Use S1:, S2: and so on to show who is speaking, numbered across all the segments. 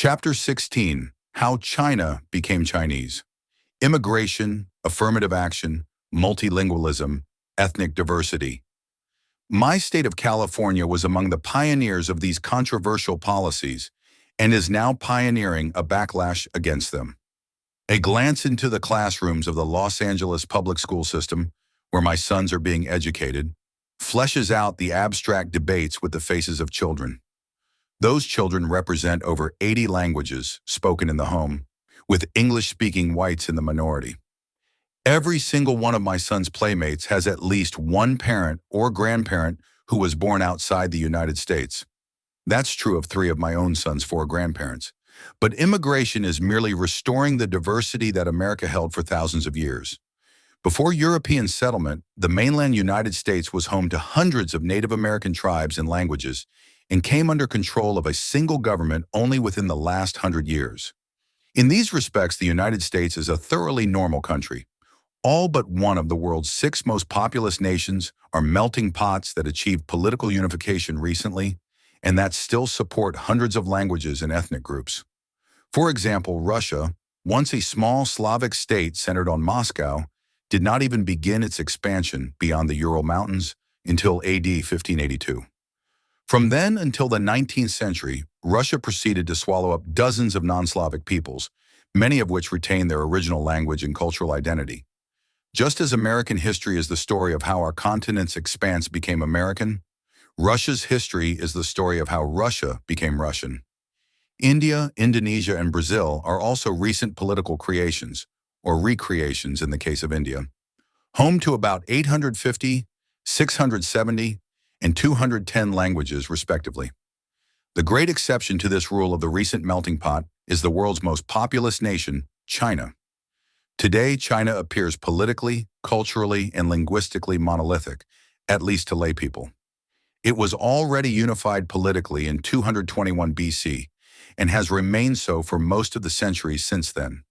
S1: Chapter 16, How China Became Chinese. Immigration, affirmative action, multilingualism, ethnic diversity. My state of California was among the pioneers of these controversial policies and is now pioneering a backlash against them. A glance into the classrooms of the Los Angeles public school system, where my sons are being educated, fleshes out the abstract debates with the faces of children. Those children represent over 80 languages spoken in the home, with English-speaking whites in the minority. Every single one of my son's playmates has at least one parent or grandparent who was born outside the United States. That's true of 3 of my own son's 4 grandparents. But immigration is merely restoring the diversity that America held for thousands of years. Before European settlement, the mainland United States was home to hundreds of Native American tribes and languages and came under control of a single government only within the last 100 years. In these respects, the United States is a thoroughly normal country. All but one of the world's 6 most populous nations are melting pots that achieved political unification recently, and that still support hundreds of languages and ethnic groups. For example, Russia, once a small Slavic state centered on Moscow, did not even begin its expansion beyond the Ural Mountains until AD 1582. From then until the 19th century, Russia proceeded to swallow up dozens of non-Slavic peoples, many of which retained their original language and cultural identity. Just as American history is the story of how our continent's expanse became American, Russia's history is the story of how Russia became Russian. India, Indonesia, and Brazil are also recent political creations, or recreations in the case of India, home to about 850, 670, and 210 languages, respectively. The great exception to this rule of the recent melting pot is the world's most populous nation, China. Today, China appears politically, culturally, and linguistically monolithic, at least to laypeople. It was already unified politically in 221 BC and has remained so for most of the centuries since then.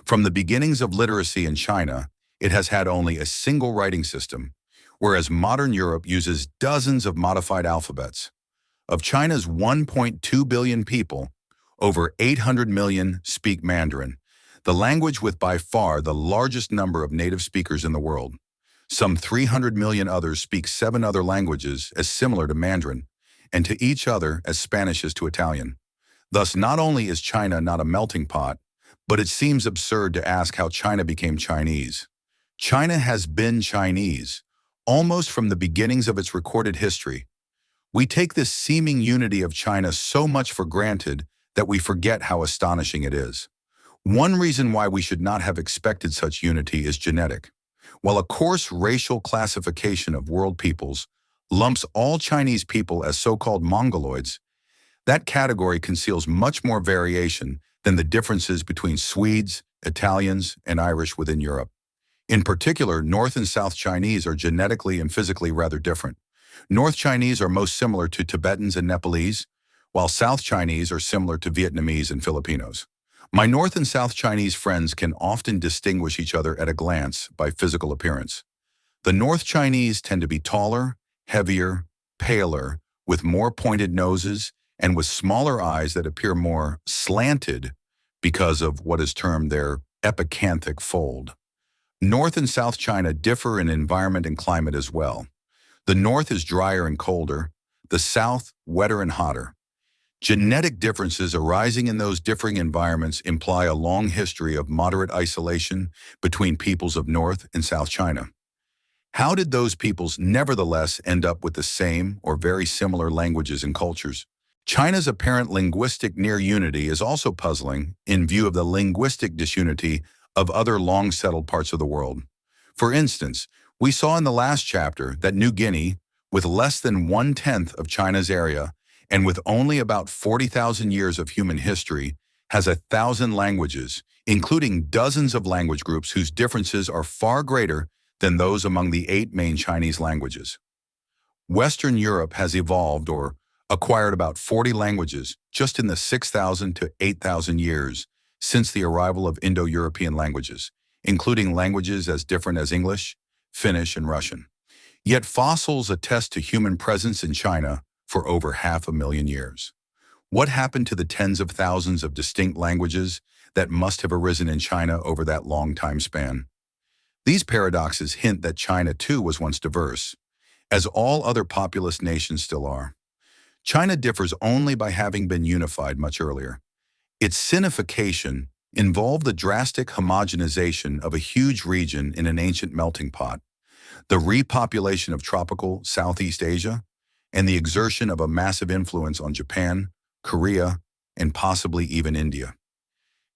S1: From the beginnings of literacy in China, it has had only a single writing system, whereas modern Europe uses dozens of modified alphabets. Of China's 1.2 billion people, over 800 million speak Mandarin, the language with by far the largest number of native speakers in the world. Some 300 million others speak 7 other languages as similar to Mandarin, and to each other as Spanish is to Italian. Thus, not only is China not a melting pot, but it seems absurd to ask how China became Chinese. China has been Chinese, almost from the beginnings of its recorded history. We take this seeming unity of China so much for granted that we forget how astonishing it is. One reason why we should not have expected such unity is genetic. While a coarse racial classification of world peoples lumps all Chinese people as so-called Mongoloids, that category conceals much more variation than the differences between Swedes, Italians, and Irish within Europe. In particular, North and South Chinese are genetically and physically rather different. North Chinese are most similar to Tibetans and Nepalese, while South Chinese are similar to Vietnamese and Filipinos. My North and South Chinese friends can often distinguish each other at a glance by physical appearance. The North Chinese tend to be taller, heavier, paler, with more pointed noses, and with smaller eyes that appear more slanted because of what is termed their epicanthic fold. North and South China differ in environment and climate as well. The North is drier and colder, the South wetter and hotter. Genetic differences arising in those differing environments imply a long history of moderate isolation between peoples of North and South China. How did those peoples nevertheless end up with the same or very similar languages and cultures? China's apparent linguistic near unity is also puzzling in view of the linguistic disunity of other long-settled parts of the world. For instance, we saw in the last chapter that New Guinea, with less than 1/10 of China's area and with only about 40,000 years of human history, has 1,000 languages, including dozens of language groups whose differences are far greater than those among the 8 main Chinese languages. Western Europe has evolved or acquired about 40 languages just in the 6,000 to 8,000 years since the arrival of Indo-European languages, including languages as different as English, Finnish, and Russian. Yet fossils attest to human presence in China for over 500,000 years. What happened to the tens of thousands of distinct languages that must have arisen in China over that long time span? These paradoxes hint that China too was once diverse, as all other populous nations still are. China differs only by having been unified much earlier. Its sinification involved the drastic homogenization of a huge region in an ancient melting pot, the repopulation of tropical Southeast Asia, and the exertion of a massive influence on Japan, Korea, and possibly even India.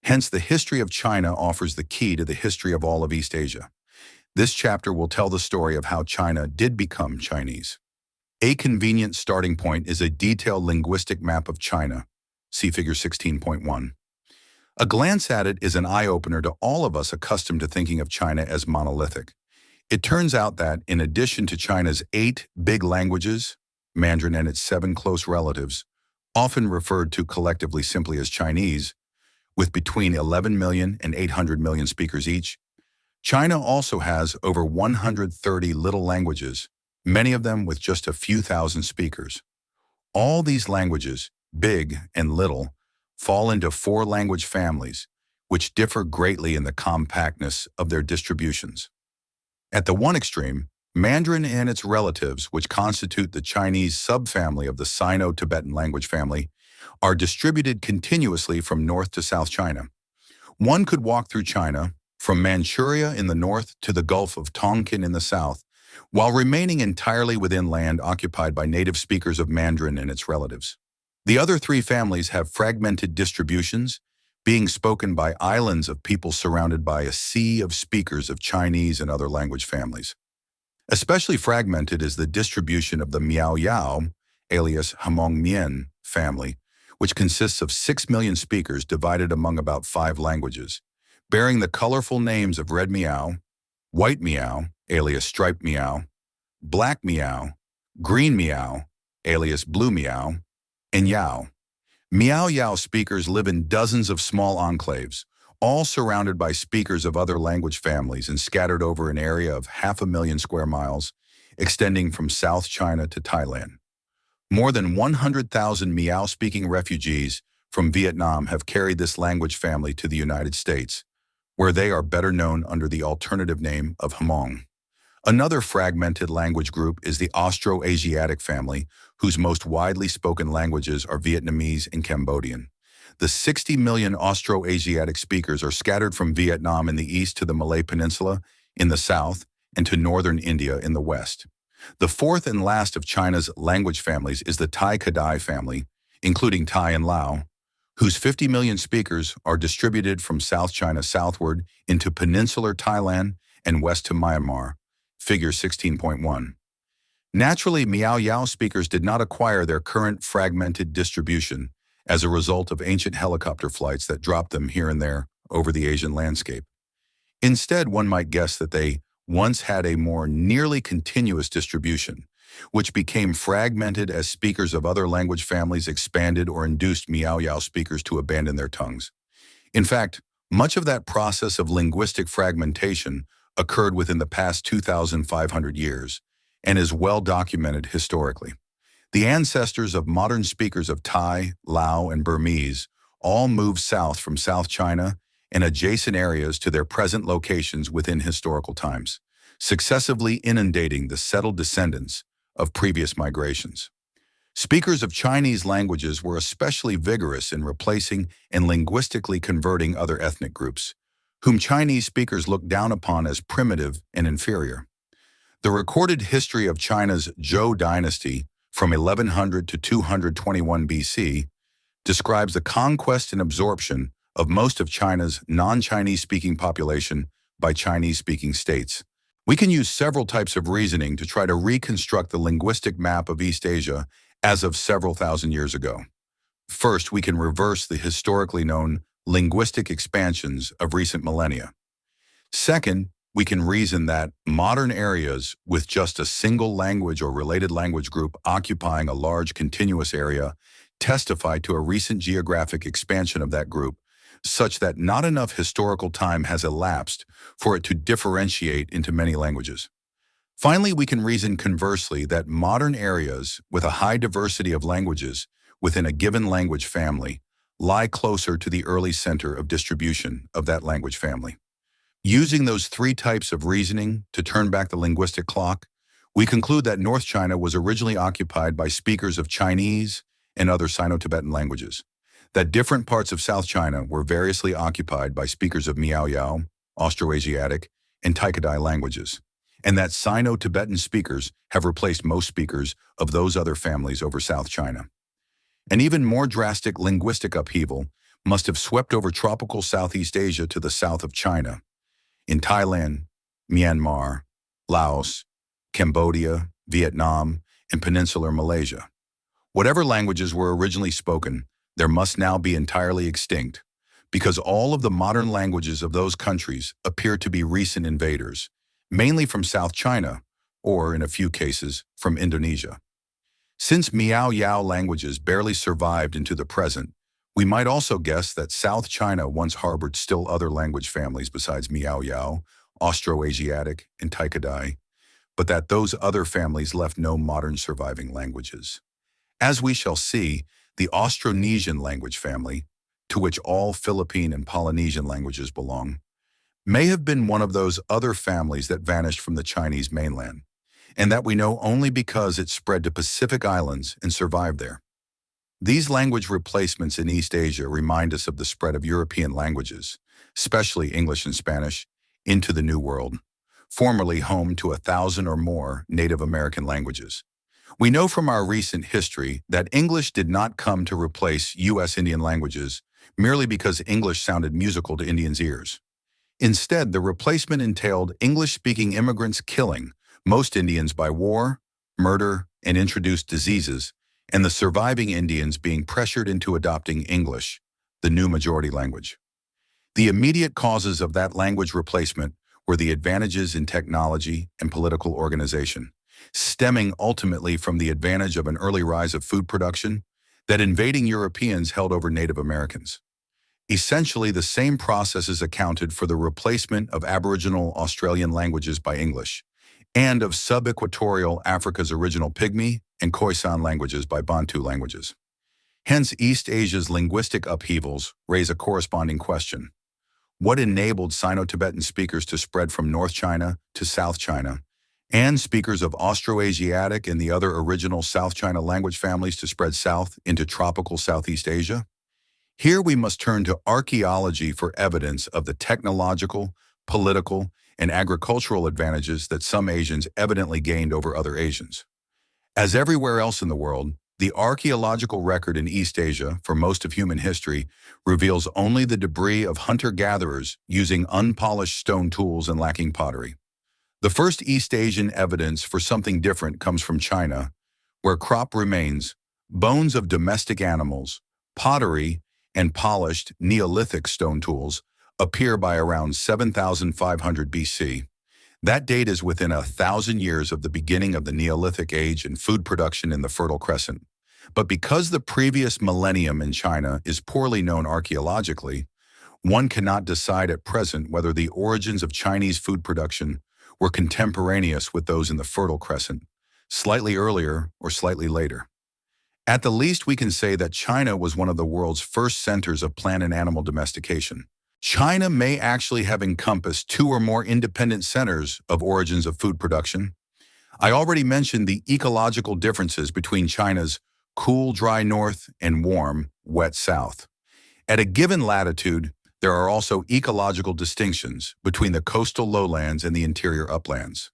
S1: Hence, the history of China offers the key to the history of all of East Asia. This chapter will tell the story of how China did become Chinese. A convenient starting point is a detailed linguistic map of China. See Figure 16.1. A glance at it is an eye-opener to all of us accustomed to thinking of China as monolithic. It turns out that, in addition to China's 8 big languages, Mandarin and its 7 close relatives, often referred to collectively simply as Chinese, with between 11 million and 800 million speakers each, China also has over 130 little languages, many of them with just a few thousand speakers. All these languages, big and little, fall into 4 language families, which differ greatly in the compactness of their distributions. At the one extreme, Mandarin and its relatives, which constitute the Chinese subfamily of the Sino-Tibetan language family, are distributed continuously from North to South China. One could walk through China, from Manchuria in the north to the Gulf of Tonkin in the south, while remaining entirely within land occupied by native speakers of Mandarin and its relatives. The other 3 families have fragmented distributions, being spoken by islands of people surrounded by a sea of speakers of Chinese and other language families. Especially fragmented is the distribution of the Miao Yao, alias Hmong Mien, family, which consists of 6 million speakers divided among about 5 languages, bearing the colorful names of red meow, white meow, alias striped meow, black meow, green meow, alias blue meow, and yao. Miao Yao speakers live in dozens of small enclaves, all surrounded by speakers of other language families and scattered over an area of 500,000 square miles, extending from South China to Thailand. More than 100,000 Miao-speaking refugees from Vietnam have carried this language family to the United States, where they are better known under the alternative name of Hmong. Another fragmented language group is the Austroasiatic family, whose most widely spoken languages are Vietnamese and Cambodian. The 60 million Austroasiatic speakers are scattered from Vietnam in the east to the Malay Peninsula in the south and to northern India in the west. The fourth and last of China's language families is the Tai-Kadai family, including Thai and Lao, whose 50 million speakers are distributed from South China southward into peninsular Thailand and west to Myanmar. Figure 16.1. Naturally, Miao Yao speakers did not acquire their current fragmented distribution as a result of ancient helicopter flights that dropped them here and there over the Asian landscape. Instead, one might guess that they once had a more nearly continuous distribution, which became fragmented as speakers of other language families expanded or induced Miao Yao speakers to abandon their tongues. In fact, much of that process of linguistic fragmentation occurred within the past 2,500 years and is well documented historically. The ancestors of modern speakers of Thai, Lao, and Burmese all moved south from South China and adjacent areas to their present locations within historical times, successively inundating the settled descendants of previous migrations. Speakers of Chinese languages were especially vigorous in replacing and linguistically converting other ethnic groups, whom Chinese speakers looked down upon as primitive and inferior. The recorded history of China's Zhou dynasty from 1100 to 221 BC describes the conquest and absorption of most of China's non-Chinese speaking population by Chinese-speaking states. We can use several types of reasoning to try to reconstruct the linguistic map of East Asia as of several thousand years ago. First, we can reverse the historically known linguistic expansions of recent millennia. Second, we can reason that modern areas with just a single language or related language group occupying a large continuous area testify to a recent geographic expansion of that group, such that not enough historical time has elapsed for it to differentiate into many languages. Finally, we can reason conversely that modern areas with a high diversity of languages within a given language family lie closer to the early center of distribution of that language family. Using those three types of reasoning to turn back the linguistic clock, we conclude that North China was originally occupied by speakers of Chinese and other Sino-Tibetan languages, that different parts of South China were variously occupied by speakers of Miao-Yao, Austroasiatic, and Tai-Kadai languages, and that Sino-Tibetan speakers have replaced most speakers of those other families over South China. An even more drastic linguistic upheaval must have swept over tropical Southeast Asia to the south of China. In Thailand, Myanmar, Laos, Cambodia, Vietnam, and peninsular Malaysia. Whatever languages were originally spoken, there must now be entirely extinct, because all of the modern languages of those countries appear to be recent invaders, mainly from South China, or in a few cases, from Indonesia. Since Miao-Yao languages barely survived into the present, we might also guess that South China once harbored still other language families besides Miao-Yao, Austroasiatic, and Tai-Kadai, but that those other families left no modern surviving languages. As we shall see, the Austronesian language family, to which all Philippine and Polynesian languages belong, may have been one of those other families that vanished from the Chinese mainland, and that we know only because it spread to Pacific islands and survived there. These language replacements in East Asia remind us of the spread of European languages, especially English and Spanish, into the New World, formerly home to 1,000 or more Native American languages. We know from our recent history that English did not come to replace U.S. Indian languages merely because English sounded musical to Indians' ears. Instead, the replacement entailed English-speaking immigrants killing most Indians by war, murder, and introduced diseases, and the surviving Indians being pressured into adopting English, the new majority language. The immediate causes of that language replacement were the advantages in technology and political organization, stemming ultimately from the advantage of an early rise of food production that invading Europeans held over Native Americans. Essentially, the same processes accounted for the replacement of Aboriginal Australian languages by English, and of sub-equatorial Africa's original Pygmy and Khoisan languages by Bantu languages. Hence, East Asia's linguistic upheavals raise a corresponding question. What enabled Sino-Tibetan speakers to spread from North China to South China, and speakers of Austroasiatic and the other original South China language families to spread south into tropical Southeast Asia? Here we must turn to archaeology for evidence of the technological, political, and agricultural advantages that some Asians evidently gained over other Asians. As everywhere else in the world, the archaeological record in East Asia for most of human history reveals only the debris of hunter-gatherers using unpolished stone tools and lacking pottery. The first East Asian evidence for something different comes from China, where crop remains, bones of domestic animals, pottery, and polished Neolithic stone tools appear by around 7,500 BC. That date is within 1,000 years of the beginning of the Neolithic age and food production in the Fertile Crescent. But because the previous millennium in China is poorly known archaeologically, one cannot decide at present whether the origins of Chinese food production were contemporaneous with those in the Fertile Crescent, slightly earlier or slightly later. At the least, we can say that China was one of the world's first centers of plant and animal domestication. China may actually have encompassed 2 or more independent centers of origins of food production. I already mentioned the ecological differences between China's cool, dry north and warm, wet south. At a given latitude, there are also ecological distinctions between the coastal lowlands and the interior uplands.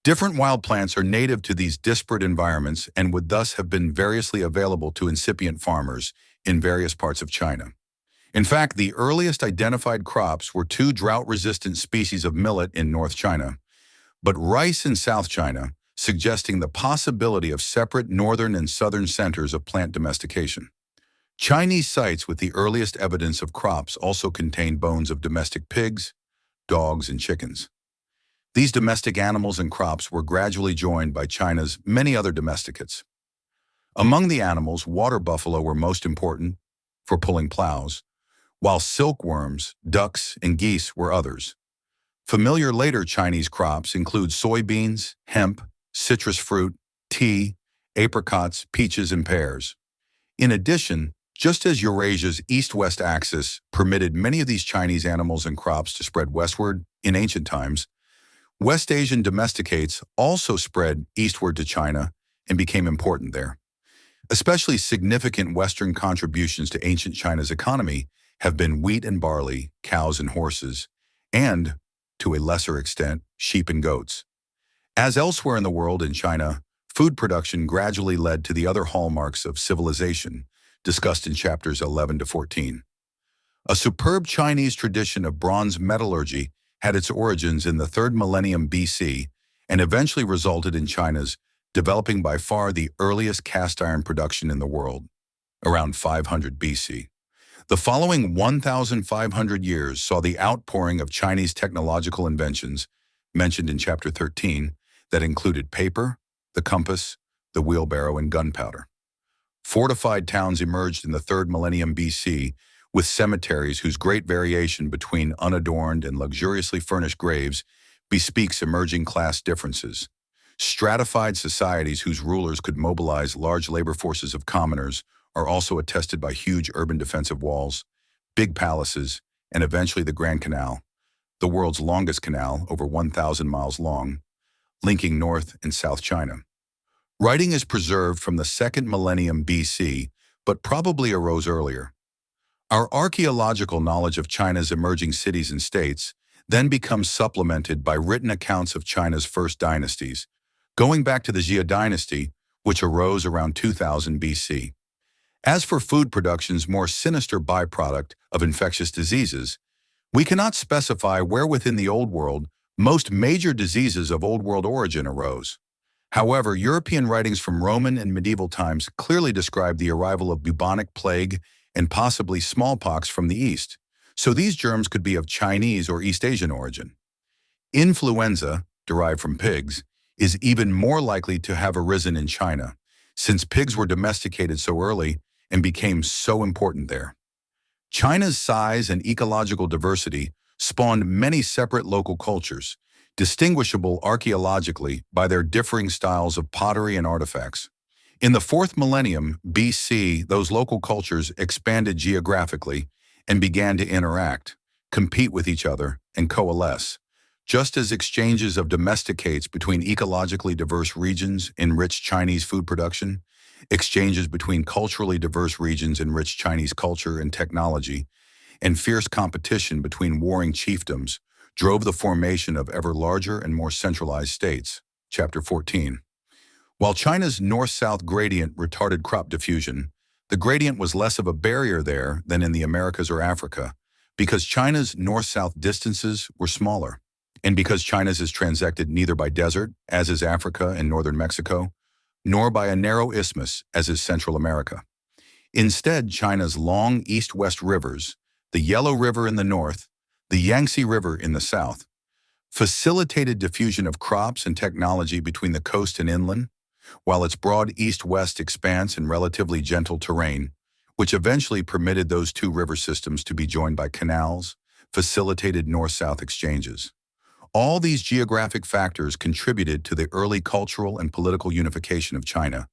S1: Different wild plants are native to these disparate environments and would thus have been variously available to incipient farmers in various parts of China. In fact, the earliest identified crops were 2 drought-resistant species of millet in North China, but rice in South China, suggesting the possibility of separate northern and southern centers of plant domestication. Chinese sites with the earliest evidence of crops also contain bones of domestic pigs, dogs, and chickens. These domestic animals and crops were gradually joined by China's many other domesticates. Among the animals, water buffalo were most important for pulling plows, while silkworms, ducks, and geese were others. Familiar later Chinese crops include soybeans, hemp, citrus fruit, tea, apricots, peaches, and pears. In addition, just as Eurasia's east-west axis permitted many of these Chinese animals and crops to spread westward in ancient times, West Asian domesticates also spread eastward to China and became important there. Especially significant Western contributions to ancient China's economy have been wheat and barley, cows and horses, and, to a lesser extent, sheep and goats. As elsewhere in the world in China, food production gradually led to the other hallmarks of civilization, discussed in chapters 11 to 14. A superb Chinese tradition of bronze metallurgy had its origins in the 3rd millennium BC and eventually resulted in China's developing by far the earliest cast iron production in the world, around 500 BC. The following 1,500 years saw the outpouring of Chinese technological inventions, mentioned in chapter 13, that included paper, the compass, the wheelbarrow, and gunpowder. Fortified towns emerged in the 3rd millennium BC, with cemeteries whose great variation between unadorned and luxuriously furnished graves bespeaks emerging class differences. Stratified societies whose rulers could mobilize large labor forces of commoners are also attested by huge urban defensive walls, big palaces, and eventually the Grand Canal, the world's longest canal, over 1,000 miles long, linking North and South China. Writing is preserved from the 2nd millennium BC, but probably arose earlier. Our archaeological knowledge of China's emerging cities and states then becomes supplemented by written accounts of China's first dynasties, going back to the Jia dynasty, which arose around 2000 BC. As for food production's more sinister byproduct of infectious diseases, we cannot specify where within the Old World most major diseases of Old World origin arose. However, European writings from Roman and medieval times clearly describe the arrival of bubonic plague and possibly smallpox from the East, so these germs could be of Chinese or East Asian origin. Influenza, derived from pigs, is even more likely to have arisen in China, since pigs were domesticated so early and became so important there. China's size and ecological diversity spawned many separate local cultures, distinguishable archaeologically by their differing styles of pottery and artifacts. In the 4th millennium BC, those local cultures expanded geographically and began to interact, compete with each other, and coalesce. Just as exchanges of domesticates between ecologically diverse regions enriched Chinese food production, exchanges between culturally diverse regions enriched Chinese culture and technology, and fierce competition between warring chiefdoms drove the formation of ever larger and more centralized states. Chapter 14. While China's north-south gradient retarded crop diffusion, the gradient was less of a barrier there than in the Americas or Africa, because China's north-south distances were smaller, and because China's is transected neither by desert, as is Africa and northern Mexico, nor by a narrow isthmus, as is Central America. Instead, China's long east-west rivers, the Yellow River in the north, the Yangtze River in the south, facilitated diffusion of crops and technology between the coast and inland, while its broad east-west expanse and relatively gentle terrain, which eventually permitted those two river systems to be joined by canals, facilitated north-south exchanges. All these geographic factors contributed to the early cultural and political unification of China,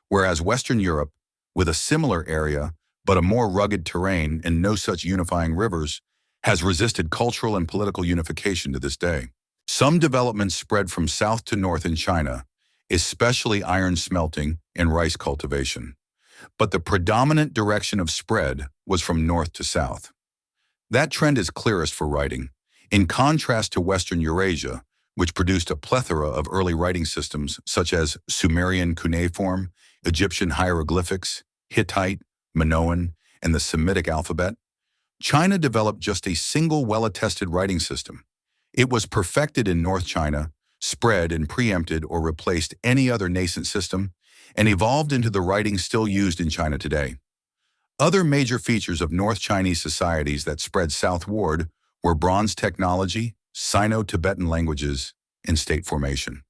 S1: whereas Western Europe, with a similar area but a more rugged terrain and no such unifying rivers, has resisted cultural and political unification to this day. Some developments spread from south to north in China, especially iron smelting and rice cultivation, but the predominant direction of spread was from north to south. That trend is clearest for writing. In contrast to Western Eurasia, which produced a plethora of early writing systems such as Sumerian cuneiform, Egyptian hieroglyphics, Hittite, Minoan, and the Semitic alphabet, China developed just a single well-attested writing system. It was perfected in North China, spread and preempted or replaced any other nascent system, and evolved into the writing still used in China today. Other major features of North Chinese societies that spread southward were bronze technology, Sino-Tibetan languages, and state formation.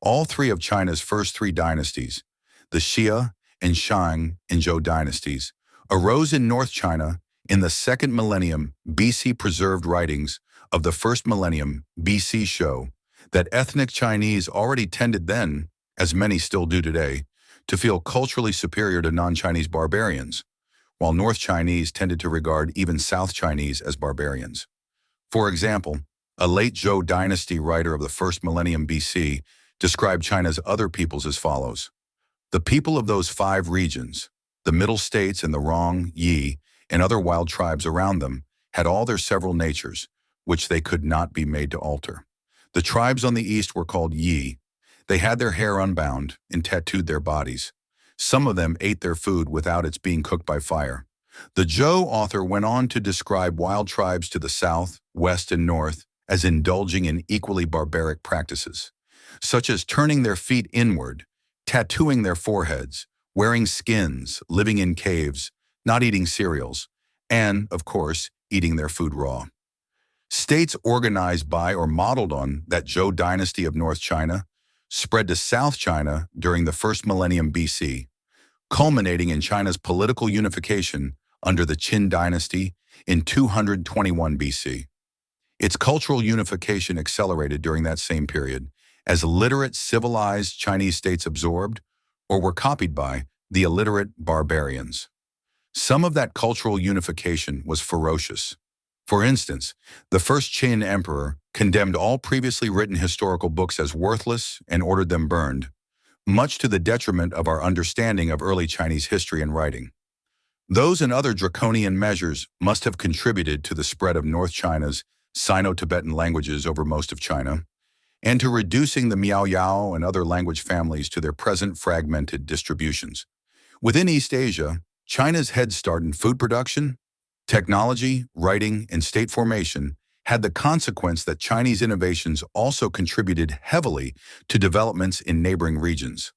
S1: All three of China's first three dynasties, the Xia and Shang and Zhou dynasties, arose in North China in the 2nd millennium BC. Preserved writings of the 1st millennium BC show that ethnic Chinese already tended then, as many still do today, to feel culturally superior to non-Chinese barbarians, while North Chinese tended to regard even South Chinese as barbarians. For example, a late Zhou dynasty writer of the first millennium BC described China's other peoples as follows. The people of those 5 regions, the Middle States and the Rong, Yi, and other wild tribes around them, had all their several natures, which they could not be made to alter. The tribes on the east were called Yi. They had their hair unbound and tattooed their bodies. Some of them ate their food without its being cooked by fire. The Zhou author went on to describe wild tribes to the south, west, and north as indulging in equally barbaric practices, such as turning their feet inward, tattooing their foreheads, wearing skins, living in caves, not eating cereals, and, of course, eating their food raw. States organized by or modeled on that Zhou dynasty of North China spread to South China during the first millennium BC, culminating in China's political unification under the Qin dynasty in 221 BC. Its cultural unification accelerated during that same period as literate civilized Chinese states absorbed or were copied by the illiterate barbarians. Some of that cultural unification was ferocious. For instance, the first Qin emperor condemned all previously written historical books as worthless and ordered them burned, much to the detriment of our understanding of early Chinese history and writing. Those and other draconian measures must have contributed to the spread of North China's Sino-Tibetan languages over most of China, and to reducing the Miao Yao and other language families to their present fragmented distributions. Within East Asia, China's head start in food production, technology, writing, and state formation had the consequence that Chinese innovations also contributed heavily to developments in neighboring regions.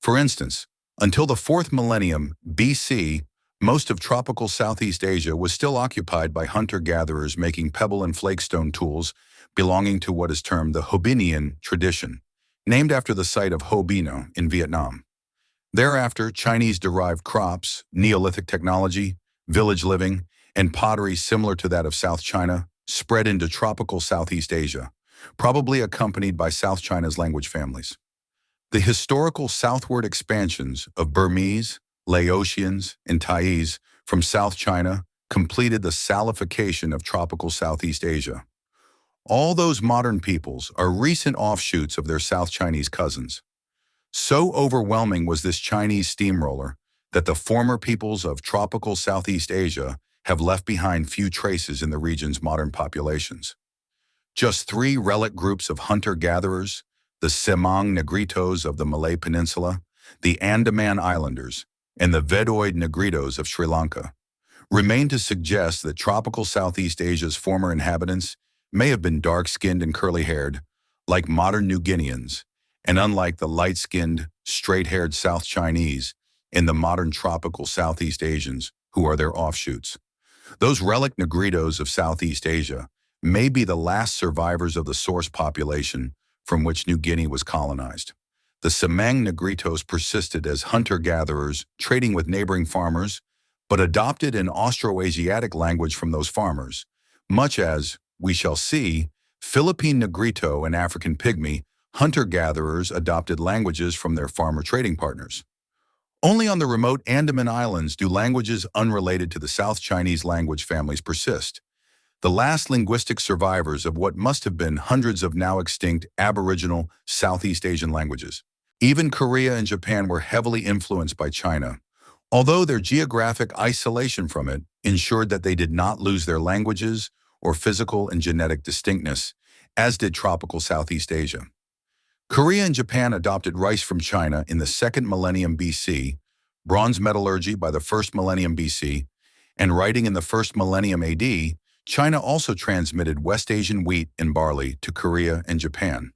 S1: For instance, until the 4th millennium BC, most of tropical Southeast Asia was still occupied by hunter-gatherers making pebble and flakestone tools belonging to what is termed the Ho Binian tradition, named after the site of Ho Bino in Vietnam. Thereafter, Chinese-derived crops, Neolithic technology, village living, and pottery similar to that of South China spread into tropical Southeast Asia, probably accompanied by South China's language families. The historical southward expansions of Burmese, Laotians, and Thais from South China completed the Salification of tropical Southeast Asia. All those modern peoples are recent offshoots of their South Chinese cousins. So overwhelming was this Chinese steamroller that the former peoples of tropical Southeast Asia have left behind few traces in the region's modern populations. Just 3 relic groups of hunter-gatherers, the Semang Negritos of the Malay Peninsula, the Andaman Islanders, and the Vedoid Negritos of Sri Lanka, remain to suggest that tropical Southeast Asia's former inhabitants may have been dark-skinned and curly-haired, like modern New Guineans, and unlike the light-skinned, straight-haired South Chinese and the modern tropical Southeast Asians who are their offshoots. Those relic Negritos of Southeast Asia may be the last survivors of the source population from which New Guinea was colonized. The Semang Negritos persisted as hunter-gatherers, trading with neighboring farmers, but adopted an Austroasiatic language from those farmers, much as, we shall see, Philippine Negrito and African Pygmy hunter-gatherers adopted languages from their farmer trading partners. Only on the remote Andaman Islands do languages unrelated to the South Chinese language families persist, the last linguistic survivors of what must have been hundreds of now extinct Aboriginal Southeast Asian languages. Even Korea and Japan were heavily influenced by China, although their geographic isolation from it ensured that they did not lose their languages or physical and genetic distinctness, as did tropical Southeast Asia. Korea and Japan adopted rice from China in the 2nd millennium BC, bronze metallurgy by the 1st millennium BC, and writing in the 1st millennium AD. China also transmitted West Asian wheat and barley to Korea and Japan.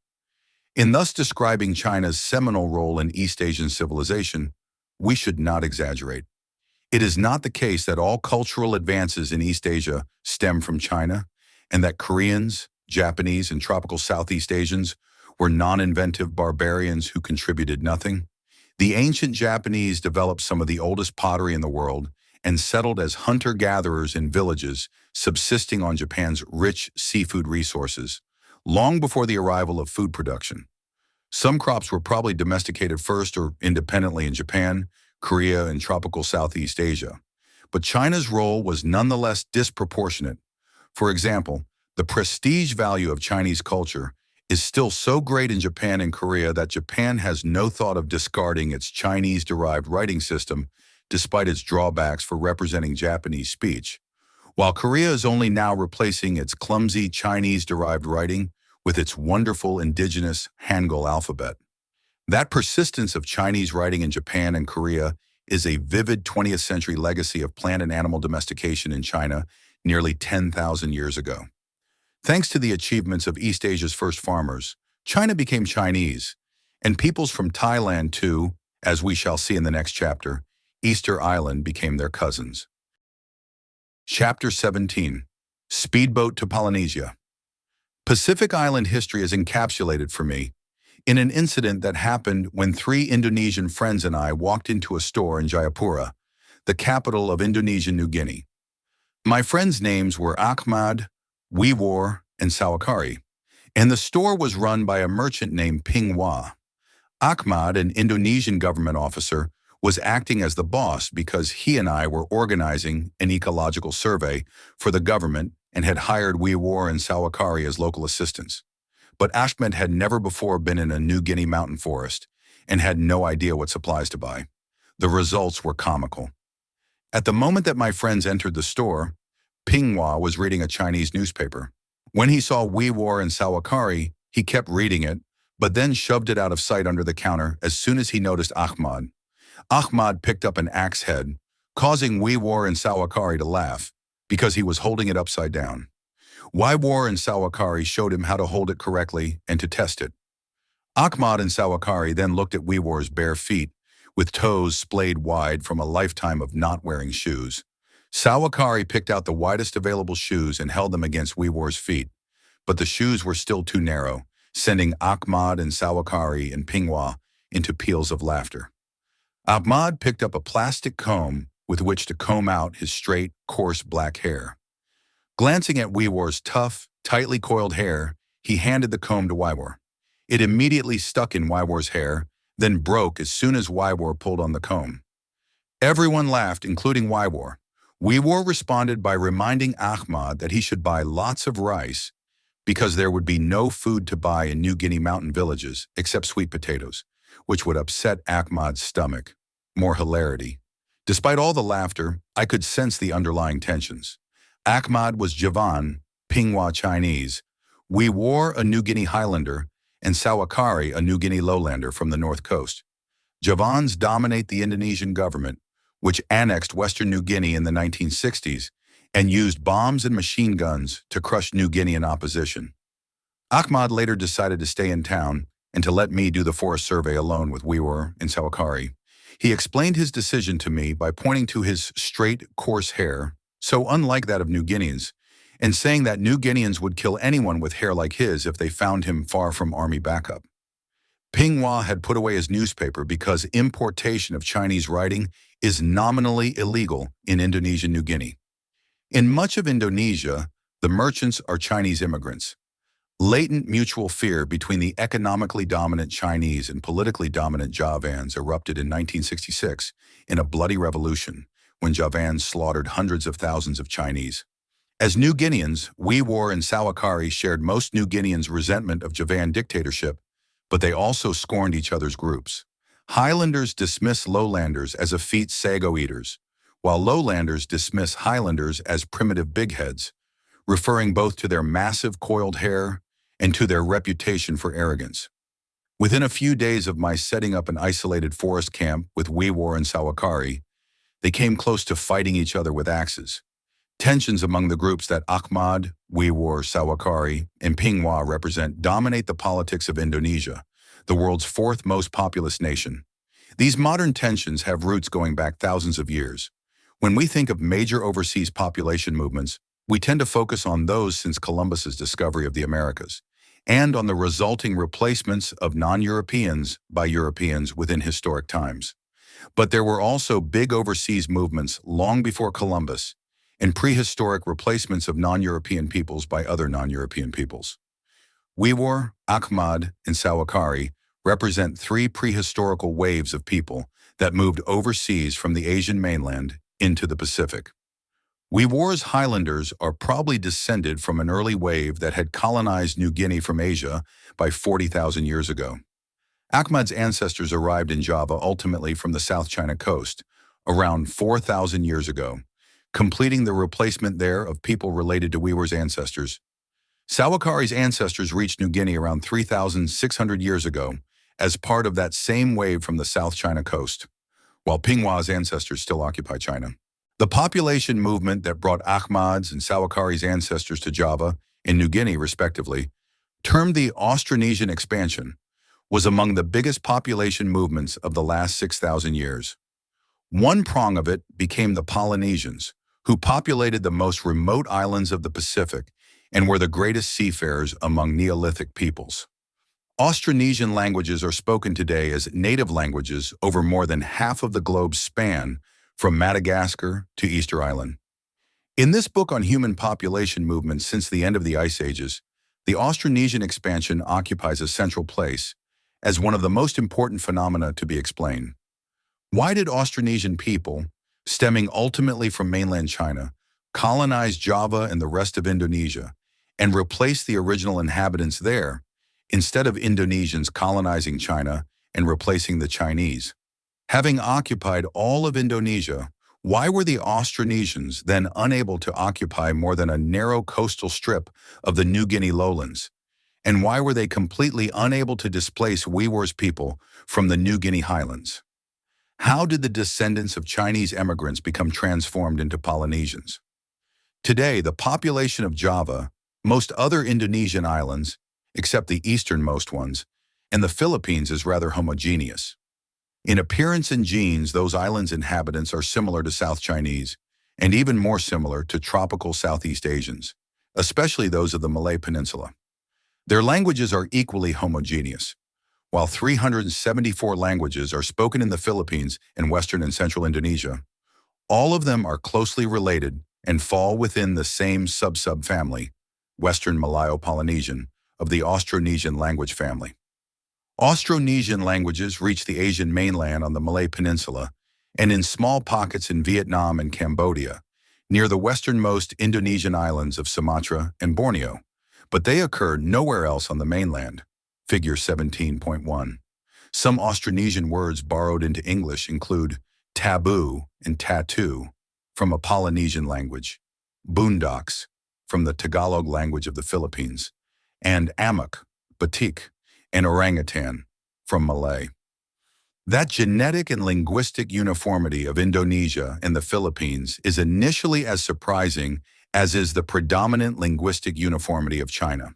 S1: In thus describing China's seminal role in East Asian civilization, we should not exaggerate. It is not the case that all cultural advances in East Asia stem from China, and that Koreans, Japanese, and tropical Southeast Asians were non-inventive barbarians who contributed nothing. The ancient Japanese developed some of the oldest pottery in the world and settled as hunter-gatherers in villages, subsisting on Japan's rich seafood resources, long before the arrival of food production. Some crops were probably domesticated first or independently in Japan, Korea, and tropical Southeast Asia. But China's role was nonetheless disproportionate. For example, the prestige value of Chinese culture is still so great in Japan and Korea that Japan has no thought of discarding its Chinese-derived writing system despite its drawbacks for representing Japanese speech, while Korea is only now replacing its clumsy Chinese-derived writing with its wonderful indigenous Hangul alphabet. That persistence of Chinese writing in Japan and Korea is a vivid 20th century legacy of plant and animal domestication in China nearly 10,000 years ago. Thanks to the achievements of East Asia's first farmers, China became Chinese, and peoples from Thailand too, as we shall see in the next chapter, Easter Island became their cousins. Chapter 17. Speedboat to Polynesia. Pacific Island history is encapsulated for me in an incident that happened when 3 Indonesian friends and I walked into a store in Jayapura, the capital of Indonesian New Guinea. My friends' names were Ahmad, Wiwar, and Sawakari, and the store was run by a merchant named Ping Hua. Ahmad, an Indonesian government officer, was acting as the boss because he and I were organizing an ecological survey for the government and had hired Wiwar and Sawakari as local assistants. But Ahmed had never before been in a New Guinea mountain forest and had no idea what supplies to buy. The results were comical. At the moment that my friends entered the store, Ping Hua was reading a Chinese newspaper. When he saw Wiwar and Sawakari, he kept reading it, but then shoved it out of sight under the counter as soon as he noticed Ahmad. Ahmad picked up an axe head, causing Wiwar and Sawakari to laugh because he was holding it upside down. Wiwar and Sawakari showed him how to hold it correctly and to test it. Ahmad and Sawakari then looked at Wiwar's bare feet, with toes splayed wide from a lifetime of not wearing shoes. Sawakari picked out the widest available shoes and held them against Wiwar's feet, but the shoes were still too narrow, sending Ahmad and Sawakari and Ping Hua into peals of laughter. Ahmad picked up a plastic comb with which to comb out his straight, coarse black hair. Glancing at Wiwar's tough, tightly coiled hair, he handed the comb to Wiwar. It immediately stuck in Wiwar's hair, then broke as soon as Wiwar pulled on the comb. Everyone laughed, including Wiwar. Wiwar responded by reminding Ahmad that he should buy lots of rice because there would be no food to buy in New Guinea mountain villages except sweet potatoes, which would upset Ahmad's stomach. More hilarity. Despite all the laughter, I could sense the underlying tensions. Ahmad was Javan, Ping Hua Chinese, Wiwar a New Guinea Highlander, and Sawakari a New Guinea lowlander from the north coast. Javans dominate the Indonesian government, which annexed Western New Guinea in the 1960s and used bombs and machine guns to crush New Guinean opposition. Ahmad later decided to stay in town and to let me do the forest survey alone with Wiwar and Sawakari. He explained his decision to me by pointing to his straight, coarse hair, so unlike that of New Guineans, and saying that New Guineans would kill anyone with hair like his if they found him far from army backup. Ping Hua had put away his newspaper because importation of Chinese writing is nominally illegal in Indonesian New Guinea. In much of Indonesia, the merchants are Chinese immigrants. Latent mutual fear between the economically dominant Chinese and politically dominant Javans erupted in 1966 in a bloody revolution when Javans slaughtered hundreds of thousands of Chinese. As New Guineans, Wiwar and Sawakari shared most New Guineans' resentment of Javan dictatorship, but they also scorned each other's groups. Highlanders dismiss lowlanders as effete sago eaters, while lowlanders dismiss highlanders as primitive bigheads, referring both to their massive coiled hair and to their reputation for arrogance. Within a few days of my setting up an isolated forest camp with Wiwar and Sawakari, they came close to fighting each other with axes. Tensions among the groups that Ahmad, Wiwar, Sawakari, and Ping Hua represent dominate the politics of Indonesia, the world's 4th most populous nation. These modern tensions have roots going back thousands of years. When we think of major overseas population movements, we tend to focus on those since Columbus's discovery of the Americas, and on the resulting replacements of non-Europeans by Europeans within historic times. But there were also big overseas movements long before Columbus, and prehistoric replacements of non-European peoples by other non-European peoples. Wiwar, Ahmad, and Sawakari represent three prehistorical waves of people that moved overseas from the Asian mainland into the Pacific. Weewar's Highlanders are probably descended from an early wave that had colonized New Guinea from Asia by 40,000 years ago. Ahmad's ancestors arrived in Java ultimately from the South China coast, around 4,000 years ago, completing the replacement there of people related to Weewar's ancestors. Sawakari's ancestors reached New Guinea around 3,600 years ago as part of that same wave from the South China coast, while Pinghua's ancestors still occupy China. The population movement that brought Ahmad's and Sawakari's ancestors to Java and New Guinea, respectively, termed the Austronesian expansion, was among the biggest population movements of the last 6,000 years. One prong of it became the Polynesians, who populated the most remote islands of the Pacific and were the greatest seafarers among Neolithic peoples. Austronesian languages are spoken today as native languages over more than half of the globe's span, from Madagascar to Easter Island. In this book on human population movements since the end of the Ice Ages, the Austronesian expansion occupies a central place as one of the most important phenomena to be explained. Why did Austronesian people, stemming ultimately from mainland China, colonize Java and the rest of Indonesia and replace the original inhabitants there, instead of Indonesians colonizing China and replacing the Chinese? Having occupied all of Indonesia, why were the Austronesians then unable to occupy more than a narrow coastal strip of the New Guinea lowlands? And why were they completely unable to displace Weewar's people from the New Guinea highlands? How did the descendants of Chinese immigrants become transformed into Polynesians? Today, the population of Java, most other Indonesian islands, except the easternmost ones, and the Philippines is rather homogeneous. In appearance and genes, those islands' inhabitants are similar to South Chinese, and even more similar to tropical Southeast Asians, especially those of the Malay Peninsula. Their languages are equally homogeneous. While 374 languages are spoken in the Philippines and Western and Central Indonesia, all of them are closely related and fall within the same subfamily, Western Malayo-Polynesian, of the Austronesian language family. Austronesian languages reach the Asian mainland on the Malay Peninsula and in small pockets in Vietnam and Cambodia, near the westernmost Indonesian islands of Sumatra and Borneo, but they occur nowhere else on the mainland. Figure 17.1. Some Austronesian words borrowed into English include taboo and tattoo from a Polynesian language, boondocks from the Tagalog language of the Philippines, and amok, batik, and orangutan from Malay. That genetic and linguistic uniformity of Indonesia and the Philippines is initially as surprising as is the predominant linguistic uniformity of China.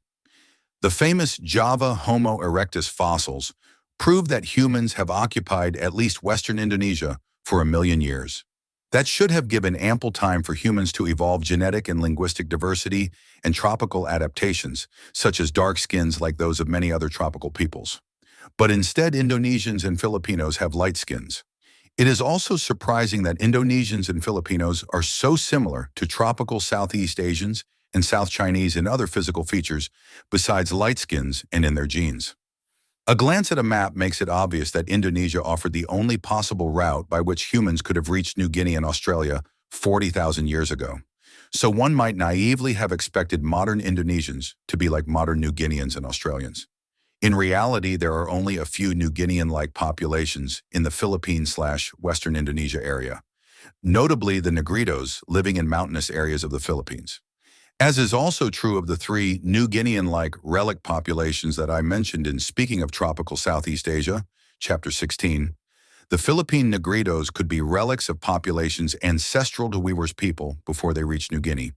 S1: The famous Java Homo erectus fossils prove that humans have occupied at least Western Indonesia for 1 million years. That should have given ample time for humans to evolve genetic and linguistic diversity and tropical adaptations, such as dark skins like those of many other tropical peoples. But instead, Indonesians and Filipinos have light skins. It is also surprising that Indonesians and Filipinos are so similar to tropical Southeast Asians and South Chinese in other physical features besides light skins and in their genes. A glance at a map makes it obvious that Indonesia offered the only possible route by which humans could have reached New Guinea and Australia 40,000 years ago. So one might naively have expected modern Indonesians to be like modern New Guineans and Australians. In reality, there are only a few New Guinean-like populations in the Philippines/Western Indonesia area, notably the Negritos living in mountainous areas of the Philippines. As is also true of the three New Guinean-like relic populations that I mentioned in Speaking of Tropical Southeast Asia, Chapter 16, the Philippine Negritos could be relics of populations ancestral to Weewar's people before they reached New Guinea.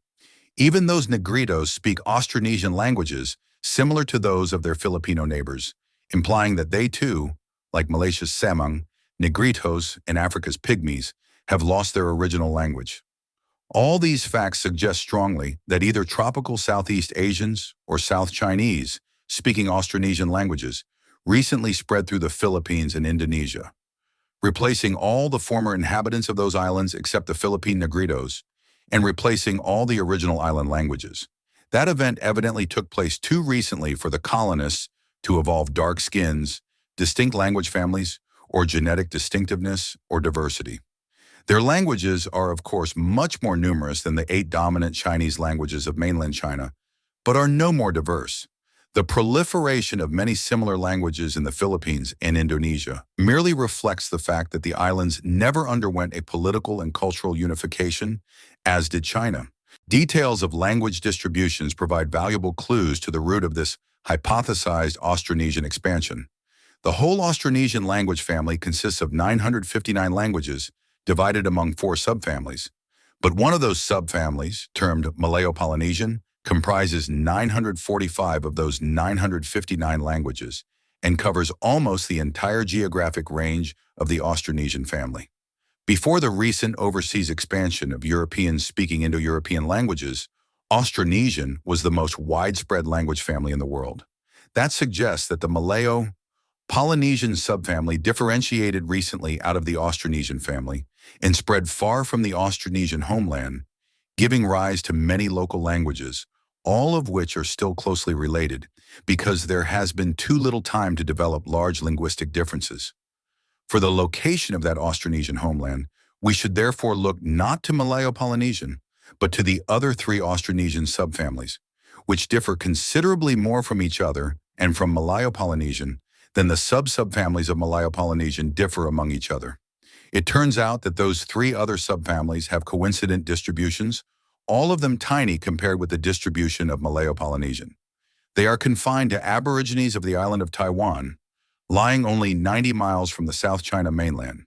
S1: Even those Negritos speak Austronesian languages similar to those of their Filipino neighbors, implying that they too, like Malaysia's Semang, Negritos, and Africa's Pygmies, have lost their original language. All these facts suggest strongly that either tropical Southeast Asians or South Chinese, speaking Austronesian languages, recently spread through the Philippines and Indonesia, replacing all the former inhabitants of those islands except the Philippine Negritos, and replacing all the original island languages. That event evidently took place too recently for the colonists to evolve dark skins, distinct language families, or genetic distinctiveness or diversity. Their languages are, of course, much more numerous than the 8 dominant Chinese languages of mainland China, but are no more diverse. The proliferation of many similar languages in the Philippines and Indonesia merely reflects the fact that the islands never underwent a political and cultural unification, as did China. Details of language distributions provide valuable clues to the root of this hypothesized Austronesian expansion. The whole Austronesian language family consists of 959 languages divided among 4 subfamilies. But one of those subfamilies, termed Malayo-Polynesian, comprises 945 of those 959 languages and covers almost the entire geographic range of the Austronesian family. Before the recent overseas expansion of European-speaking Indo-European languages, Austronesian was the most widespread language family in the world. That suggests that the Malayo-Polynesian subfamily differentiated recently out of the Austronesian family and spread far from the Austronesian homeland, giving rise to many local languages, all of which are still closely related because there has been too little time to develop large linguistic differences. For the location of that Austronesian homeland, we should therefore look not to Malayo-Polynesian, but to the other 3 Austronesian subfamilies, which differ considerably more from each other and from Malayo-Polynesian than the subfamilies of Malayo-Polynesian differ among each other. It turns out that those 3 other subfamilies have coincident distributions, all of them tiny compared with the distribution of Malayo-Polynesian. They are confined to aborigines of the island of Taiwan, lying only 90 miles from the South China mainland.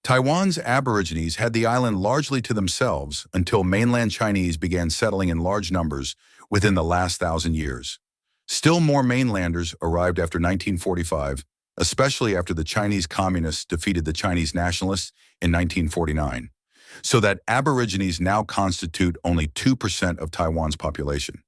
S1: Taiwan's aborigines had the island largely to themselves until mainland Chinese began settling in large numbers within the last 1,000 years. Still more mainlanders arrived after 1945, especially after the Chinese Communists defeated the Chinese nationalists in 1949, so that aborigines now constitute only 2% of Taiwan's population.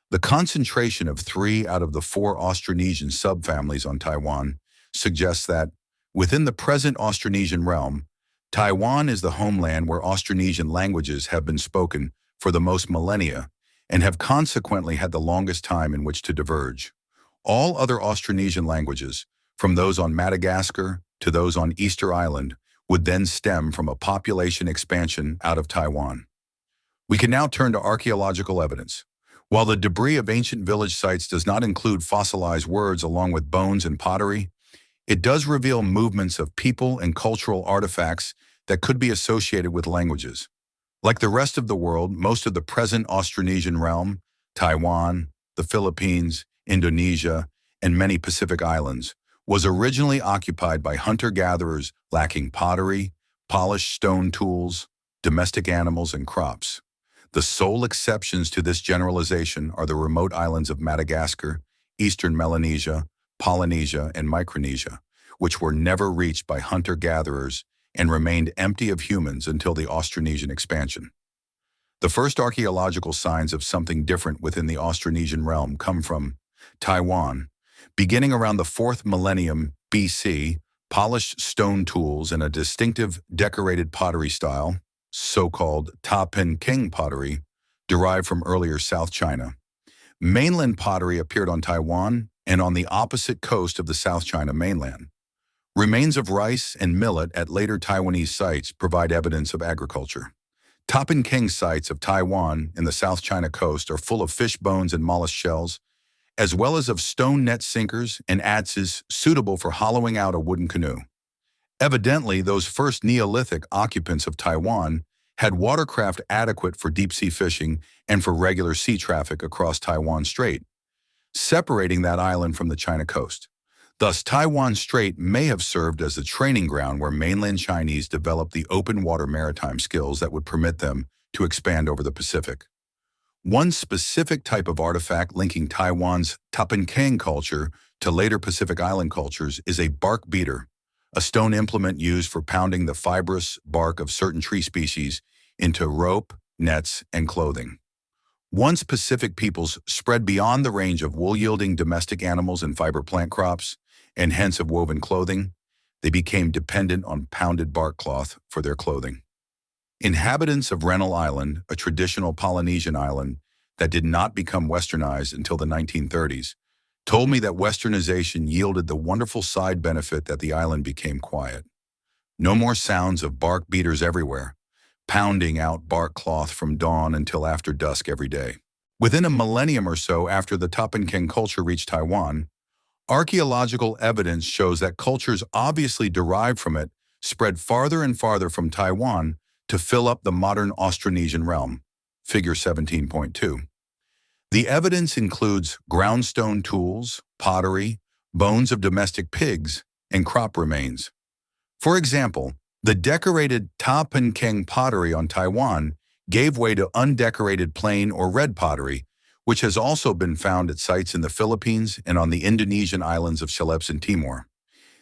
S1: The concentration of 3 out of the 4 Austronesian subfamilies on Taiwan suggests that, within the present Austronesian realm, Taiwan is the homeland where Austronesian languages have been spoken for the most millennia and have consequently had the longest time in which to diverge. All other Austronesian languages, from those on Madagascar to those on Easter Island, would then stem from a population expansion out of Taiwan. We can now turn to archaeological evidence. While the debris of ancient village sites does not include fossilized words along with bones and pottery, it does reveal movements of people and cultural artifacts that could be associated with languages. Like the rest of the world, most of the present Austronesian realm, Taiwan, the Philippines, Indonesia, and many Pacific islands, was originally occupied by hunter-gatherers lacking pottery, polished stone tools, domestic animals, and crops. The sole exceptions to this generalization are the remote islands of Madagascar, eastern Melanesia, Polynesia, and Micronesia, which were never reached by hunter-gatherers and remained empty of humans until the Austronesian expansion. The first archaeological signs of something different within the Austronesian realm come from Taiwan. Beginning around the 4th millennium BC, polished stone tools and a distinctive decorated pottery style, so-called Ta Pen King pottery, derived from earlier South China. Mainland pottery appeared on Taiwan and on the opposite coast of the South China mainland. Remains of rice and millet at later Taiwanese sites provide evidence of agriculture. Ta Pen King sites of Taiwan and the South China coast are full of fish bones and mollusk shells, as well as of stone net sinkers and adzes suitable for hollowing out a wooden canoe. Evidently, those first Neolithic occupants of Taiwan had watercraft adequate for deep-sea fishing and for regular sea traffic across Taiwan Strait, separating that island from the China coast. Thus, Taiwan Strait may have served as the training ground where mainland Chinese developed the open-water maritime skills that would permit them to expand over the Pacific. One specific type of artifact linking Taiwan's Ta Pen King culture to later Pacific Island cultures is a bark beater, a stone implement used for pounding the fibrous bark of certain tree species into rope, nets, and clothing. Once Pacific peoples spread beyond the range of wool-yielding domestic animals and fiber plant crops, and hence of woven clothing, they became dependent on pounded bark cloth for their clothing. Inhabitants of Rennell Island, a traditional Polynesian island that did not become westernized until the 1930s, told me that westernization yielded the wonderful side benefit that the island became quiet. No more sounds of bark beaters everywhere, pounding out bark cloth from dawn until after dusk every day. Within a millennium or so after the Tapankeng culture reached Taiwan, archaeological evidence shows that cultures obviously derived from it spread farther and farther from Taiwan to fill up the modern Austronesian realm. Figure 17.2. The evidence includes groundstone tools, pottery, bones of domestic pigs, and crop remains. For example, the decorated Tapankeng pottery on Taiwan gave way to undecorated plain or red pottery, which has also been found at sites in the Philippines and on the Indonesian islands of Celebes and Timor.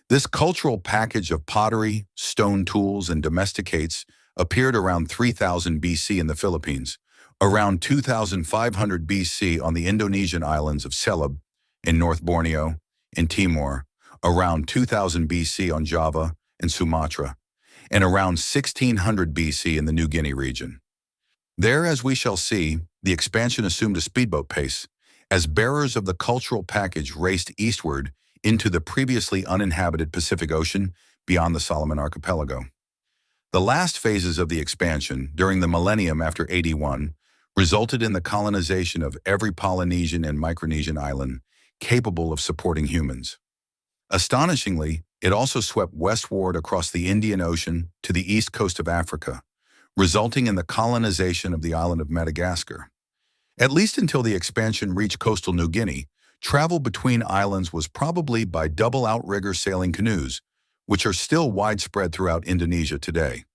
S1: This cultural package of pottery, stone tools, and domesticates appeared around 3000 BC in the Philippines, around 2500 BC on the Indonesian islands of Celebes in North Borneo and Timor, around 2000 BC on Java and Sumatra, and around 1600 BC in the New Guinea region. There, as we shall see, the expansion assumed a speedboat pace, as bearers of the cultural package raced eastward into the previously uninhabited Pacific Ocean beyond the Solomon Archipelago. The last phases of the expansion, during the millennium after 81, resulted in the colonization of every Polynesian and Micronesian island capable of supporting humans. Astonishingly, it also swept westward across the Indian Ocean to the east coast of Africa, resulting in the colonization of the island of Madagascar. At least until the expansion reached coastal New Guinea, travel between islands was probably by double outrigger sailing canoes, which are still widespread throughout Indonesia today.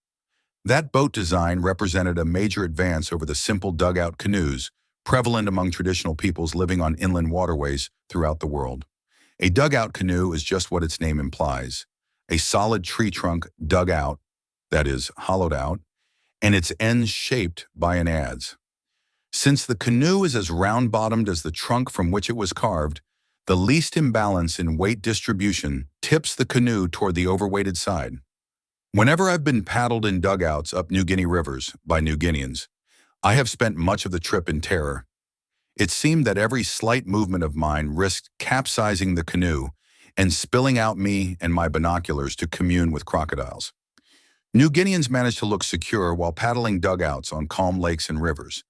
S1: That boat design represented a major advance over the simple dugout canoes prevalent among traditional peoples living on inland waterways throughout the world. A dugout canoe is just what its name implies, a solid tree trunk dug out, that is, hollowed out, and its ends shaped by an adze. Since the canoe is as round-bottomed as the trunk from which it was carved, the least imbalance in weight distribution tips the canoe toward the overweighted side. Whenever I've been paddled in dugouts up New Guinea rivers by New Guineans, I have spent much of the trip in terror. It seemed that every slight movement of mine risked capsizing the canoe and spilling out me and my binoculars to commune with crocodiles. New Guineans managed to look secure while paddling dugouts on calm lakes and rivers,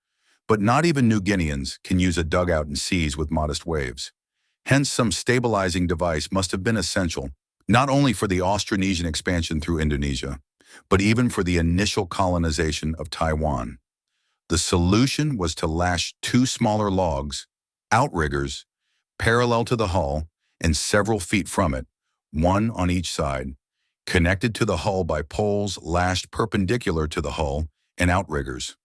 S1: but not even New Guineans can use a dugout in seas with modest waves. Hence, some stabilizing device must have been essential, not only for the Austronesian expansion through Indonesia, but even for the initial colonization of Taiwan. The solution was to lash two smaller logs, outriggers, parallel to the hull and several feet from it, one on each side, connected to the hull by poles lashed perpendicular to the hull and outriggers.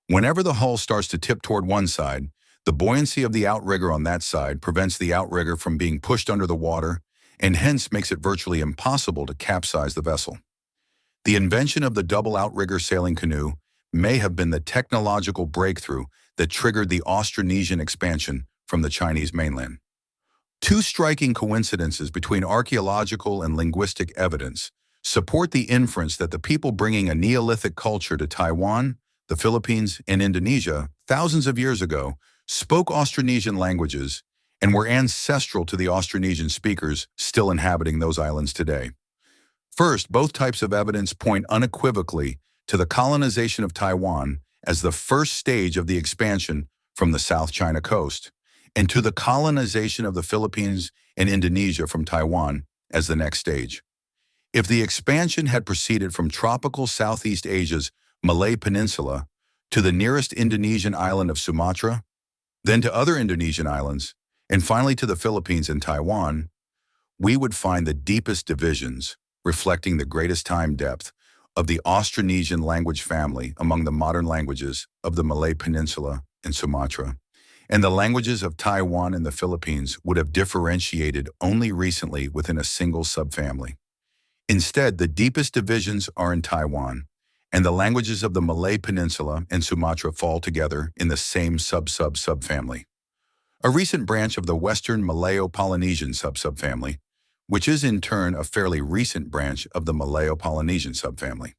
S1: Whenever the hull starts to tip toward one side, the buoyancy of the outrigger on that side prevents the outrigger from being pushed under the water and hence makes it virtually impossible to capsize the vessel. The invention of the double outrigger sailing canoe may have been the technological breakthrough that triggered the Austronesian expansion from the Chinese mainland. Two striking coincidences between archaeological and linguistic evidence support the inference that the people bringing a Neolithic culture to Taiwan, the Philippines, and Indonesia thousands of years ago spoke Austronesian languages and were ancestral to the Austronesian speakers still inhabiting those islands today. First, both types of evidence point unequivocally to the colonization of Taiwan as the first stage of the expansion from the South China coast, and to the colonization of the Philippines and Indonesia from Taiwan as the next stage. If the expansion had proceeded from tropical Southeast Asia's Malay Peninsula to the nearest Indonesian island of Sumatra, then to other Indonesian islands, and finally to the Philippines and Taiwan, we would find the deepest divisions reflecting the greatest time depth of the Austronesian language family among the modern languages of the Malay Peninsula and Sumatra, and the languages of Taiwan and the Philippines would have differentiated only recently within a single subfamily. Instead, the deepest divisions are in Taiwan, and the languages of the Malay Peninsula and Sumatra fall together in the same subfamily. A recent branch of the Western Malayo-Polynesian subfamily, which is in turn a fairly recent branch of the Malayo-Polynesian subfamily.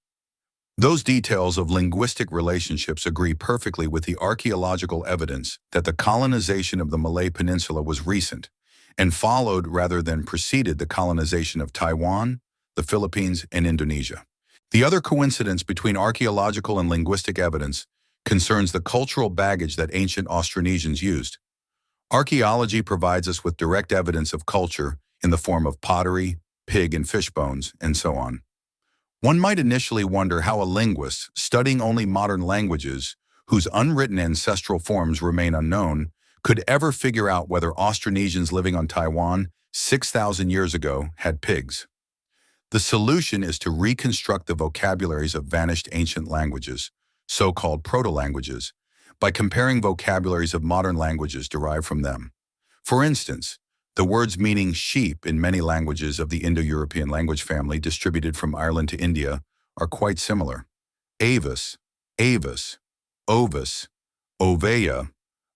S1: Those details of linguistic relationships agree perfectly with the archaeological evidence that the colonization of the Malay Peninsula was recent, and followed rather than preceded the colonization of Taiwan, the Philippines, and Indonesia. The other coincidence between archaeological and linguistic evidence concerns the cultural baggage that ancient Austronesians used. Archaeology provides us with direct evidence of culture in the form of pottery, pig and fish bones, and so on. One might initially wonder how a linguist studying only modern languages, whose unwritten ancestral forms remain unknown, could ever figure out whether Austronesians living on Taiwan 6,000 years ago had pigs. The solution is to reconstruct the vocabularies of vanished ancient languages, so-called proto-languages, by comparing vocabularies of modern languages derived from them. For instance, the words meaning sheep in many languages of the Indo-European language family distributed from Ireland to India are quite similar. Avis, avis, ovis, oveia,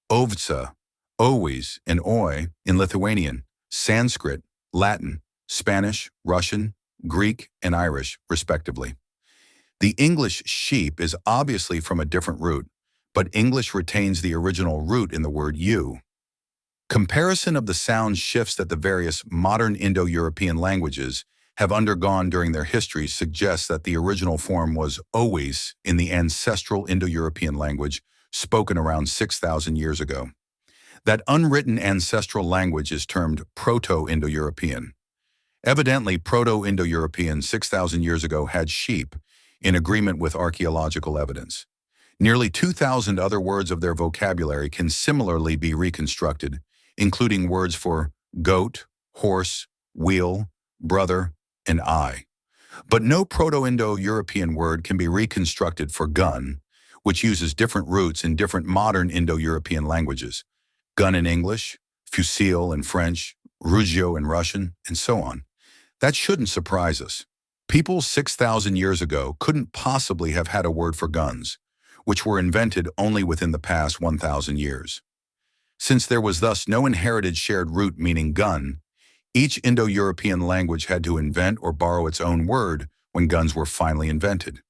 S1: ovca, ovis, and oi in Lithuanian, Sanskrit, Latin, Spanish, Russian, Greek, and Irish, respectively. The English sheep is obviously from a different root, but English retains the original root in the word ewe. Comparison of the sound shifts that the various modern Indo-European languages have undergone during their histories suggests that the original form was ois in the ancestral Indo-European language spoken around 6,000 years ago. That unwritten ancestral language is termed Proto-Indo-European. Evidently, Proto-Indo-European 6,000 years ago had sheep, in agreement with archaeological evidence. Nearly 2,000 other words of their vocabulary can similarly be reconstructed, including words for goat, horse, wheel, brother, and eye. But no Proto-Indo-European word can be reconstructed for gun, which uses different roots in different modern Indo-European languages. Gun in English, fusil in French, rugio in Russian, and so on. That shouldn't surprise us. People 6,000 years ago couldn't possibly have had a word for guns, which were invented only within the past 1,000 years. Since there was thus no inherited shared root meaning gun, each Indo-European language had to invent or borrow its own word when guns were finally invented.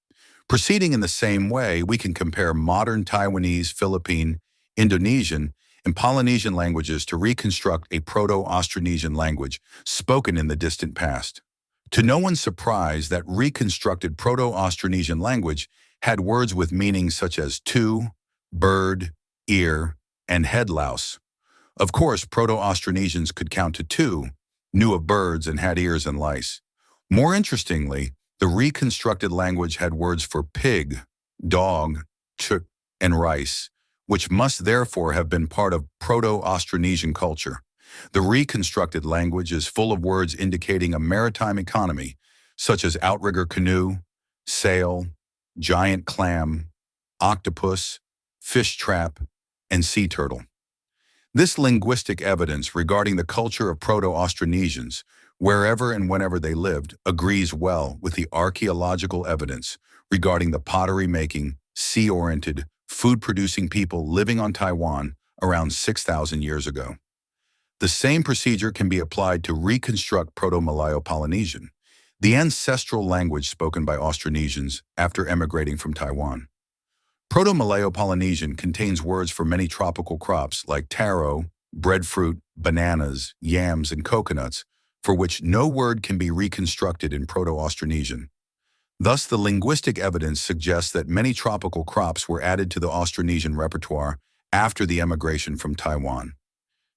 S1: Proceeding in the same way, we can compare modern Taiwanese, Philippine, Indonesian, and Polynesian languages to reconstruct a Proto-Austronesian language spoken in the distant past. To no one's surprise, that reconstructed Proto-Austronesian language had words with meanings such as two, bird, ear, and head louse. Of course, Proto-Austronesians could count to two, knew of birds, and had ears and lice. More interestingly, the reconstructed language had words for pig, dog, chuk, and rice, which must therefore have been part of Proto-Austronesian culture. The reconstructed language is full of words indicating a maritime economy, such as outrigger canoe, sail, giant clam, octopus, fish trap, and sea turtle. This linguistic evidence regarding the culture of Proto-Austronesians, wherever and whenever they lived, agrees well with the archaeological evidence regarding the pottery-making, sea-oriented, food-producing people living on Taiwan around 6,000 years ago. The same procedure can be applied to reconstruct Proto-Malayo-Polynesian, the ancestral language spoken by Austronesians after emigrating from Taiwan. Proto-Malayo-Polynesian contains words for many tropical crops like taro, breadfruit, bananas, yams, and coconuts, for which no word can be reconstructed in Proto-Austronesian. Thus, the linguistic evidence suggests that many tropical crops were added to the Austronesian repertoire after the emigration from Taiwan.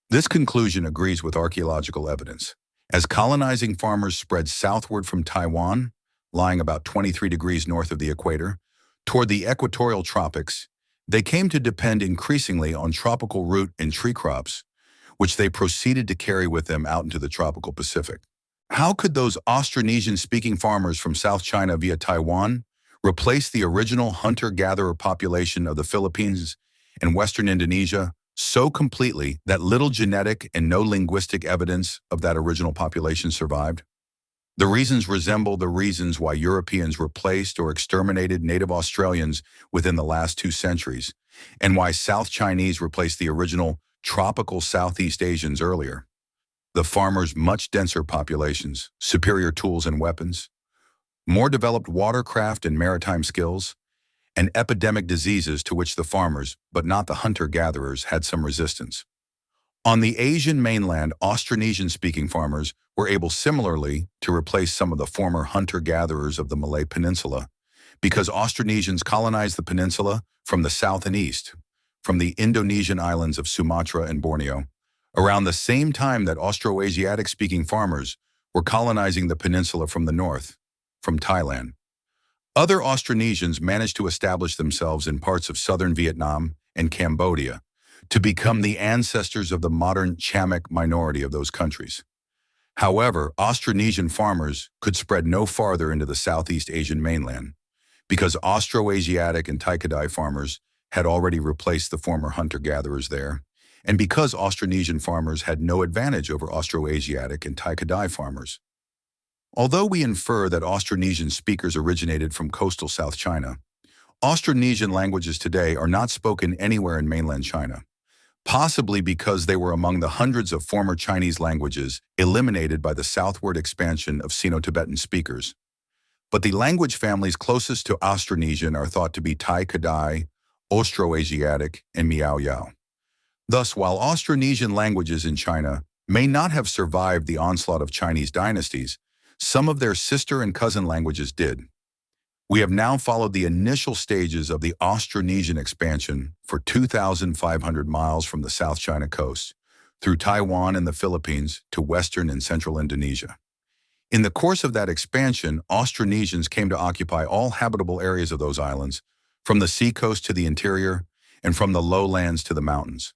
S1: This conclusion agrees with archaeological evidence. As colonizing farmers spread southward from Taiwan, lying about 23 degrees north of the equator, toward the equatorial tropics, they came to depend increasingly on tropical root and tree crops, which they proceeded to carry with them out into the tropical Pacific. How could those Austronesian-speaking farmers from South China via Taiwan replace the original hunter-gatherer population of the Philippines and Western Indonesia so completely that little genetic and no linguistic evidence of that original population survived? The reasons resemble the reasons why Europeans replaced or exterminated native Australians within the last 2 centuries, and why South Chinese replaced the original tropical Southeast Asians earlier. The farmers' much denser populations, superior tools and weapons, more developed watercraft and maritime skills, and epidemic diseases to which the farmers, but not the hunter-gatherers, had some resistance. On the Asian mainland, Austronesian-speaking farmers were able similarly to replace some of the former hunter-gatherers of the Malay Peninsula because Austronesians colonized the peninsula from the south and east, from the Indonesian islands of Sumatra and Borneo, around the same time that Austroasiatic-speaking farmers were colonizing the peninsula from the north, from Thailand. Other Austronesians managed to establish themselves in parts of southern Vietnam and Cambodia to become the ancestors of the modern Chamic minority of those countries. However, Austronesian farmers could spread no farther into the Southeast Asian mainland because Austroasiatic and Thai Kadai farmers had already replaced the former hunter-gatherers there, and because Austronesian farmers had no advantage over Austroasiatic and Thai Kadai farmers. Although we infer that Austronesian speakers originated from coastal South China, Austronesian languages today are not spoken anywhere in mainland China, possibly because they were among the hundreds of former Chinese languages eliminated by the southward expansion of Sino-Tibetan speakers. But the language families closest to Austronesian are thought to be Thai Kadai, Austroasiatic, and Miao Yao. Thus, while Austronesian languages in China may not have survived the onslaught of Chinese dynasties, some of their sister and cousin languages did. We have now followed the initial stages of the Austronesian expansion for 2,500 miles from the South China coast, through Taiwan and the Philippines to western and central Indonesia. In the course of that expansion, Austronesians came to occupy all habitable areas of those islands, from the seacoast to the interior, and from the lowlands to the mountains.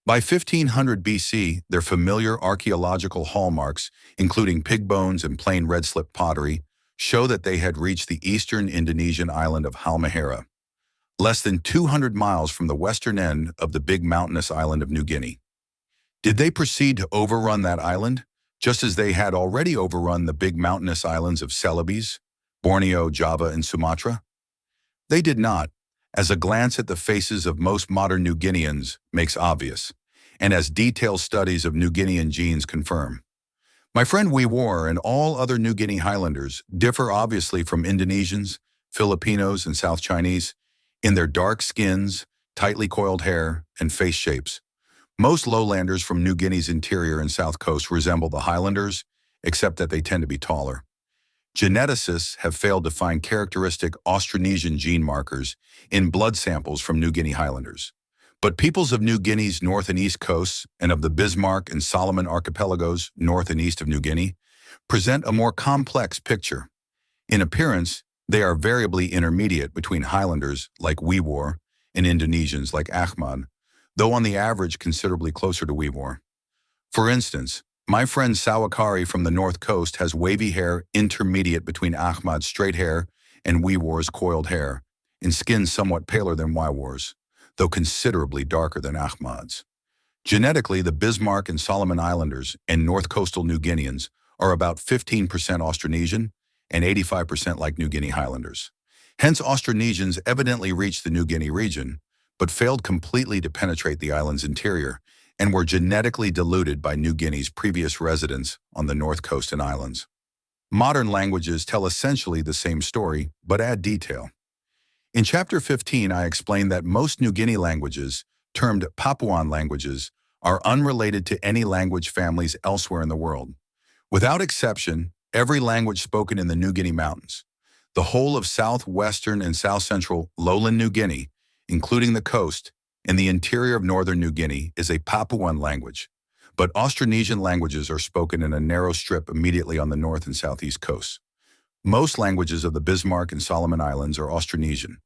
S1: By 1500 BC, their familiar archaeological hallmarks, including pig bones and plain red slip pottery, show that they had reached the eastern Indonesian island of Halmahera, less than 200 miles from the western end of the big mountainous island of New Guinea. Did they proceed to overrun that island, just as they had already overrun the big mountainous islands of Celebes, Borneo, Java, and Sumatra? They did not, as a glance at the faces of most modern New Guineans makes obvious, and as detailed studies of New Guinean genes confirm. My friend Wiwar and all other New Guinea Highlanders differ obviously from Indonesians, Filipinos, and South Chinese in their dark skins, tightly coiled hair, and face shapes. Most lowlanders from New Guinea's interior and south coast resemble the Highlanders, except that they tend to be taller. Geneticists have failed to find characteristic Austronesian gene markers in blood samples from New Guinea Highlanders. But peoples of New Guinea's north and east coasts and of the Bismarck and Solomon archipelagos north and east of New Guinea present a more complex picture. In appearance, they are variably intermediate between Highlanders like Wiwar and Indonesians like Ahmad, though on the average considerably closer to Wiwar. For instance, my friend Sawakari from the north coast has wavy hair intermediate between Ahmad's straight hair and Wiwar's coiled hair, and skin somewhat paler than Wiwar's, though considerably darker than Ahmad's. Genetically, the Bismarck and Solomon Islanders and north coastal New Guineans are about 15% Austronesian and 85% like New Guinea Highlanders. Hence, Austronesians evidently reached the New Guinea region, but failed completely to penetrate the island's interior, and were genetically diluted by New Guinea's previous residents on the north coast and islands. Modern languages tell essentially the same story, but add detail. In Chapter 15, I explained that most New Guinea languages, termed Papuan languages, are unrelated to any language families elsewhere in the world. Without exception, every language spoken in the New Guinea Mountains, the whole of southwestern and south-central lowland New Guinea, including the coast, and the interior of northern New Guinea is a Papuan language, but Austronesian languages are spoken in a narrow strip immediately on the north and southeast coasts. Most languages of the Bismarck and Solomon Islands are Austronesian.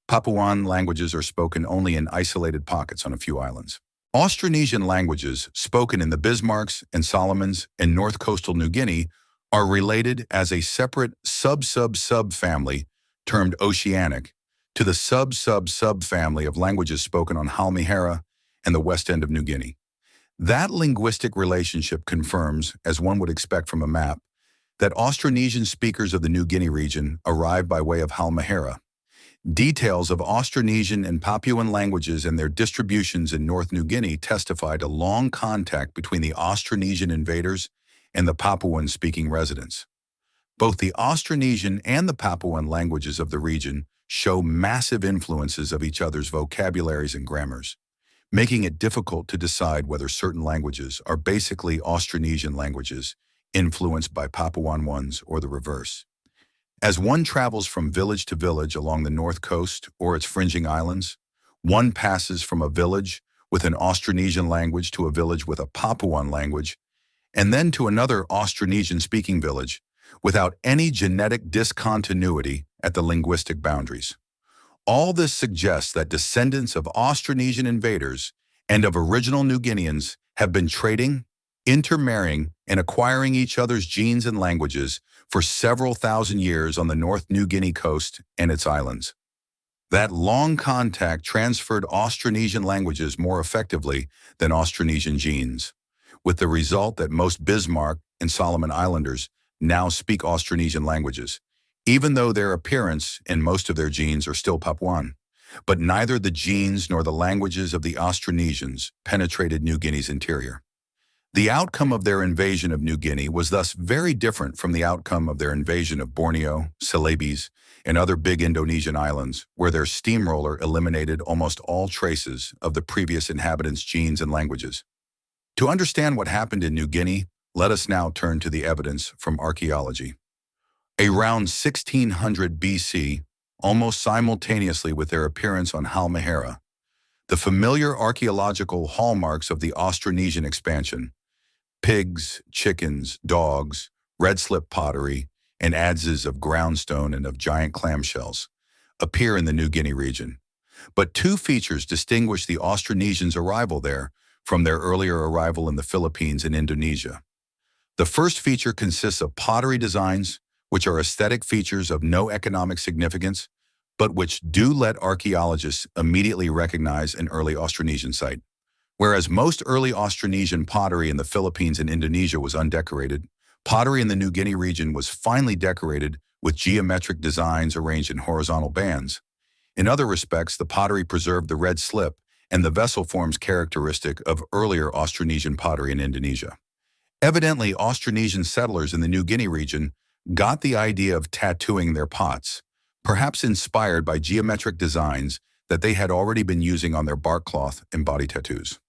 S1: Papuan languages are spoken only in isolated pockets on a few islands. Austronesian languages spoken in the Bismarcks and Solomons and north coastal New Guinea are related as a separate sub-sub-sub-family termed Oceanic to the sub-sub-sub-family of languages spoken on Halmahera and the west end of New Guinea. That linguistic relationship confirms, as one would expect from a map, that Austronesian speakers of the New Guinea region arrived by way of Halmahera. Details of Austronesian and Papuan languages and their distributions in North New Guinea testify to long contact between the Austronesian invaders and the Papuan-speaking residents. Both the Austronesian and the Papuan languages of the region show massive influences of each other's vocabularies and grammars. making it difficult to decide whether certain languages are basically Austronesian languages influenced by Papuan ones or the reverse. As one travels from village to village along the north coast or its fringing islands, one passes from a village with an Austronesian language to a village with a Papuan language, and then to another Austronesian-speaking village without any genetic discontinuity at the linguistic boundaries. All this suggests that descendants of Austronesian invaders and of original New Guineans have been trading, intermarrying, and acquiring each other's genes and languages for several thousand years on the North New Guinea coast and its islands. That long contact transferred Austronesian languages more effectively than Austronesian genes, with the result that most Bismarck and Solomon Islanders now speak Austronesian languages, even though their appearance and most of their genes are still Papuan. But neither the genes nor the languages of the Austronesians penetrated New Guinea's interior. The outcome of their invasion of New Guinea was thus very different from the outcome of their invasion of Borneo, Celebes, and other big Indonesian islands, where their steamroller eliminated almost all traces of the previous inhabitants' genes and languages. To understand what happened in New Guinea, let us now turn to the evidence from archaeology. Around 1600 BC, almost simultaneously with their appearance on Halmahera, the familiar archaeological hallmarks of the Austronesian expansion, pigs, chickens, dogs, red slip pottery, and adzes of groundstone and of giant clamshells, appear in the New Guinea region. But two features distinguish the Austronesians' arrival there from their earlier arrival in the Philippines and Indonesia. The first feature consists of pottery designs, which are aesthetic features of no economic significance, but which do let archaeologists immediately recognize an early Austronesian site. Whereas most early Austronesian pottery in the Philippines and Indonesia was undecorated, pottery in the New Guinea region was finely decorated with geometric designs arranged in horizontal bands. In other respects, the pottery preserved the red slip and the vessel forms characteristic of earlier Austronesian pottery in Indonesia. Evidently, Austronesian settlers in the New Guinea region got the idea of tattooing their pots, perhaps inspired by geometric designs that they had already been using on their bark cloth and body tattoos.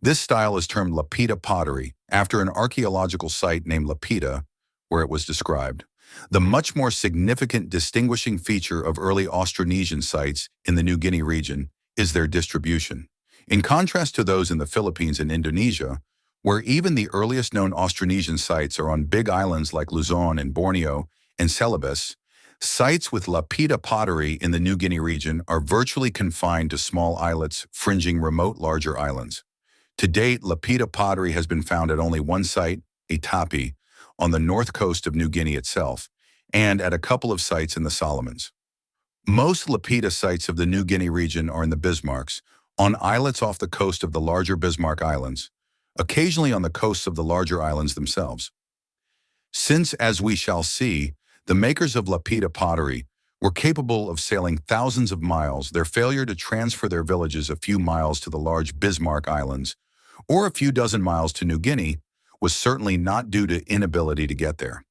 S1: This style is termed Lapita pottery, after an archaeological site named Lapita, where it was described. The much more significant distinguishing feature of early Austronesian sites in the New Guinea region is their distribution. In contrast to those in the Philippines and Indonesia, where even the earliest known Austronesian sites are on big islands like Luzon and Borneo and Celebes, sites with Lapita pottery in the New Guinea region are virtually confined to small islets fringing remote larger islands. To date, Lapita pottery has been found at only one site, Itapi, on the north coast of New Guinea itself, and at a couple of sites in the Solomons. Most Lapita sites of the New Guinea region are in the Bismarcks, on islets off the coast of the larger Bismarck Islands, occasionally on the coasts of the larger islands themselves. Since, as we shall see, the makers of Lapita pottery were capable of sailing thousands of miles, their failure to transfer their villages a few miles to the large Bismarck Islands or a few dozen miles to New Guinea was certainly not due to inability to get there.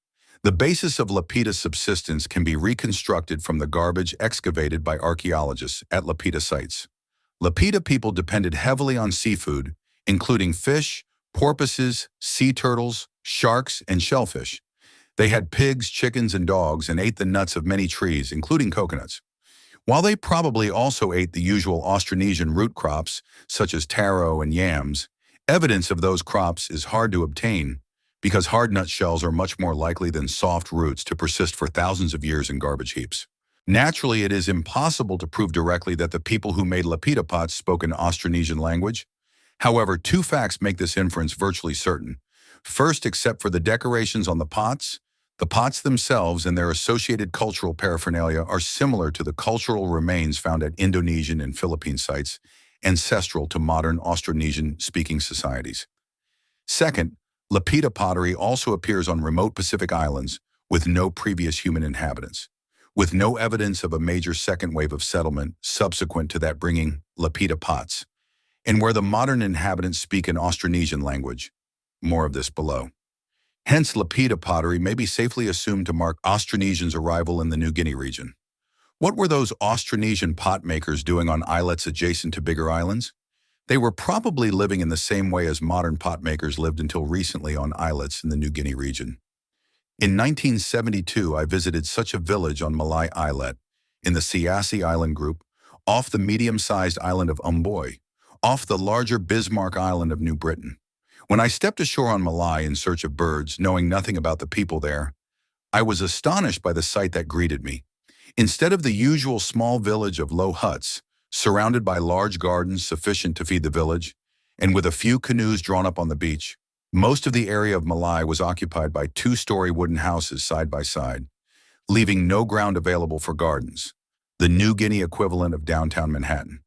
S1: The basis of Lapita's subsistence can be reconstructed from the garbage excavated by archaeologists at Lapita sites. Lapita people depended heavily on seafood, including fish, porpoises, sea turtles, sharks, and shellfish. They had pigs, chickens, and dogs and ate the nuts of many trees, including coconuts. While they probably also ate the usual Austronesian root crops, such as taro and yams, evidence of those crops is hard to obtain because hard nut shells are much more likely than soft roots to persist for thousands of years in garbage heaps. Naturally, it is impossible to prove directly that the people who made Lapita pots spoke an Austronesian language. However, two facts make this inference virtually certain. First, except for the decorations on the pots themselves and their associated cultural paraphernalia are similar to the cultural remains found at Indonesian and Philippine sites, ancestral to modern Austronesian-speaking societies. Second, Lapita pottery also appears on remote Pacific islands with no previous human inhabitants, with no evidence of a major second wave of settlement subsequent to that bringing Lapita pots, and where the modern inhabitants speak an Austronesian language. More of this below. Hence, Lapita pottery may be safely assumed to mark Austronesians' arrival in the New Guinea region. What were those Austronesian pot makers doing on islets adjacent to bigger islands? They were probably living in the same way as modern potmakers lived until recently on islets in the New Guinea region. In 1972, I visited such a village on Malay Islet, in the Siassi Island group, off the medium-sized island of Umboy, off the larger Bismarck Island of New Britain. When I stepped ashore on Malay in search of birds, knowing nothing about the people there, I was astonished by the sight that greeted me. Instead of the usual small village of low huts, surrounded by large gardens sufficient to feed the village, and with a few canoes drawn up on the beach, most of the area of Malay was occupied by two-story wooden houses side by side, leaving no ground available for gardens, the New Guinea equivalent of downtown Manhattan.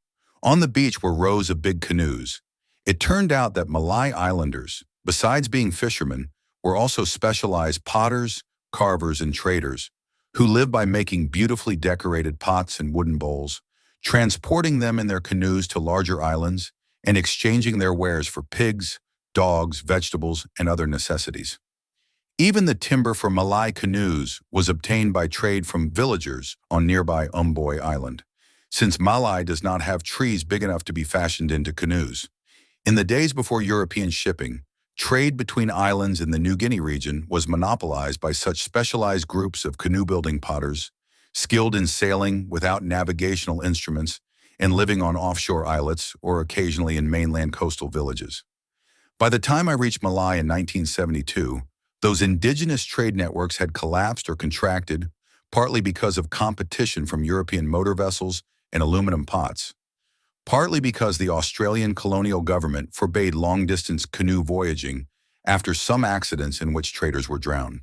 S1: On the beach were rows of big canoes. It turned out that Malay Islanders, besides being fishermen, were also specialized potters, carvers, and traders, who lived by making beautifully decorated pots and wooden bowls, transporting them in their canoes to larger islands, and exchanging their wares for pigs, dogs, vegetables, and other necessities. Even the timber for Malay canoes was obtained by trade from villagers on nearby Umboy Island, since Malay does not have trees big enough to be fashioned into canoes. In the days before European shipping, trade between islands in the New Guinea region was monopolized by such specialized groups of canoe-building potters, skilled in sailing without navigational instruments and living on offshore islets or occasionally in mainland coastal villages. By the time I reached Malay in 1972, those indigenous trade networks had collapsed or contracted, partly because of competition from European motor vessels and aluminum pots, partly because the Australian colonial government forbade long-distance canoe voyaging after some accidents in which traders were drowned.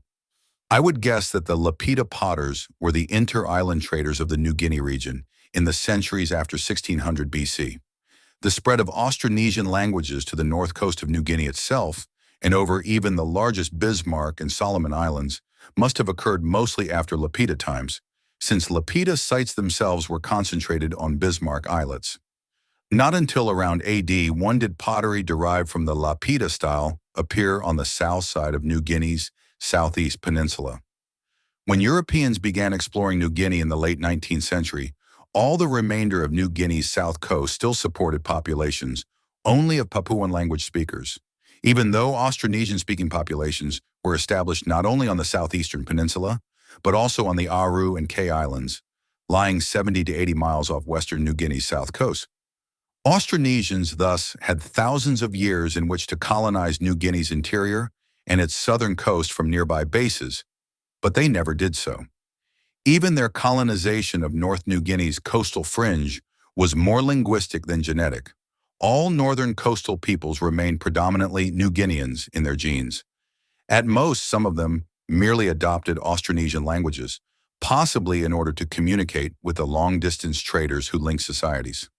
S1: I would guess that the Lapita potters were the inter-island traders of the New Guinea region in the centuries after 1600 BC. The spread of Austronesian languages to the north coast of New Guinea itself, and over even the largest Bismarck and Solomon Islands, must have occurred mostly after Lapita times, since Lapita sites themselves were concentrated on Bismarck islets. Not until around AD 1 did pottery derived from the Lapita style appear on the south side of New Guinea's southeast peninsula. When Europeans began exploring New Guinea in the late 19th century, all the remainder of New Guinea's south coast still supported populations only of Papuan language speakers, even though Austronesian-speaking populations were established not only on the southeastern peninsula, but also on the Aru and K Islands, lying 70 to 80 miles off western New Guinea's south coast. Austronesians thus had thousands of years in which to colonize New Guinea's interior and its southern coast from nearby bases, but they never did so. Even their colonization of North New Guinea's coastal fringe was more linguistic than genetic. All northern coastal peoples remained predominantly New Guineans in their genes. At most, some of them merely adopted Austronesian languages, possibly in order to communicate with the long-distance traders who linked societies.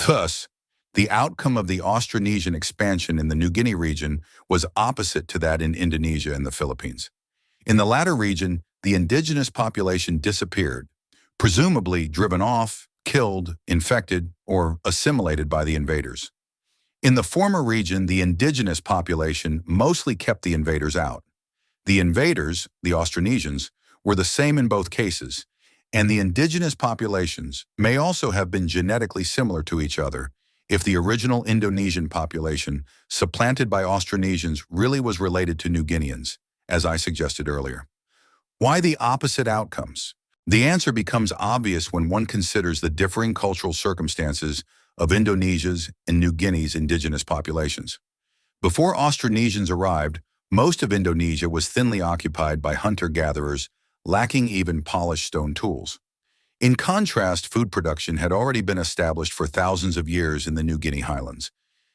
S1: Thus, the outcome of the Austronesian expansion in the New Guinea region was opposite to that in Indonesia and the Philippines. In the latter region, the indigenous population disappeared, presumably driven off, killed, infected, or assimilated by the invaders. In the former region, the indigenous population mostly kept the invaders out. The invaders, the Austronesians, were the same in both cases, and the indigenous populations may also have been genetically similar to each other if the original Indonesian population, supplanted by Austronesians, really was related to New Guineans, as I suggested earlier. Why the opposite outcomes? The answer becomes obvious when one considers the differing cultural circumstances of Indonesia's and New Guinea's indigenous populations. Before Austronesians arrived, most of Indonesia was thinly occupied by hunter-gatherers, lacking even polished stone tools. In contrast, food production had already been established for thousands of years in the New Guinea highlands,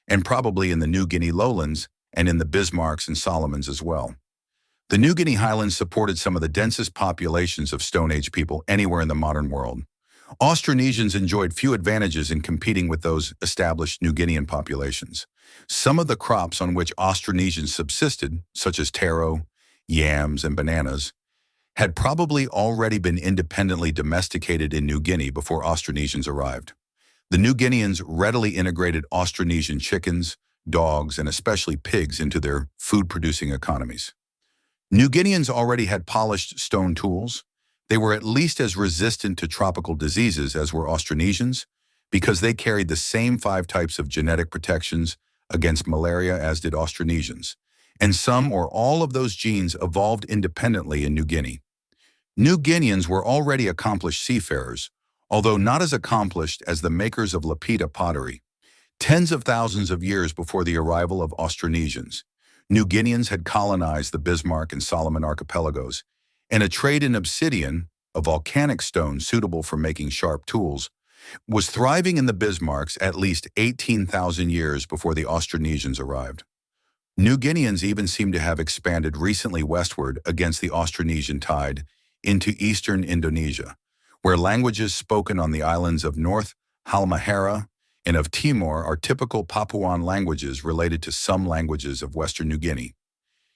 S1: and probably in the New Guinea lowlands and in the Bismarcks and Solomons as well. The New Guinea highlands supported some of the densest populations of Stone Age people anywhere in the modern world. Austronesians enjoyed few advantages in competing with those established New Guinean populations. Some of the crops on which Austronesians subsisted, such as taro, yams, and bananas, had probably already been independently domesticated in New Guinea before Austronesians arrived. The New Guineans readily integrated Austronesian chickens, dogs, and especially pigs into their food-producing economies. New Guineans already had polished stone tools. They were at least as resistant to tropical diseases as were Austronesians, because they carried the same 5 types of genetic protections against malaria as did Austronesians, and some or all of those genes evolved independently in New Guinea. New Guineans were already accomplished seafarers, although not as accomplished as the makers of lapita pottery. Tens of thousands of years before the arrival of Austronesians, New Guineans had colonized the Bismarck and Solomon archipelagos, and a trade in obsidian, a volcanic stone suitable for making sharp tools, was thriving in the Bismarcks at least 18,000 years before the Austronesians arrived. New Guineans even seem to have expanded recently westward against the Austronesian tide into eastern Indonesia, where languages spoken on the islands of North Halmahera and of Timor are typical Papuan languages related to some languages of Western New Guinea.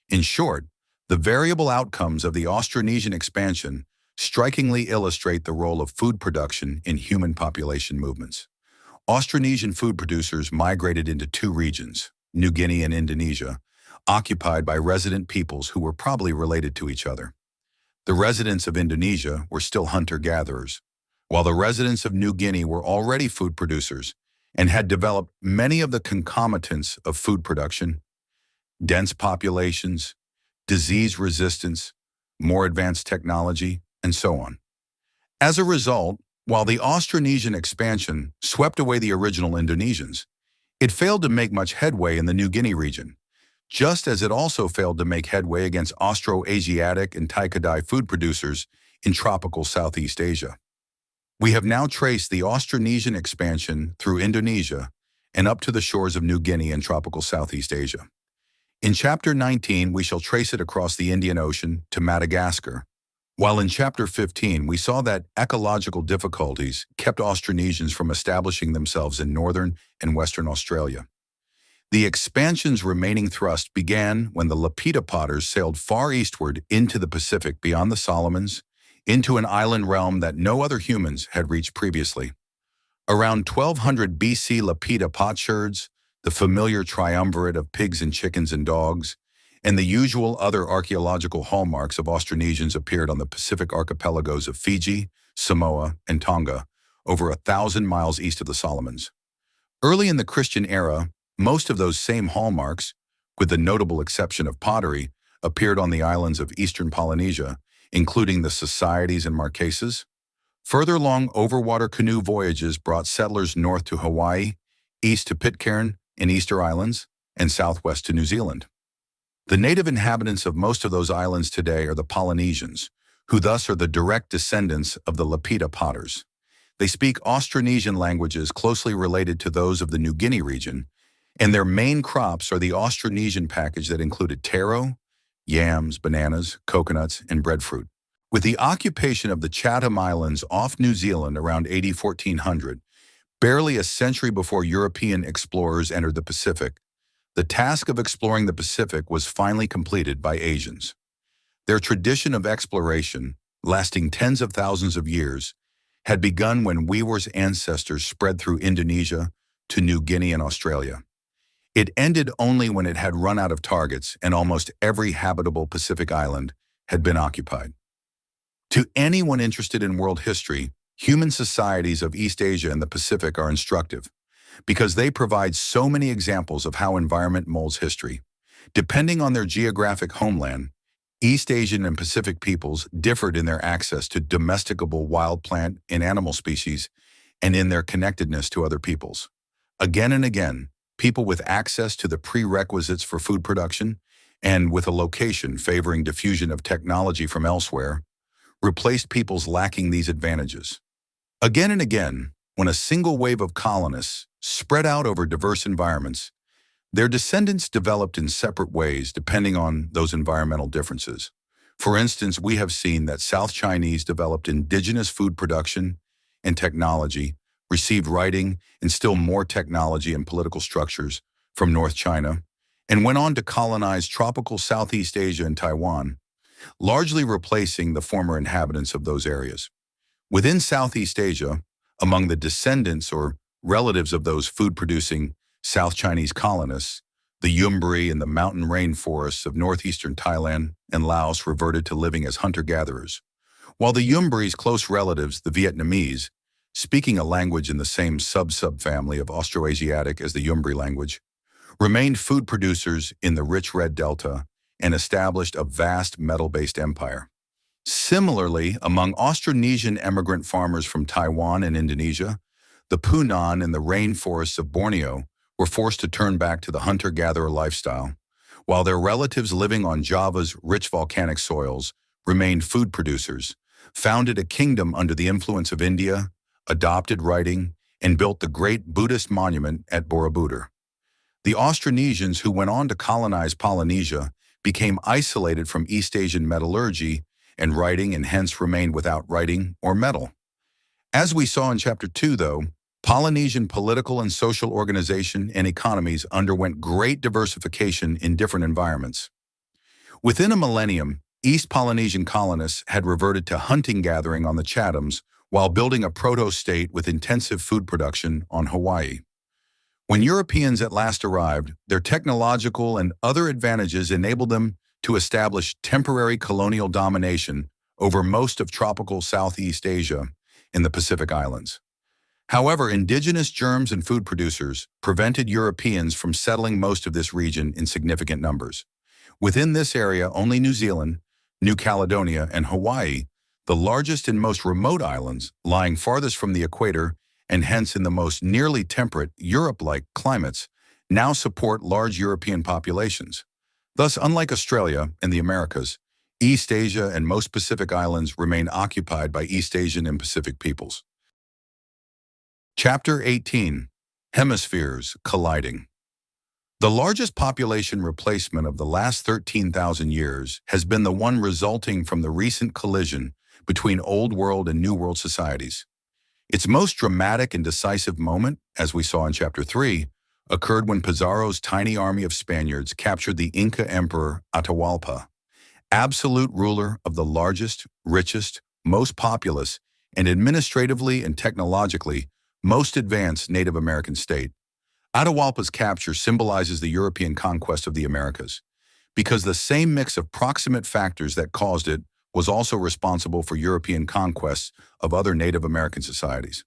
S1: In short, the variable outcomes of the Austronesian expansion strikingly illustrate the role of food production in human population movements. Austronesian food producers migrated into 2 regions, New Guinea and Indonesia, occupied by resident peoples who were probably related to each other. The residents of Indonesia were still hunter-gatherers, while the residents of New Guinea were already food producers and had developed many of the concomitants of food production: dense populations, disease resistance, more advanced technology, and so on. As a result, while the Austronesian expansion swept away the original Indonesians, it failed to make much headway in the New Guinea region, just as it also failed to make headway against Austroasiatic and Tai-Kadai food producers in tropical Southeast Asia. We have now traced the Austronesian expansion through Indonesia and up to the shores of New Guinea and tropical Southeast Asia. In Chapter 19, we shall trace it across the Indian Ocean to Madagascar, while in Chapter 15 we saw that ecological difficulties kept Austronesians from establishing themselves in northern and western Australia. The expansion's remaining thrust began when the lapita potters sailed far eastward into the Pacific beyond the Solomons, into an island realm that no other humans had reached previously. Around 1200 BC, lapita potsherds, the familiar triumvirate of pigs and chickens and dogs, and the usual other archaeological hallmarks of Austronesians appeared on the Pacific archipelagos of Fiji, Samoa, and Tonga, over 1,000 miles east of the Solomons. Early in the Christian era, most of those same hallmarks, with the notable exception of pottery, appeared on the islands of eastern Polynesia, including the societies and marquesas. Further long overwater canoe voyages brought settlers north to Hawaii, east to Pitcairn and Easter Islands, and southwest to New Zealand. The native inhabitants of most of those islands today are the Polynesians, who thus are the direct descendants of the lapita potters. They speak Austronesian languages closely related to those of the New Guinea region, and their main crops are the Austronesian package that included taro, yams, bananas, coconuts, and breadfruit. With the occupation of the Chatham Islands off New Zealand around AD 1400, barely a century before European explorers entered the Pacific, the task of exploring the Pacific was finally completed by Asians. Their tradition of exploration, lasting tens of thousands of years, had begun when Weaver's ancestors spread through Indonesia to New Guinea and Australia. It ended only when it had run out of targets and almost every habitable Pacific island had been occupied. To anyone interested in world history, human societies of East Asia and the Pacific are instructive, because they provide so many examples of how environment molds history. Depending on their geographic homeland, East Asian and Pacific peoples differed in their access to domesticable wild plant and animal species and in their connectedness to other peoples. Again and again, people with access to the prerequisites for food production and with a location favoring diffusion of technology from elsewhere replaced peoples lacking these advantages. Again and again, when a single wave of colonists spread out over diverse environments, their descendants developed in separate ways depending on those environmental differences. For instance, we have seen that South Chinese developed indigenous food production and technology, received writing and still more technology and political structures from North China, and went on to colonize tropical Southeast Asia and Taiwan, largely replacing the former inhabitants of those areas. Within Southeast Asia, among the descendants or relatives of those food-producing South Chinese colonists, the Yumbri and the mountain rainforests of northeastern Thailand and Laos reverted to living as hunter-gatherers, while the Yumbri's close relatives, the Vietnamese, speaking a language in the same sub-subfamily of Austroasiatic as the Yumbri language, remained food producers in the rich Red Delta and established a vast metal-based empire. Similarly, among Austronesian emigrant farmers from Taiwan and Indonesia, the Punan in the rainforests of Borneo were forced to turn back to the hunter-gatherer lifestyle, while their relatives living on Java's rich volcanic soils remained food producers, founded a kingdom under the influence of India, adopted writing, and built the great Buddhist monument at Borobudur. The Austronesians who went on to colonize Polynesia became isolated from East Asian metallurgy and writing and hence remained without writing or metal. As we saw in Chapter 2, though, Polynesian political and social organization and economies underwent great diversification in different environments. Within a millennium, East Polynesian colonists had reverted to hunting-gathering on the Chathams while building a proto-state with intensive food production on Hawaii. When Europeans at last arrived, their technological and other advantages enabled them to establish temporary colonial domination over most of tropical Southeast Asia in the Pacific Islands. However, indigenous germs and food producers prevented Europeans from settling most of this region in significant numbers. Within this area, only New Zealand, New Caledonia, and Hawaii, the largest and most remote islands, lying farthest from the equator and hence in the most nearly temperate Europe-like climates, now support large European populations. Thus, unlike Australia and the Americas, East Asia and most Pacific islands remain occupied by East Asian and Pacific peoples. Chapter 18. Hemispheres Colliding. The largest population replacement of the last 13,000 years has been the one resulting from the recent collision between Old World and New World societies. Its most dramatic and decisive moment, as we saw in Chapter 3, occurred when Pizarro's tiny army of Spaniards captured the Inca Emperor Atahualpa, absolute ruler of the largest, richest, most populous, and administratively and technologically most advanced Native American state. Atahualpa's capture symbolizes the European conquest of the Americas, because the same mix of proximate factors that caused it was also responsible for European conquests of other Native American societies.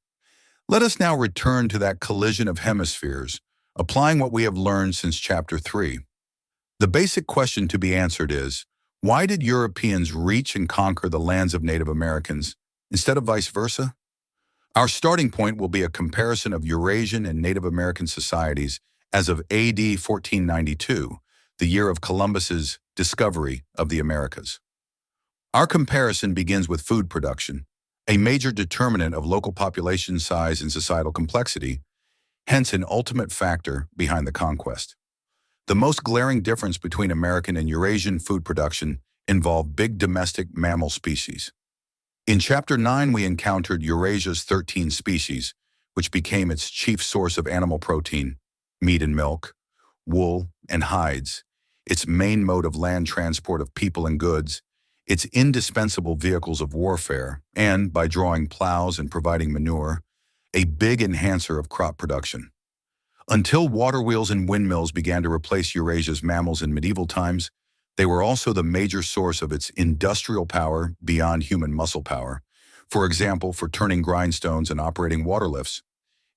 S1: Let us now return to that collision of hemispheres, applying what we have learned since Chapter 3. The basic question to be answered is, why did Europeans reach and conquer the lands of Native Americans instead of vice versa? Our starting point will be a comparison of Eurasian and Native American societies as of AD 1492, the year of Columbus's discovery of the Americas. Our comparison begins with food production, a major determinant of local population size and societal complexity, hence an ultimate factor behind the conquest. The most glaring difference between American and Eurasian food production involved big domestic mammal species. In Chapter 9, we encountered Eurasia's 13 species, which became its chief source of animal protein, meat and milk, wool and hides, its main mode of land transport of people and goods, its indispensable vehicles of warfare, and, by drawing plows and providing manure, a big enhancer of crop production. Until water wheels and windmills began to replace Eurasia's mammals in medieval times, they were also the major source of its industrial power beyond human muscle power, for example, for turning grindstones and operating water lifts.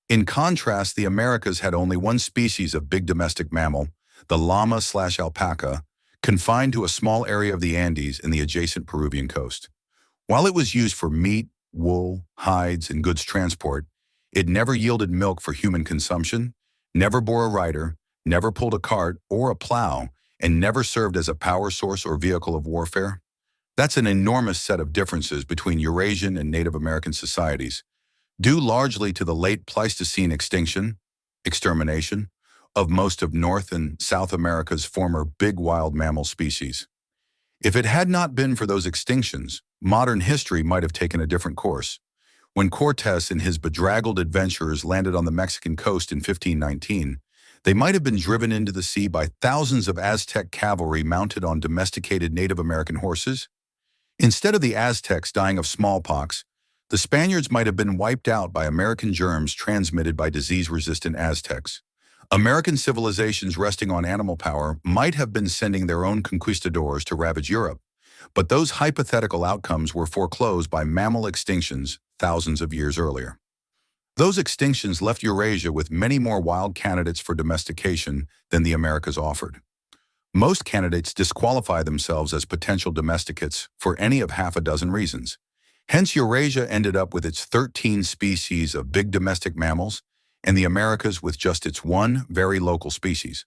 S1: In contrast, the Americas had only one species of big domestic mammal, the llama/alpaca, confined to a small area of the Andes and the adjacent Peruvian coast. While it was used for meat, wool, hides, and goods transport, it never yielded milk for human consumption, never bore a rider, never pulled a cart or a plow, and never served as a power source or vehicle of warfare. That's an enormous set of differences between Eurasian and Native American societies, due largely to the late Pleistocene extermination, of most of North and South America's former big wild mammal species. If it had not been for those extinctions, modern history might have taken a different course. When Cortés and his bedraggled adventurers landed on the Mexican coast in 1519, they might have been driven into the sea by thousands of Aztec cavalry mounted on domesticated Native American horses. Instead of the Aztecs dying of smallpox, the Spaniards might have been wiped out by American germs transmitted by disease-resistant Aztecs. American civilizations resting on animal power might have been sending their own conquistadors to ravage Europe, but those hypothetical outcomes were foreclosed by mammal extinctions thousands of years earlier. Those extinctions left Eurasia with many more wild candidates for domestication than the Americas offered. Most candidates disqualify themselves as potential domesticates for any of half a dozen reasons. Hence, Eurasia ended up with its 13 species of big domestic mammals, and the Americas with just its one very local species.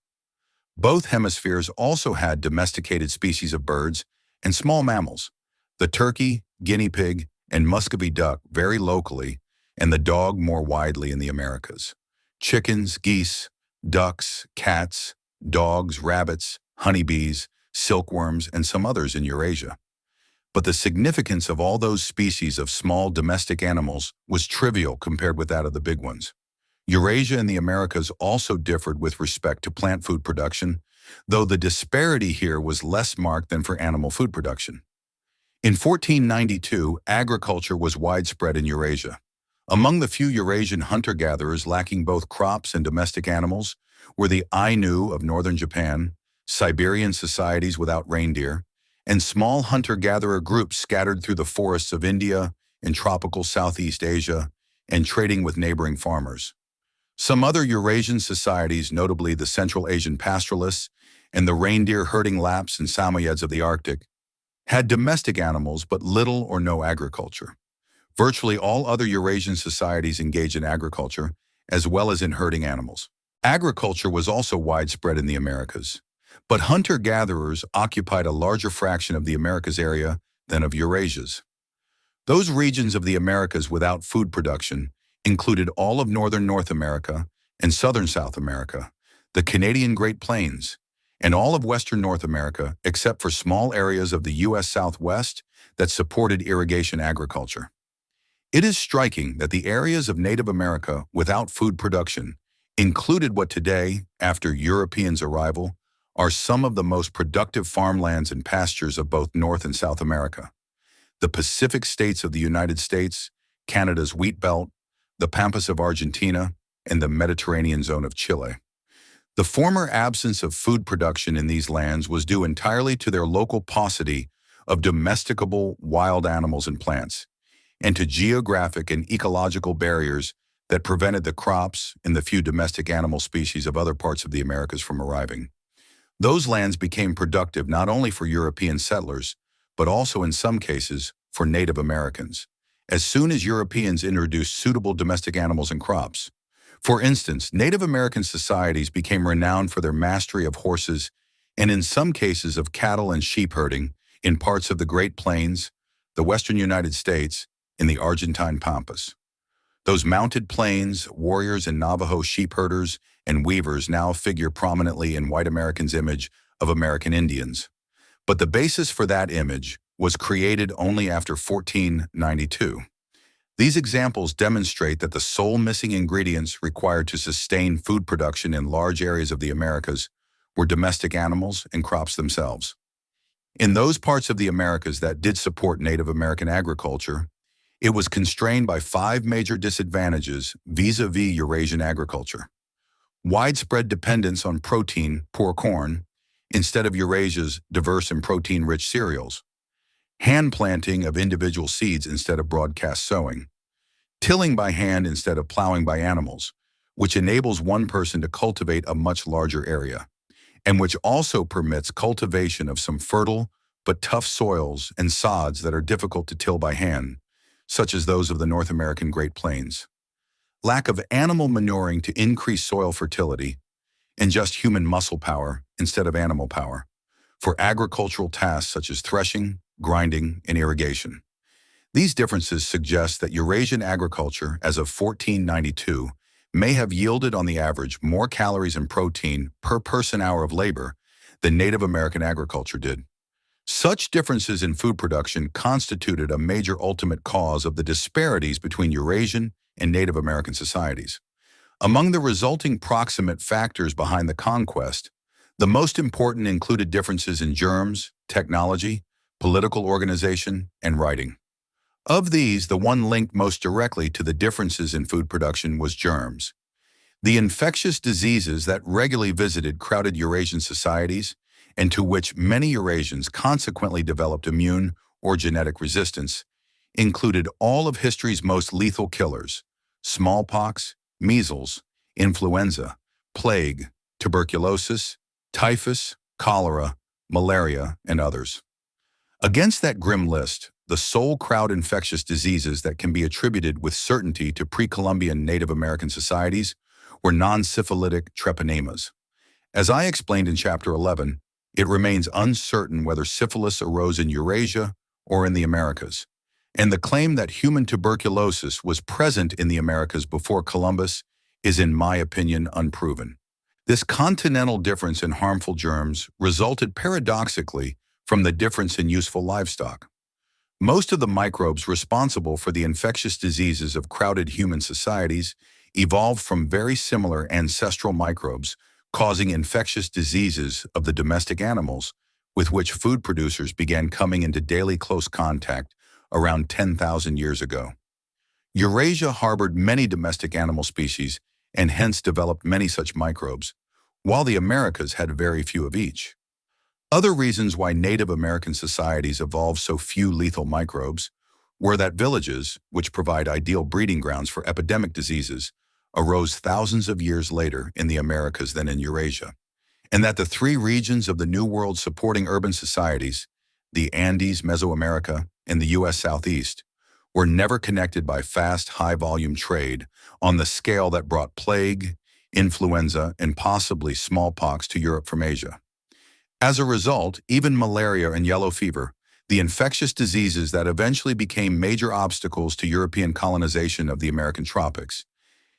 S1: Both hemispheres also had domesticated species of birds and small mammals, the turkey, guinea pig, and Muscovy duck very locally, and the dog more widely in the Americas. Chickens, geese, ducks, cats, dogs, rabbits, honeybees, silkworms, and some others in Eurasia. But the significance of all those species of small domestic animals was trivial compared with that of the big ones. Eurasia and the Americas also differed with respect to plant food production, though the disparity here was less marked than for animal food production. In 1492, agriculture was widespread in Eurasia. Among the few Eurasian hunter-gatherers lacking both crops and domestic animals were the Ainu of northern Japan, Siberian societies without reindeer, and small hunter-gatherer groups scattered through the forests of India and tropical Southeast Asia and trading with neighboring farmers. Some other Eurasian societies, notably the Central Asian pastoralists and the reindeer-herding Lapps and Samoyeds of the Arctic, had domestic animals but little or no agriculture. Virtually all other Eurasian societies engaged in agriculture, as well as in herding animals. Agriculture was also widespread in the Americas, but hunter-gatherers occupied a larger fraction of the Americas area than of Eurasia's. Those regions of the Americas without food production included all of northern North America and southern South America, the Canadian Great Plains, and all of western North America except for small areas of the U.S. Southwest that supported irrigation agriculture. It is striking that the areas of Native America without food production included what today, after Europeans' arrival, are some of the most productive farmlands and pastures of both North and South America. The Pacific states of the United States, Canada's wheat belt, the Pampas of Argentina, and the Mediterranean zone of Chile. The former absence of food production in these lands was due entirely to their local paucity of domesticable wild animals and plants, and to geographic and ecological barriers that prevented the crops and the few domestic animal species of other parts of the Americas from arriving. Those lands became productive not only for European settlers, but also in some cases for Native Americans, as soon as Europeans introduced suitable domestic animals and crops. For instance, Native American societies became renowned for their mastery of horses and in some cases of cattle and sheep herding in parts of the Great Plains, the western United States, and the Argentine Pampas. Those mounted plains, warriors and Navajo sheep herders and weavers now figure prominently in white Americans' image of American Indians. But the basis for that image was created only after 1492. These examples demonstrate that the sole missing ingredients required to sustain food production in large areas of the Americas were domestic animals and crops themselves. In those parts of the Americas that did support Native American agriculture, it was constrained by 5 major disadvantages vis-a-vis Eurasian agriculture. Widespread dependence on protein, poor corn, instead of Eurasia's diverse and protein-rich cereals. Hand planting of individual seeds instead of broadcast sowing. Tilling by hand instead of plowing by animals, which enables one person to cultivate a much larger area, and which also permits cultivation of some fertile but tough soils and sods that are difficult to till by hand, such as those of the North American Great Plains. Lack of animal manuring to increase soil fertility, and just human muscle power instead of animal power, for agricultural tasks such as threshing, grinding, and irrigation. These differences suggest that Eurasian agriculture, as of 1492, may have yielded on the average more calories and protein per person-hour of labor than Native American agriculture did. Such differences in food production constituted a major ultimate cause of the disparities between Eurasian and Native American societies. Among the resulting proximate factors behind the conquest, the most important included differences in germs, technology, political organization, and writing. Of these, the one linked most directly to the differences in food production was germs. The infectious diseases that regularly visited crowded Eurasian societies, and to which many Eurasians consequently developed immune or genetic resistance, included all of history's most lethal killers, smallpox, measles, influenza, plague, tuberculosis, typhus, cholera, malaria, and others. Against that grim list, the sole crowd infectious diseases that can be attributed with certainty to pre-Columbian Native American societies were non-syphilitic treponemas. As I explained in Chapter 11, it remains uncertain whether syphilis arose in Eurasia or in the Americas, and the claim that human tuberculosis was present in the Americas before Columbus is, in my opinion, unproven. This continental difference in harmful germs resulted paradoxically from the difference in useful livestock. Most of the microbes responsible for the infectious diseases of crowded human societies evolved from very similar ancestral microbes causing infectious diseases of the domestic animals with which food producers began coming into daily close contact around 10,000 years ago. Eurasia harbored many domestic animal species and hence developed many such microbes, while the Americas had very few of each. Other reasons why Native American societies evolved so few lethal microbes were that villages, which provide ideal breeding grounds for epidemic diseases, arose thousands of years later in the Americas than in Eurasia, and that the three regions of the New World supporting urban societies, the Andes, Mesoamerica, and the U.S. Southeast, were never connected by fast, high-volume trade on the scale that brought plague, influenza, and possibly smallpox to Europe from Asia. As a result, even malaria and yellow fever, the infectious diseases that eventually became major obstacles to European colonization of the American tropics,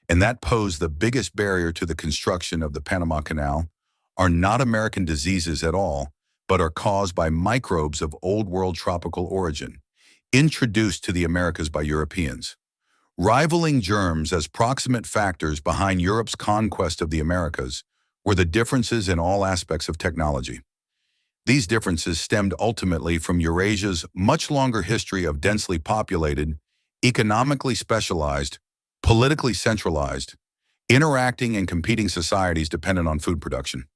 S1: and that posed the biggest barrier to the construction of the Panama Canal, are not American diseases at all, but are caused by microbes of Old World tropical origin, introduced to the Americas by Europeans. Rivaling germs as proximate factors behind Europe's conquest of the Americas were the differences in all aspects of technology. These differences stemmed ultimately from Eurasia's much longer history of densely populated, economically specialized, politically centralized, interacting and competing societies dependent on food production.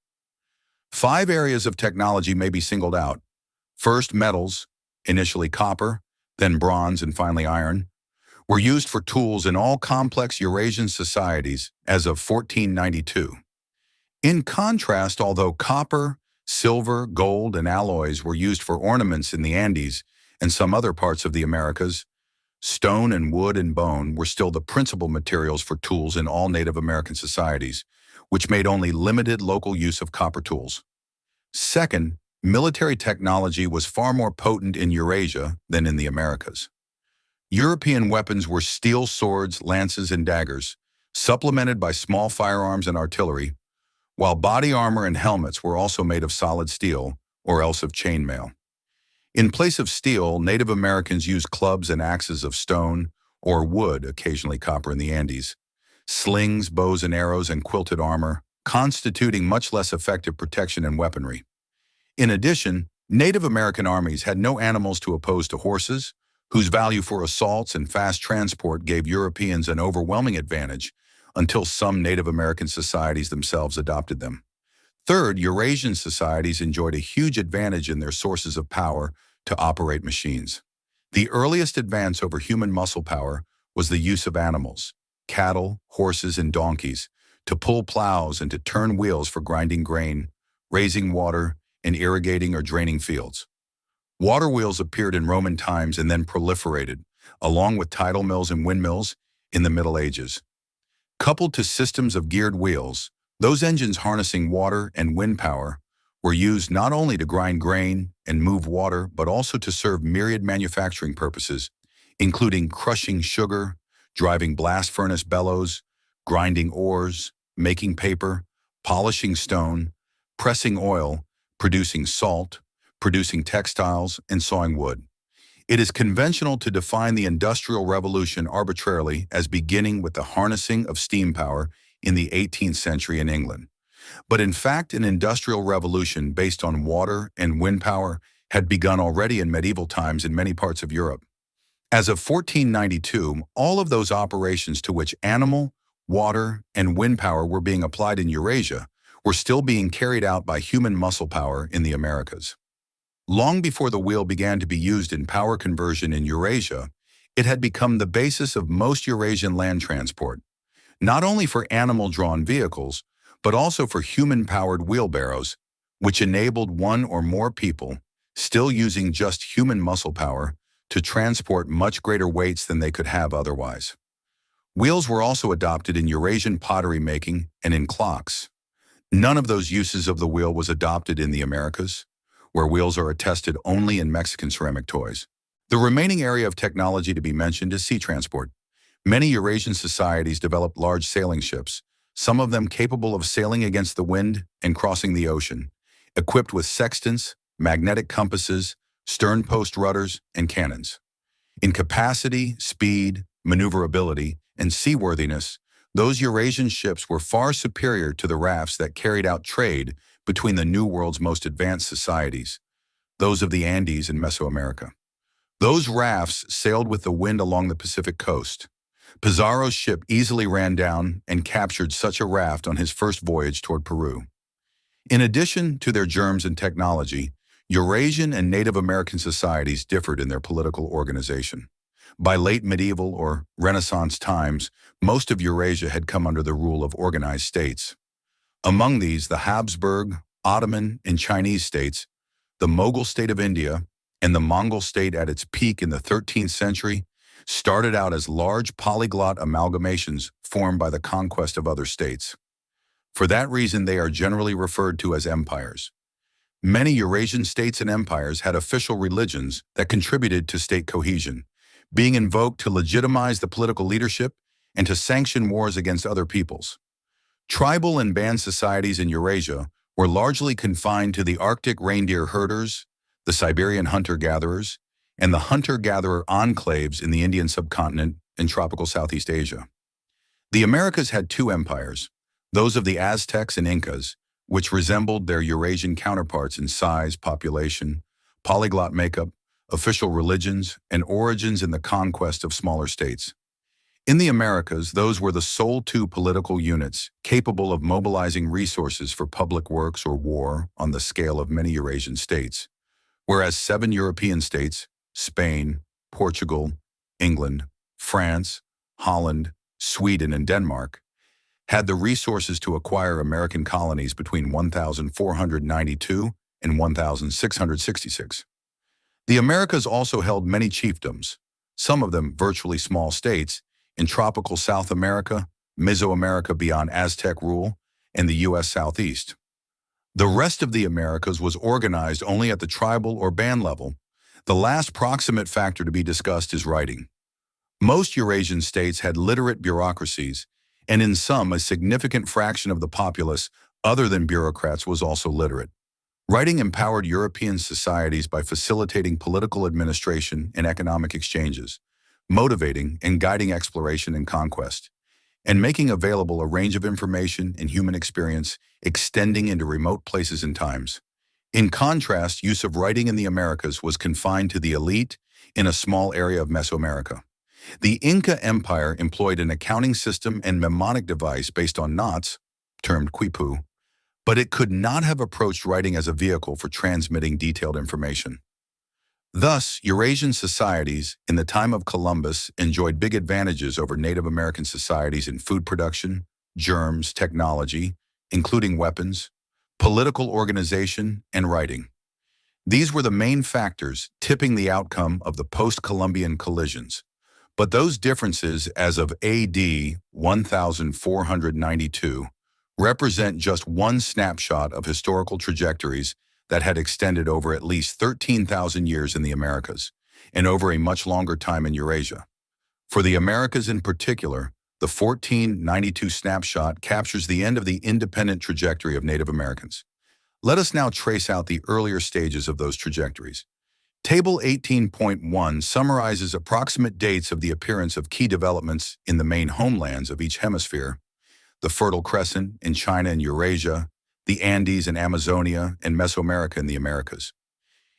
S1: 5 areas of technology may be singled out. First, metals, initially copper, then bronze, and finally iron, were used for tools in all complex Eurasian societies as of 1492. In contrast, although copper, silver, gold, and alloys were used for ornaments in the Andes and some other parts of the Americas, stone and wood and bone were still the principal materials for tools in all Native American societies, which made only limited local use of copper tools. Second, military technology was far more potent in Eurasia than in the Americas. European weapons were steel swords, lances, and daggers, supplemented by small firearms and artillery, while body armor and helmets were also made of solid steel or else of chainmail. In place of steel, Native Americans used clubs and axes of stone or wood, occasionally copper in the Andes, slings, bows and arrows, and quilted armor, constituting much less effective protection and weaponry. In addition, Native American armies had no animals to oppose to horses, whose value for assaults and fast transport gave Europeans an overwhelming advantage until some Native American societies themselves adopted them. Third, Eurasian societies enjoyed a huge advantage in their sources of power to operate machines. The earliest advance over human muscle power was the use of animals, cattle, horses, and donkeys, to pull plows and to turn wheels for grinding grain, raising water, and irrigating or draining fields. Water wheels appeared in Roman times and then proliferated, along with tidal mills and windmills, in the Middle Ages. Coupled to systems of geared wheels, those engines harnessing water and wind power were used not only to grind grain and move water, but also to serve myriad manufacturing purposes, including crushing sugar, driving blast furnace bellows, grinding ores, making paper, polishing stone, pressing oil, producing salt, producing textiles, and sawing wood. It is conventional to define the Industrial Revolution arbitrarily as beginning with the harnessing of steam power in the 18th century in England. But in fact, an industrial revolution based on water and wind power had begun already in medieval times in many parts of Europe. As of 1492, all of those operations to which animal, water, and wind power were being applied in Eurasia were still being carried out by human muscle power in the Americas. Long before the wheel began to be used in power conversion in Eurasia, It had become the basis of most Eurasian land transport, not only for animal-drawn vehicles, but also for human-powered wheelbarrows, which enabled one or more people, still using just human muscle power, to transport much greater weights than they could have otherwise. Wheels were also adopted in Eurasian pottery making and in clocks. None of those uses of the wheel was adopted in the Americas, where wheels are attested only in Mexican ceramic toys. The remaining area of technology to be mentioned is sea transport. Many Eurasian societies developed large sailing ships, some of them capable of sailing against the wind and crossing the ocean, equipped with sextants, magnetic compasses, stern post rudders, and cannons. In capacity, speed, maneuverability, and seaworthiness, those Eurasian ships were far superior to the rafts that carried out trade between the New World's most advanced societies, those of the Andes and Mesoamerica. Those rafts sailed with the wind along the Pacific coast. Pizarro's ship easily ran down and captured such a raft on his first voyage toward Peru. In addition to their germs and technology, Eurasian and Native American societies differed in their political organization. By late medieval or Renaissance times, most of Eurasia had come under the rule of organized states. Among these, the Habsburg, Ottoman, and Chinese states, the Mughal state of India, and the Mongol state at its peak in the 13th century started out as large polyglot amalgamations formed by the conquest of other states. For that reason, they are generally referred to as empires. Many Eurasian states and empires had official religions that contributed to state cohesion, being invoked to legitimize the political leadership and to sanction wars against other peoples. Tribal and band societies in Eurasia were largely confined to the Arctic reindeer herders, the Siberian hunter-gatherers, and the hunter-gatherer enclaves in the Indian subcontinent and tropical Southeast Asia. The Americas had two empires, those of the Aztecs and Incas, which resembled their Eurasian counterparts in size, population, polyglot makeup, official religions, and origins in the conquest of smaller states. In the Americas, those were the sole two political units capable of mobilizing resources for public works or war on the scale of many Eurasian states, whereas 7 European states, Spain, Portugal, England, France, Holland, Sweden, and Denmark, had the resources to acquire American colonies between 1492 and 1666. The Americas also held many chiefdoms, some of them virtually small states, in tropical South America, Mesoamerica beyond Aztec rule, and the U.S. Southeast. The rest of the Americas was organized only at the tribal or band level. The last proximate factor to be discussed is writing. Most Eurasian states had literate bureaucracies, and in some, a significant fraction of the populace, other than bureaucrats, was also literate. Writing empowered European societies by facilitating political administration and economic exchanges, motivating and guiding exploration and conquest, and making available a range of information and human experience extending into remote places and times. In contrast, use of writing in the Americas was confined to the elite in a small area of Mesoamerica. The Inca Empire employed an accounting system and mnemonic device based on knots, termed quipu, but it could not have approached writing as a vehicle for transmitting detailed information. Thus, Eurasian societies in the time of Columbus enjoyed big advantages over Native American societies in food production, germs, technology, including weapons, political organization, and writing. These were the main factors tipping the outcome of the post-Columbian collisions. But those differences as of AD 1492 represent just one snapshot of historical trajectories that had extended over at least 13,000 years in the Americas, and over a much longer time in Eurasia. For the Americas in particular, the 1492 snapshot captures the end of the independent trajectory of Native Americans. Let us now trace out the earlier stages of those trajectories. Table 18.1 summarizes approximate dates of the appearance of key developments in the main homelands of each hemisphere: the Fertile Crescent in China and Eurasia, the Andes and Amazonia, and Mesoamerica in the Americas.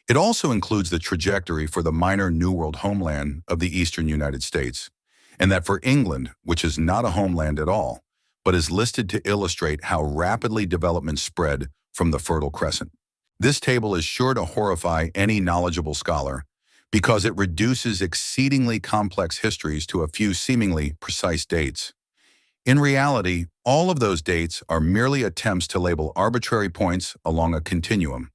S1: It also includes the trajectory for the minor New World homeland of the eastern United States, and that for England, which is not a homeland at all, but is listed to illustrate how rapidly development spread from the Fertile Crescent. This table is sure to horrify any knowledgeable scholar because it reduces exceedingly complex histories to a few seemingly precise dates. In reality, all of those dates are merely attempts to label arbitrary points along a continuum.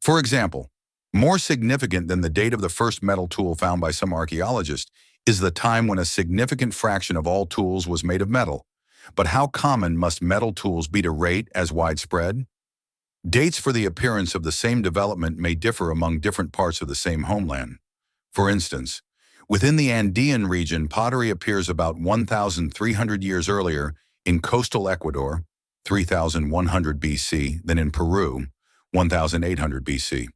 S1: For example, more significant than the date of the first metal tool found by some archaeologists is the time when a significant fraction of all tools was made of metal. But how common must metal tools be to rate as widespread? Dates for the appearance of the same development may differ among different parts of the same homeland. For instance, within the Andean region, pottery appears about 1,300 years earlier in coastal Ecuador, 3,100 BC, than in Peru, 1,800 BC.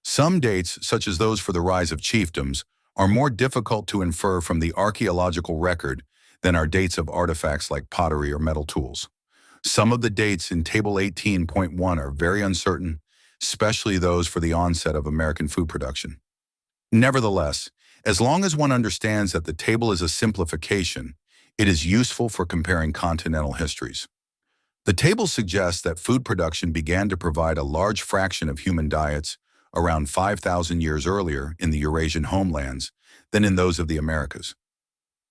S1: Some dates, such as those for the rise of chiefdoms, are more difficult to infer from the archaeological record than are dates of artifacts like pottery or metal tools. Some of the dates in Table 18.1 are very uncertain, especially those for the onset of American food production. Nevertheless, as long as one understands that the table is a simplification, it is useful for comparing continental histories. The table suggests that food production began to provide a large fraction of human diets around 5,000 years earlier in the Eurasian homelands than in those of the Americas.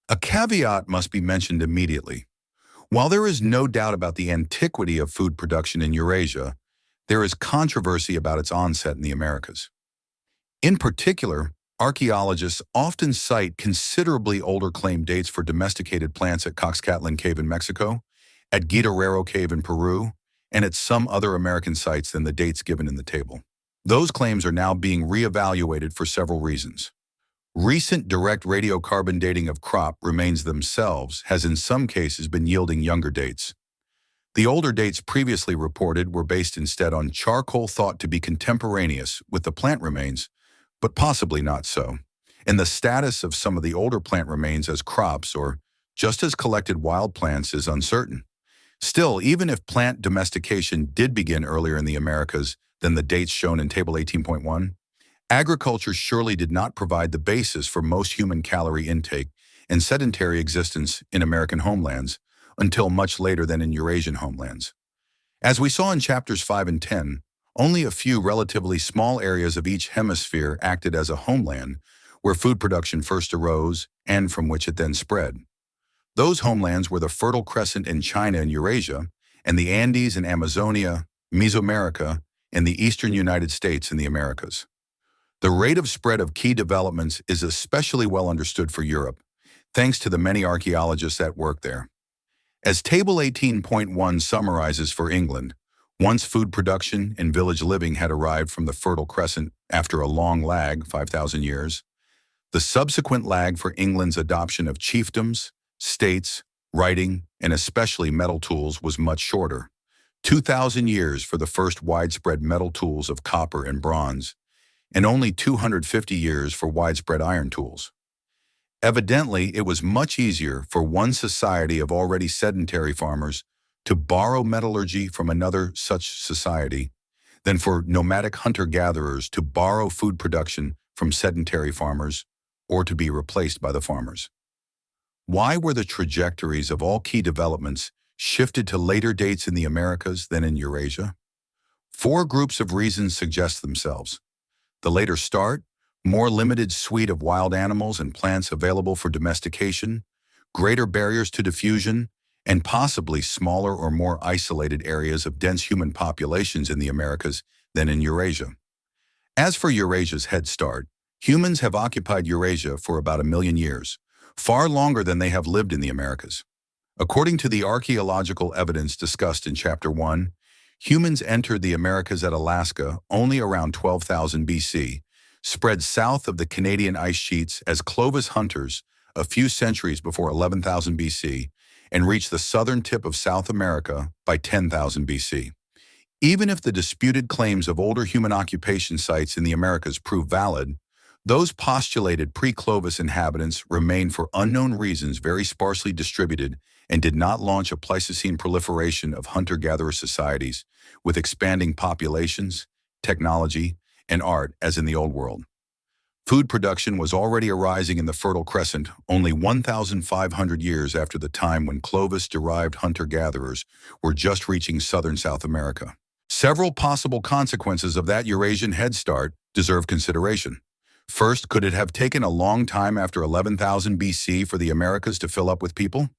S1: A caveat must be mentioned immediately. While there is no doubt about the antiquity of food production in Eurasia, there is controversy about its onset in the Americas. In particular, archaeologists often cite considerably older claimed dates for domesticated plants at Coxcatlan Cave in Mexico, at Guitarrero Cave in Peru, and at some other American sites than the dates given in the table. Those claims are now being reevaluated for several reasons. Recent direct radiocarbon dating of crop remains themselves has in some cases been yielding younger dates. The older dates previously reported were based instead on charcoal thought to be contemporaneous with the plant remains, but possibly not so, and the status of some of the older plant remains as crops or just as collected wild plants is uncertain. Still, even if plant domestication did begin earlier in the Americas than the dates shown in Table 18.1, agriculture surely did not provide the basis for most human calorie intake and sedentary existence in American homelands until much later than in Eurasian homelands. As we saw in chapters 5 and 10, only a few relatively small areas of each hemisphere acted as a homeland where food production first arose and from which it then spread. Those homelands were the Fertile Crescent in China and Eurasia, and the Andes and Amazonia, Mesoamerica, and the eastern United States in the Americas. The rate of spread of key developments is especially well understood for Europe, thanks to the many archaeologists at work there. As Table 18.1 summarizes for England, once food production and village living had arrived from the Fertile Crescent after a long lag, 5,000 years, the subsequent lag for England's adoption of chiefdoms, states, writing, and especially metal tools was much shorter, 2,000 years for the first widespread metal tools of copper and bronze, and only 250 years for widespread iron tools. Evidently, it was much easier for one society of already sedentary farmers to borrow metallurgy from another such society than for nomadic hunter-gatherers to borrow food production from sedentary farmers or to be replaced by the farmers. Why were the trajectories of all key developments shifted to later dates in the Americas than in Eurasia? 4 groups of reasons suggest themselves. The later start, more limited suite of wild animals and plants available for domestication, greater barriers to diffusion, and possibly smaller or more isolated areas of dense human populations in the Americas than in Eurasia. As for Eurasia's head start, humans have occupied Eurasia for about 1 million years, far longer than they have lived in the Americas. According to the archaeological evidence discussed in Chapter 1, humans entered the Americas at Alaska only around 12,000 BC, spread south of the Canadian ice sheets as Clovis hunters a few centuries before 11,000 BC, and reached the southern tip of South America by 10,000 BC. Even if the disputed claims of older human occupation sites in the Americas prove valid, those postulated pre-Clovis inhabitants remain for unknown reasons very sparsely distributed and did not launch a Pleistocene proliferation of hunter-gatherer societies with expanding populations, technology, and art as in the Old World. Food production was already arising in the Fertile Crescent only 1,500 years after the time when Clovis-derived hunter-gatherers were just reaching southern South America. Several possible consequences of that Eurasian head start deserve consideration. First, could it have taken a long time after 11,000 BC for the Americas to fill up with people?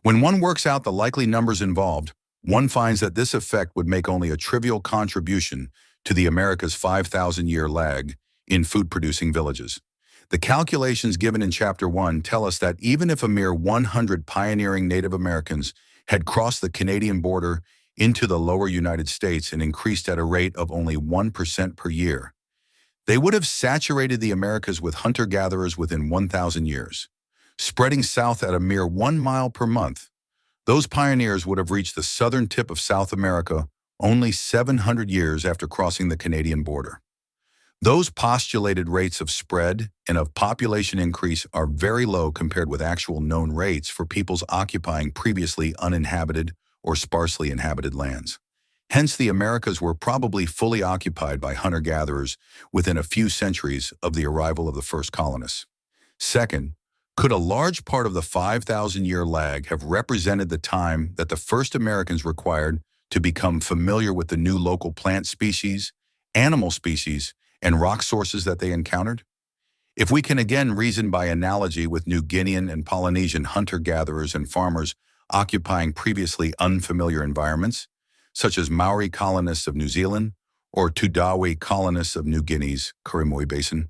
S1: When one works out the likely numbers involved, one finds that this effect would make only a trivial contribution to the Americas' 5,000-year lag in food-producing villages. The calculations given in Chapter 1 tell us that even if a mere 100 pioneering Native Americans had crossed the Canadian border into the lower United States and increased at a rate of only 1% per year, they would have saturated the Americas with hunter-gatherers within 1,000 years. Spreading south at a mere 1 mile per month, those pioneers would have reached the southern tip of South America only 700 years after crossing the Canadian border. Those postulated rates of spread and of population increase are very low compared with actual known rates for peoples occupying previously uninhabited or sparsely inhabited lands. Hence, the Americas were probably fully occupied by hunter-gatherers within a few centuries of the arrival of the first colonists. Second, could a large part of the 5,000-year lag have represented the time that the first Americans required to become familiar with the new local plant species, animal species, and rock sources that they encountered? If we can again reason by analogy with New Guinean and Polynesian hunter-gatherers and farmers occupying previously unfamiliar environments, such as Maori colonists of New Zealand or Tudawe colonists of New Guinea's Karimuy Basin,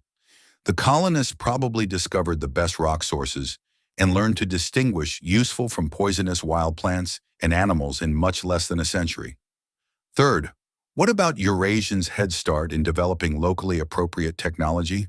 S1: the colonists probably discovered the best rock sources and learned to distinguish useful from poisonous wild plants and animals in much less than a century. Third, what about Eurasians' head start in developing locally appropriate technology?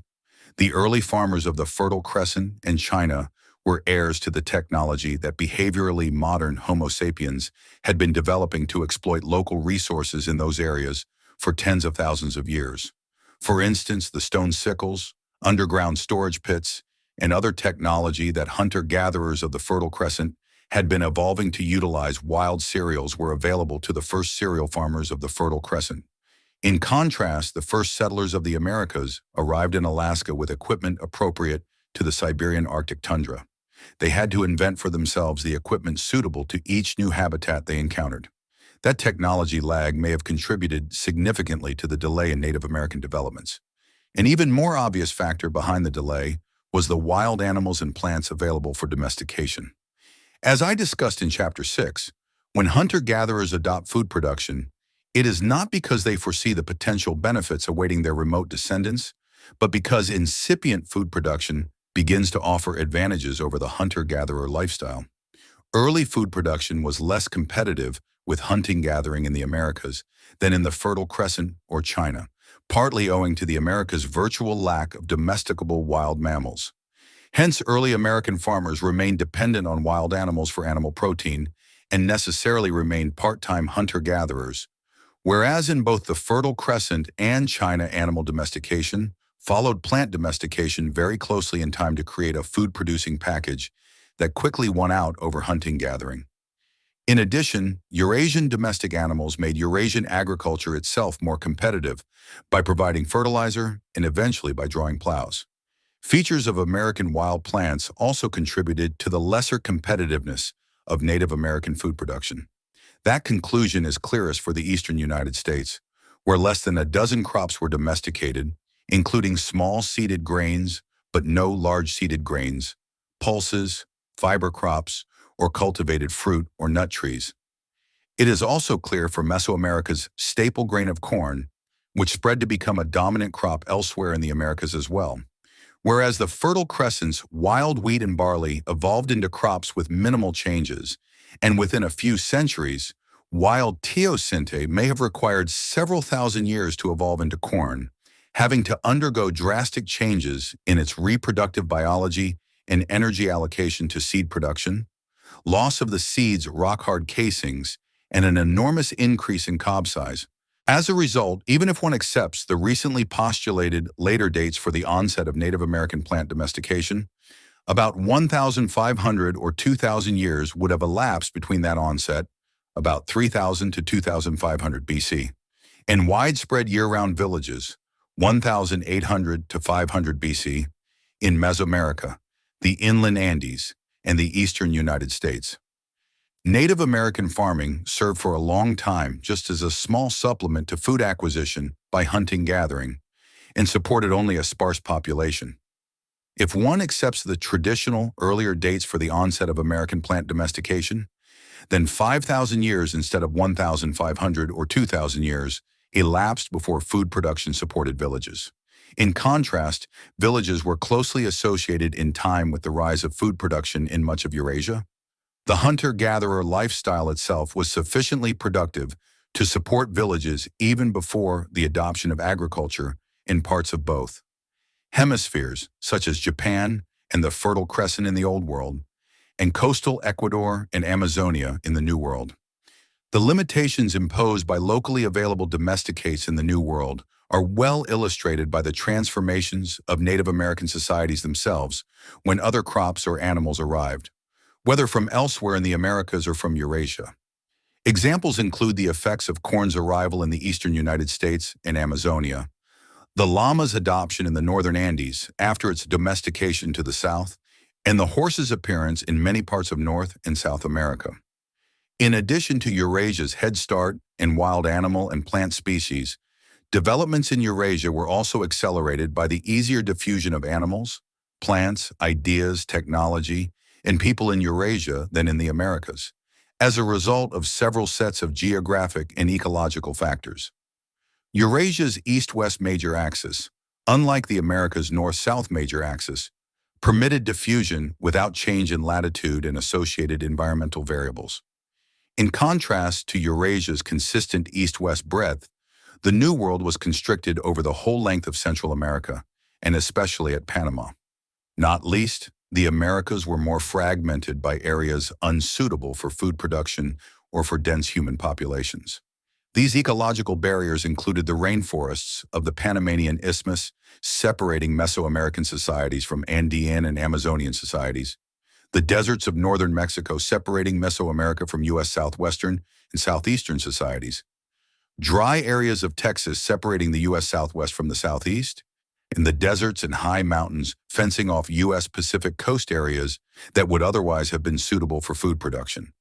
S1: The early farmers of the Fertile Crescent and China were heirs to the technology that behaviorally modern Homo sapiens had been developing to exploit local resources in those areas for tens of thousands of years. For instance, the stone sickles, underground storage pits, and other technology that hunter-gatherers of the Fertile Crescent had been evolving to utilize wild cereals were available to the first cereal farmers of the Fertile Crescent. In contrast, the first settlers of the Americas arrived in Alaska with equipment appropriate to the Siberian Arctic tundra. They had to invent for themselves the equipment suitable to each new habitat they encountered. That technology lag may have contributed significantly to the delay in Native American developments. An even more obvious factor behind the delay was the wild animals and plants available for domestication. As I discussed in Chapter 6, when hunter-gatherers adopt food production, it is not because they foresee the potential benefits awaiting their remote descendants, but because incipient food production begins to offer advantages over the hunter-gatherer lifestyle. Early food production was less competitive with hunting-gathering in the Americas than in the Fertile Crescent or China, partly owing to the Americas' virtual lack of domesticable wild mammals. Hence, early American farmers remained dependent on wild animals for animal protein and necessarily remained part-time hunter-gatherers, whereas in both the Fertile Crescent and China, animal domestication followed plant domestication very closely in time to create a food-producing package that quickly won out over hunting-gathering. In addition, Eurasian domestic animals made Eurasian agriculture itself more competitive by providing fertilizer and eventually by drawing plows. Features of American wild plants also contributed to the lesser competitiveness of Native American food production. That conclusion is clearest for the eastern United States, where less than a dozen crops were domesticated, including small seeded grains, but no large seeded grains, pulses, fiber crops, or cultivated fruit or nut trees. It is also clear for Mesoamerica's staple grain of corn, which spread to become a dominant crop elsewhere in the Americas as well. Whereas the Fertile Crescent's wild wheat and barley evolved into crops with minimal changes, and within a few centuries, wild teosinte may have required several thousand years to evolve into corn, having to undergo drastic changes in its reproductive biology and energy allocation to seed production, loss of the seed's rock-hard casings, and an enormous increase in cob size. As a result, even if one accepts the recently postulated later dates for the onset of Native American plant domestication, about 1,500 or 2,000 years would have elapsed between that onset, about 3,000 to 2,500 BC, and widespread year-round villages, 1,800 to 500 BC, in Mesoamerica, the inland Andes, and the eastern United States. Native American farming served for a long time just as a small supplement to food acquisition by hunting-gathering, and supported only a sparse population. If one accepts the traditional earlier dates for the onset of American plant domestication, then 5,000 years instead of 1,500 or 2,000 years elapsed before food production supported villages. In contrast, villages were closely associated in time with the rise of food production in much of Eurasia. The hunter-gatherer lifestyle itself was sufficiently productive to support villages even before the adoption of agriculture in parts of both hemispheres, such as Japan and the Fertile Crescent in the Old World, and coastal Ecuador and Amazonia in the New World. The limitations imposed by locally available domesticates in the New World are well illustrated by the transformations of Native American societies themselves when other crops or animals arrived, whether from elsewhere in the Americas or from Eurasia. Examples include the effects of corn's arrival in the eastern United States and Amazonia, the llama's adoption in the northern Andes after its domestication to the south, and the horse's appearance in many parts of North and South America. In addition to Eurasia's head start in wild animal and plant species, developments in Eurasia were also accelerated by the easier diffusion of animals, plants, ideas, technology, and people in Eurasia than in the Americas, as a result of several sets of geographic and ecological factors. Eurasia's east-west major axis, unlike the Americas' north-south major axis, permitted diffusion without change in latitude and associated environmental variables. In contrast to Eurasia's consistent east-west breadth, the New World was constricted over the whole length of Central America, and especially at Panama. Not least, the Americas were more fragmented by areas unsuitable for food production or for dense human populations. These ecological barriers included the rainforests of the Panamanian Isthmus, separating Mesoamerican societies from Andean and Amazonian societies, the deserts of northern Mexico separating Mesoamerica from U.S. southwestern and southeastern societies, dry areas of Texas separating the U.S. Southwest from the Southeast, and the deserts and high mountains fencing off U.S. Pacific coast areas that would otherwise have been suitable for food production.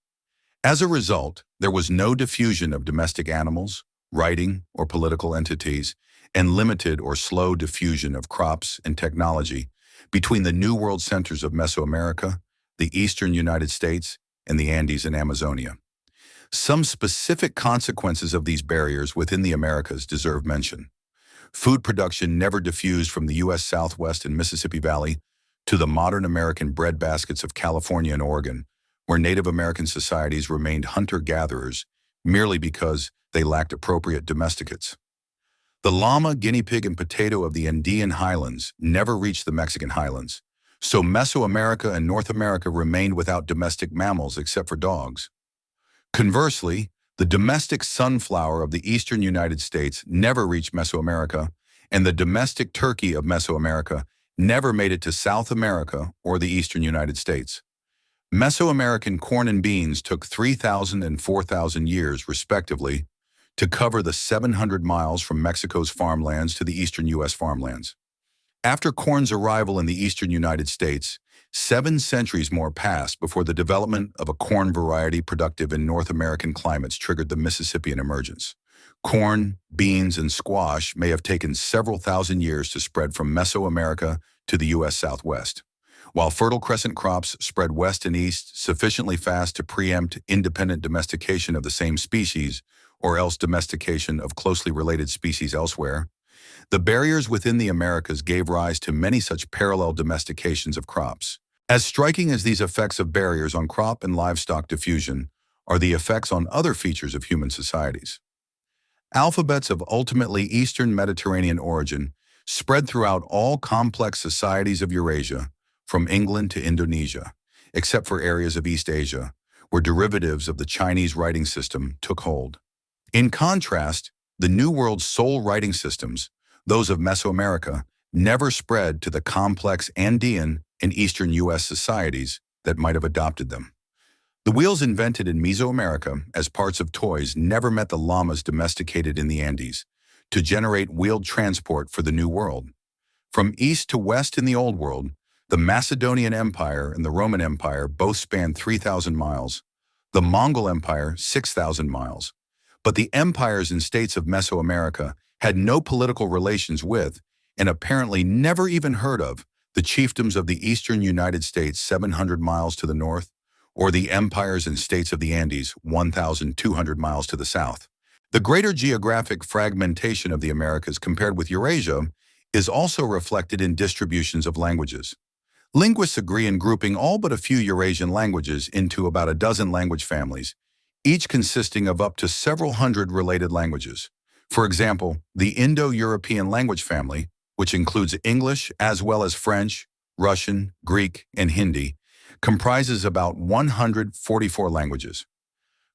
S1: As a result, there was no diffusion of domestic animals, writing, or political entities, and limited or slow diffusion of crops and technology between the New World centers of Mesoamerica, the eastern United States, and the Andes and Amazonia. Some specific consequences of these barriers within the Americas deserve mention. Food production never diffused from the U.S. Southwest and Mississippi Valley to the modern American breadbaskets of California and Oregon, where Native American societies remained hunter-gatherers merely because they lacked appropriate domesticates. The llama, guinea pig, and potato of the Andean highlands never reached the Mexican highlands, so Mesoamerica and North America remained without domestic mammals except for dogs. Conversely, the domestic sunflower of the eastern United States never reached Mesoamerica, and the domestic turkey of Mesoamerica never made it to South America or the eastern United States. Mesoamerican corn and beans took 3,000 and 4,000 years, respectively, to cover the 700 miles from Mexico's farmlands to the eastern U.S. farmlands. After corn's arrival in the eastern United States, 7 centuries more passed before the development of a corn variety productive in North American climates triggered the Mississippian emergence. Corn, beans, and squash may have taken several thousand years to spread from Mesoamerica to the U.S. Southwest, while Fertile Crescent crops spread west and east sufficiently fast to preempt independent domestication of the same species, or else domestication of closely related species elsewhere. The barriers within the Americas gave rise to many such parallel domestications of crops. As striking as these effects of barriers on crop and livestock diffusion are the effects on other features of human societies. Alphabets of ultimately Eastern Mediterranean origin spread throughout all complex societies of Eurasia, from England to Indonesia, except for areas of East Asia, where derivatives of the Chinese writing system took hold. In contrast, the New World's sole writing systems, those of Mesoamerica, never spread to the complex Andean and Eastern U.S. societies that might have adopted them. The wheels invented in Mesoamerica as parts of toys never met the llamas domesticated in the Andes to generate wheeled transport for the New World. From east to west in the Old World, the Macedonian Empire and the Roman Empire both spanned 3,000 miles, the Mongol Empire 6,000 miles. But the empires and states of Mesoamerica had no political relations with and apparently never even heard of the chiefdoms of the eastern United States 700 miles to the north, or the empires and states of the Andes 1,200 miles to the south. The greater geographic fragmentation of the Americas compared with Eurasia is also reflected in distributions of languages. Linguists agree in grouping all but a few Eurasian languages into about a dozen language families, each consisting of up to several hundred related languages. For example, the Indo-European language family, which includes English as well as French, Russian, Greek, and Hindi, comprises about 144 languages.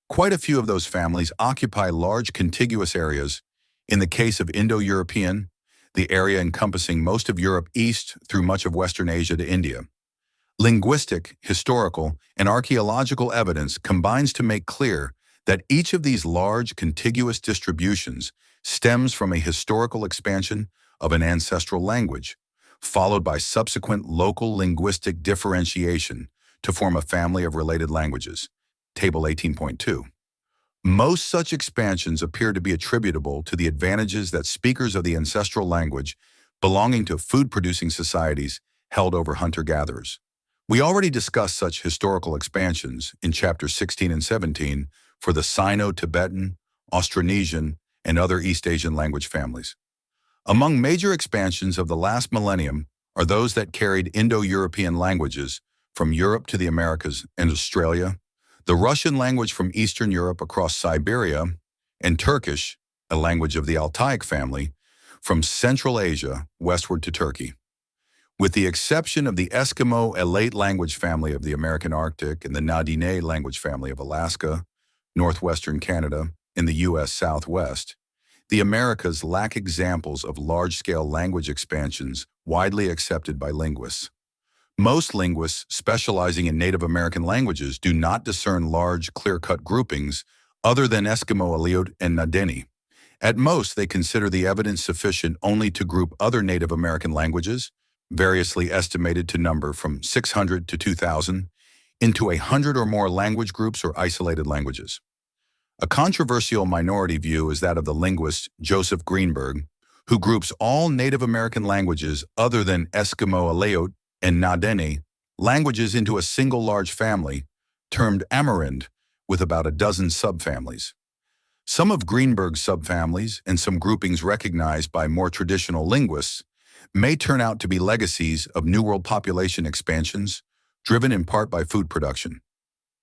S1: Quite a few of those families occupy large contiguous areas. In the case of Indo-European, the area encompassing most of Europe east through much of Western Asia to India. Linguistic, historical, and archaeological evidence combines to make clear that each of these large contiguous distributions stems from a historical expansion of an ancestral language, followed by subsequent local linguistic differentiation to form a family of related languages. Table 18.2. Most such expansions appear to be attributable to the advantages that speakers of the ancestral language belonging to food-producing societies held over hunter-gatherers. We already discussed such historical expansions in chapters 16 and 17 for the Sino-Tibetan, Austronesian, and other East Asian language families. Among major expansions of the last millennium are those that carried Indo-European languages from Europe to the Americas and Australia, the Russian language from Eastern Europe across Siberia, and Turkish, a language of the Altaic family, from Central Asia westward to Turkey. With the exception of the Eskimo Elate language family of the American Arctic and the Na-Dene language family of Alaska, northwestern Canada, and the U.S. Southwest, the Americas lack examples of large-scale language expansions widely accepted by linguists. Most linguists specializing in Native American languages do not discern large, clear-cut groupings other than Eskimo Aleut and Na-Dene. At most, they consider the evidence sufficient only to group other Native American languages, variously estimated to number from 600 to 2,000, into 100 or more language groups or isolated languages. A controversial minority view is that of the linguist Joseph Greenberg, who groups all Native American languages other than Eskimo Aleut and Na-Dene languages into a single large family, termed Amerind, with about a dozen subfamilies. Some of Greenberg's subfamilies and some groupings recognized by more traditional linguists may turn out to be legacies of New World population expansions, driven in part by food production.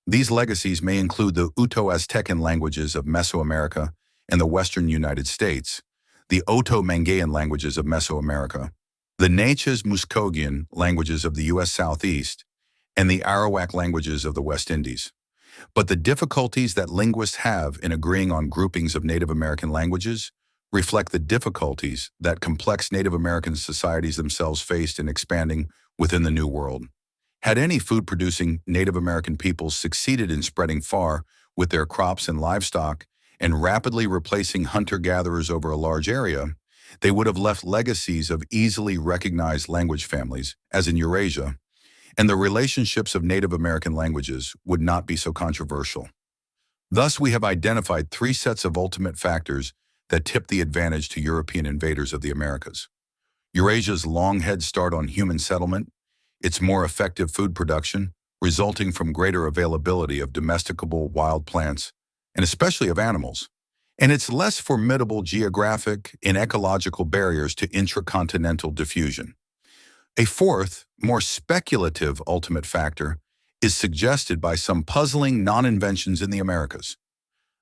S1: These legacies may include the Uto-Aztecan languages of Mesoamerica and the western United States, the Oto-Mangaean languages of Mesoamerica, the Natchez-Muskogean languages of the U.S. Southeast, and the Arawak languages of the West Indies. But the difficulties that linguists have in agreeing on groupings of Native American languages reflect the difficulties that complex Native American societies themselves faced in expanding within the New World. Had any food-producing Native American peoples succeeded in spreading far with their crops and livestock and rapidly replacing hunter-gatherers over a large area, they would have left legacies of easily recognized language families, as in Eurasia, and the relationships of Native American languages would not be so controversial. Thus, we have identified three sets of ultimate factors that tip the advantage to European invaders of the Americas. Eurasia's long head start on human settlement, its more effective food production, resulting from greater availability of domesticable wild plants, and especially of animals, and its less formidable geographic and ecological barriers to intracontinental diffusion. A fourth, more speculative ultimate factor is suggested by some puzzling non-inventions in the Americas.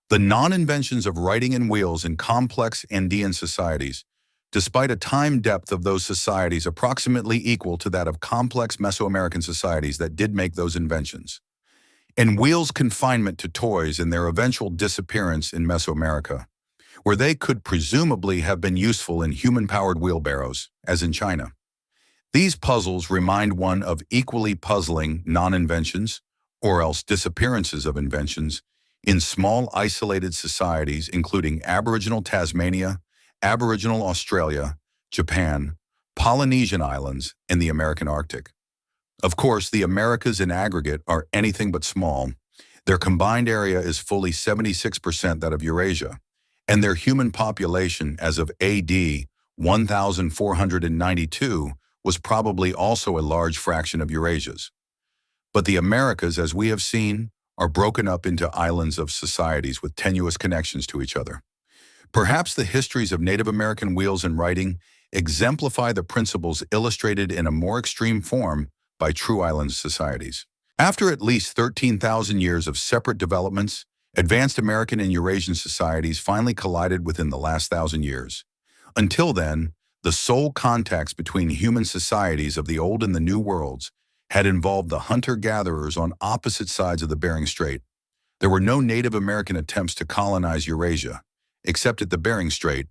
S1: The non-inventions of writing and wheels in complex Andean societies, despite a time depth of those societies approximately equal to that of complex Mesoamerican societies that did make those inventions, and wheels' confinement to toys and their eventual disappearance in Mesoamerica, where they could presumably have been useful in human-powered wheelbarrows, as in China. These puzzles remind one of equally puzzling non-inventions, or else disappearances of inventions, in small isolated societies including Aboriginal Tasmania, Aboriginal Australia, Japan, Polynesian Islands, and the American Arctic. Of course, the Americas in aggregate are anything but small. Their combined area is fully 76% that of Eurasia, and their human population as of AD 1,492 was probably also a large fraction of Eurasia's. But the Americas, as we have seen, are broken up into islands of societies with tenuous connections to each other. Perhaps the histories of Native American wheels and writing exemplify the principles illustrated in a more extreme form by true island societies. After at least 13,000 years of separate developments, advanced American and Eurasian societies finally collided within the last 1,000 years. Until then, the sole contacts between human societies of the Old and the New Worlds had involved the hunter-gatherers on opposite sides of the Bering Strait. There were no Native American attempts to colonize Eurasia, except at the Bering Strait,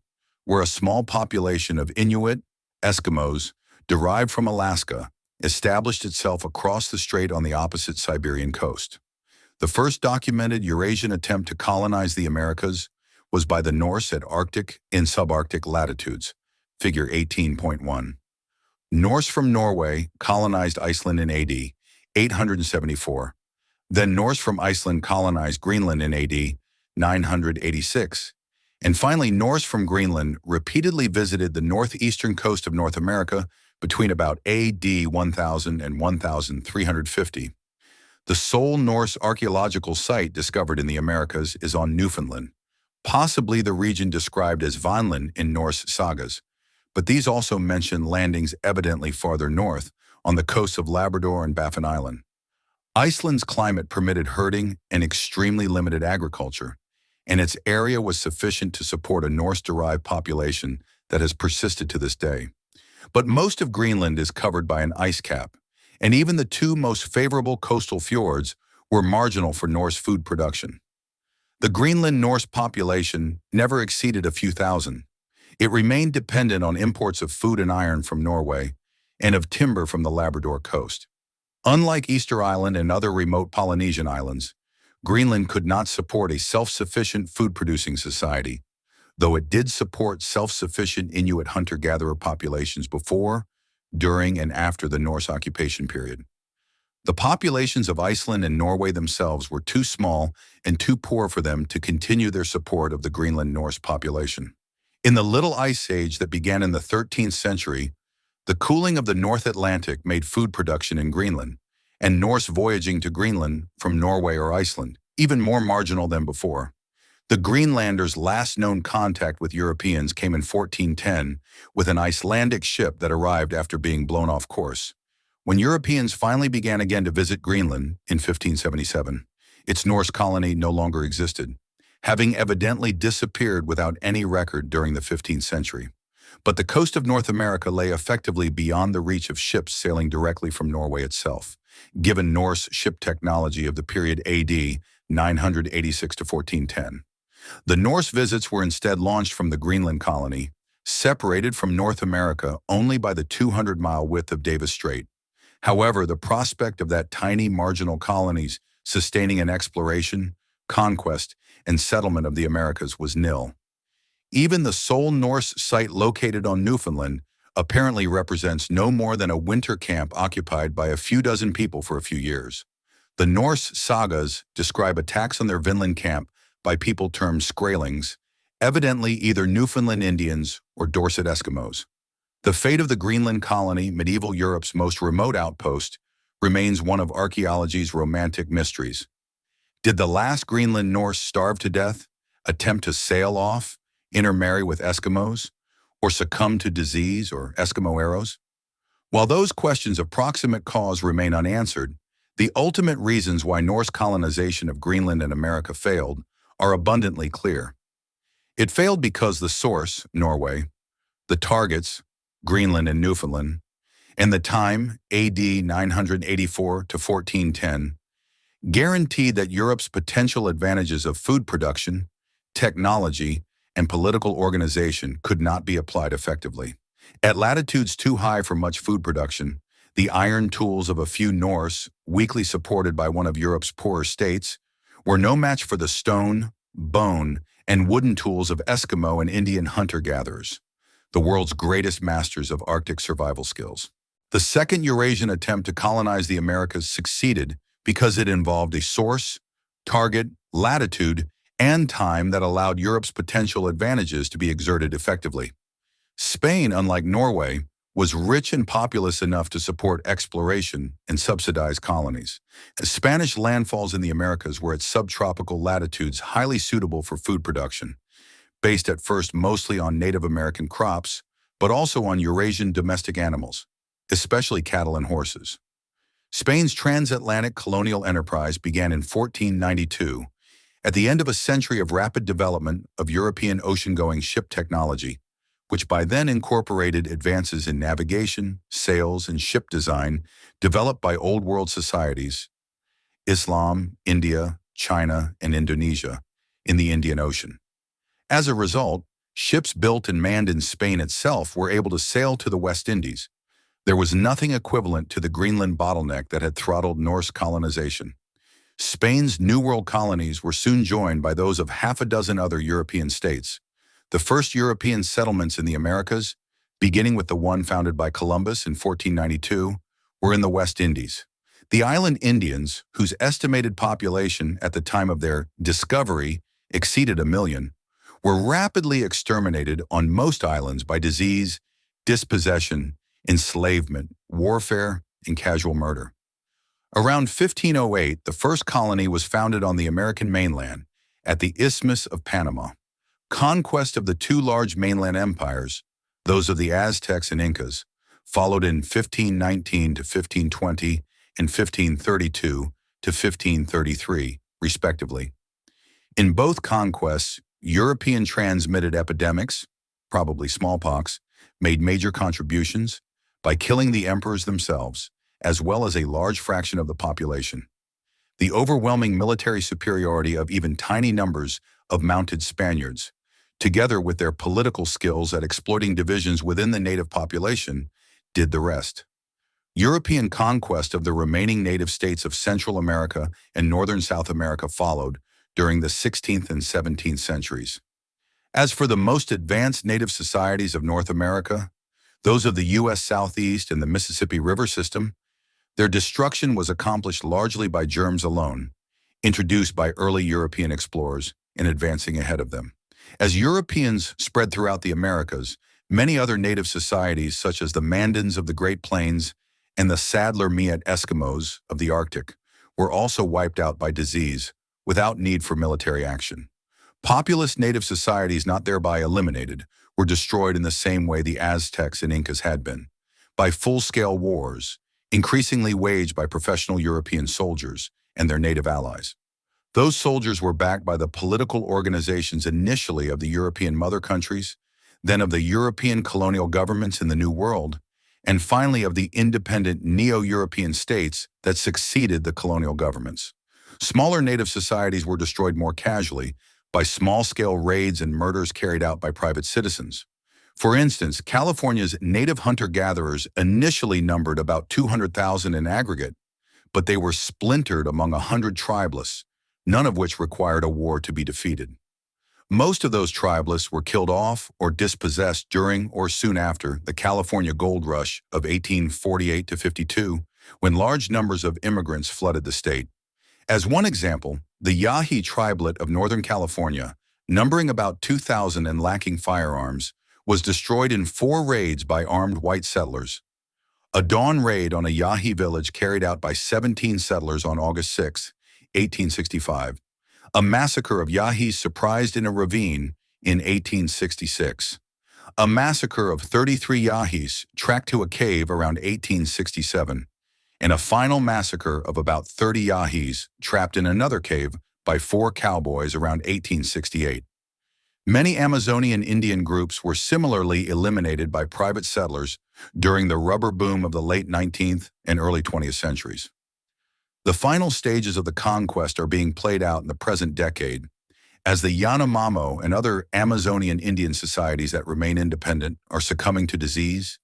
S1: where a small population of Inuit, Eskimos, derived from Alaska, established itself across the strait on the opposite Siberian coast. The first documented Eurasian attempt to colonize the Americas was by the Norse at Arctic and subarctic latitudes, figure 18.1. Norse from Norway colonized Iceland in AD 874. Then Norse from Iceland colonized Greenland in AD 986. And finally, Norse from Greenland repeatedly visited the northeastern coast of North America between about AD 1000 and 1350. The sole Norse archaeological site discovered in the Americas is on Newfoundland, possibly the region described as Vanland in Norse sagas, but these also mention landings evidently farther north on the coasts of Labrador and Baffin Island. Iceland's climate permitted herding and extremely limited agriculture, and its area was sufficient to support a Norse-derived population that has persisted to this day. But most of Greenland is covered by an ice cap, and even the two most favorable coastal fjords were marginal for Norse food production. The Greenland Norse population never exceeded a few thousand. It remained dependent on imports of food and iron from Norway and of timber from the Labrador coast. Unlike Easter Island and other remote Polynesian islands, Greenland could not support a self-sufficient food-producing society, though it did support self-sufficient Inuit hunter-gatherer populations before, during, and after the Norse occupation period. The populations of Iceland and Norway themselves were too small and too poor for them to continue their support of the Greenland Norse population. In the Little Ice Age that began in the 13th century, the cooling of the North Atlantic made food production in Greenland, and Norse voyaging to Greenland from Norway or Iceland even more marginal than before. The Greenlanders' last known contact with Europeans came in 1410 with an Icelandic ship that arrived after being blown off course. When Europeans finally began again to visit Greenland in 1577, its Norse colony no longer existed, having evidently disappeared without any record during the 15th century. But the coast of North America lay effectively beyond the reach of ships sailing directly from Norway itself, given Norse ship technology of the period AD 986 to 1410. The Norse visits were instead launched from the Greenland colony, separated from North America only by the 200-mile width of Davis Strait. However, the prospect of that tiny marginal colonies sustaining an exploration, conquest, and settlement of the Americas was nil. Even the sole Norse site located on Newfoundland apparently represents no more than a winter camp occupied by a few dozen people for a few years. The Norse sagas describe attacks on their Vinland camp by people termed Skraelings, evidently either Newfoundland Indians or Dorset Eskimos. The fate of the Greenland colony, medieval Europe's most remote outpost, remains one of archaeology's romantic mysteries. Did the last Greenland Norse starve to death, attempt to sail off, intermarry with Eskimos, or succumb to disease or Eskimo arrows? While those questions of proximate cause remain unanswered, the ultimate reasons why Norse colonization of Greenland and America failed are abundantly clear. It failed because the source, Norway, the targets, Greenland and Newfoundland, and the time, AD 984 to 1410, guaranteed that Europe's potential advantages of food production, technology, and political organization could not be applied effectively. At latitudes too high for much food production, the iron tools of a few Norse, weakly supported by one of Europe's poorer states, were no match for the stone, bone, and wooden tools of Eskimo and Indian hunter-gatherers, the world's greatest masters of Arctic survival skills. The second Eurasian attempt to colonize the Americas succeeded because it involved a source, target, latitude, and time that allowed Europe's potential advantages to be exerted effectively. Spain, unlike Norway, was rich and populous enough to support exploration and subsidize colonies. Spanish landfalls in the Americas were at subtropical latitudes highly suitable for food production, based at first mostly on Native American crops, but also on Eurasian domestic animals, especially cattle and horses. Spain's transatlantic colonial enterprise began in 1492, at the end of a century of rapid development of European ocean-going ship technology, which by then incorporated advances in navigation, sails, and ship design developed by Old World societies, Islam, India, China, and Indonesia, in the Indian Ocean. As a result, ships built and manned in Spain itself were able to sail to the West Indies. There was nothing equivalent to the Greenland bottleneck that had throttled Norse colonization. Spain's New World colonies were soon joined by those of half a dozen other European states. The first European settlements in the Americas, beginning with the one founded by Columbus in 1492, were in the West Indies. The island Indians, whose estimated population at the time of their discovery exceeded 1 million, were rapidly exterminated on most islands by disease, dispossession, enslavement, warfare, and casual murder. Around 1508, the first colony was founded on the American mainland at the Isthmus of Panama. Conquest of the two large mainland empires, those of the Aztecs and Incas, followed in 1519 to 1520 and 1532 to 1533, respectively. In both conquests, European transmitted epidemics, probably smallpox, made major contributions by killing the emperors themselves, as well as a large fraction of the population. The overwhelming military superiority of even tiny numbers of mounted Spaniards, together with their political skills at exploiting divisions within the native population, did the rest. European conquest of the remaining native states of Central America and northern South America followed during the 16th and 17th centuries. As for the most advanced native societies of North America, those of the U.S. Southeast and the Mississippi River system, their destruction was accomplished largely by germs alone, introduced by early European explorers and advancing ahead of them. As Europeans spread throughout the Americas, many other native societies such as the Mandans of the Great Plains and the Sadler-Miet Eskimos of the Arctic were also wiped out by disease without need for military action. Populous native societies not thereby eliminated were destroyed in the same way the Aztecs and Incas had been, by full-scale wars, increasingly waged by professional European soldiers and their native allies. Those soldiers were backed by the political organizations initially of the European mother countries, then of the European colonial governments in the New World, and finally of the independent neo-European states that succeeded the colonial governments. Smaller native societies were destroyed more casually by small-scale raids and murders carried out by private citizens. For instance, California's native hunter-gatherers initially numbered about 200,000 in aggregate, but they were splintered among 100 tribalists, none of which required a war to be defeated. Most of those tribalists were killed off or dispossessed during or soon after the California Gold Rush of 1848 to 52, when large numbers of immigrants flooded the state. As one example, the Yahi tribelet of Northern California, numbering about 2,000 and lacking firearms, was destroyed in 4 raids by armed white settlers. A dawn raid on a Yahi village carried out by 17 settlers on August 6, 1865. A massacre of Yahis surprised in a ravine in 1866. A massacre of 33 Yahis tracked to a cave around 1867. And a final massacre of about 30 Yahis trapped in another cave by 4 cowboys around 1868. Many Amazonian Indian groups were similarly eliminated by private settlers during the rubber boom of the late 19th and early 20th centuries. The final stages of the conquest are being played out in the present decade, as the Yanomamo and other Amazonian Indian societies that remain independent are succumbing to disease,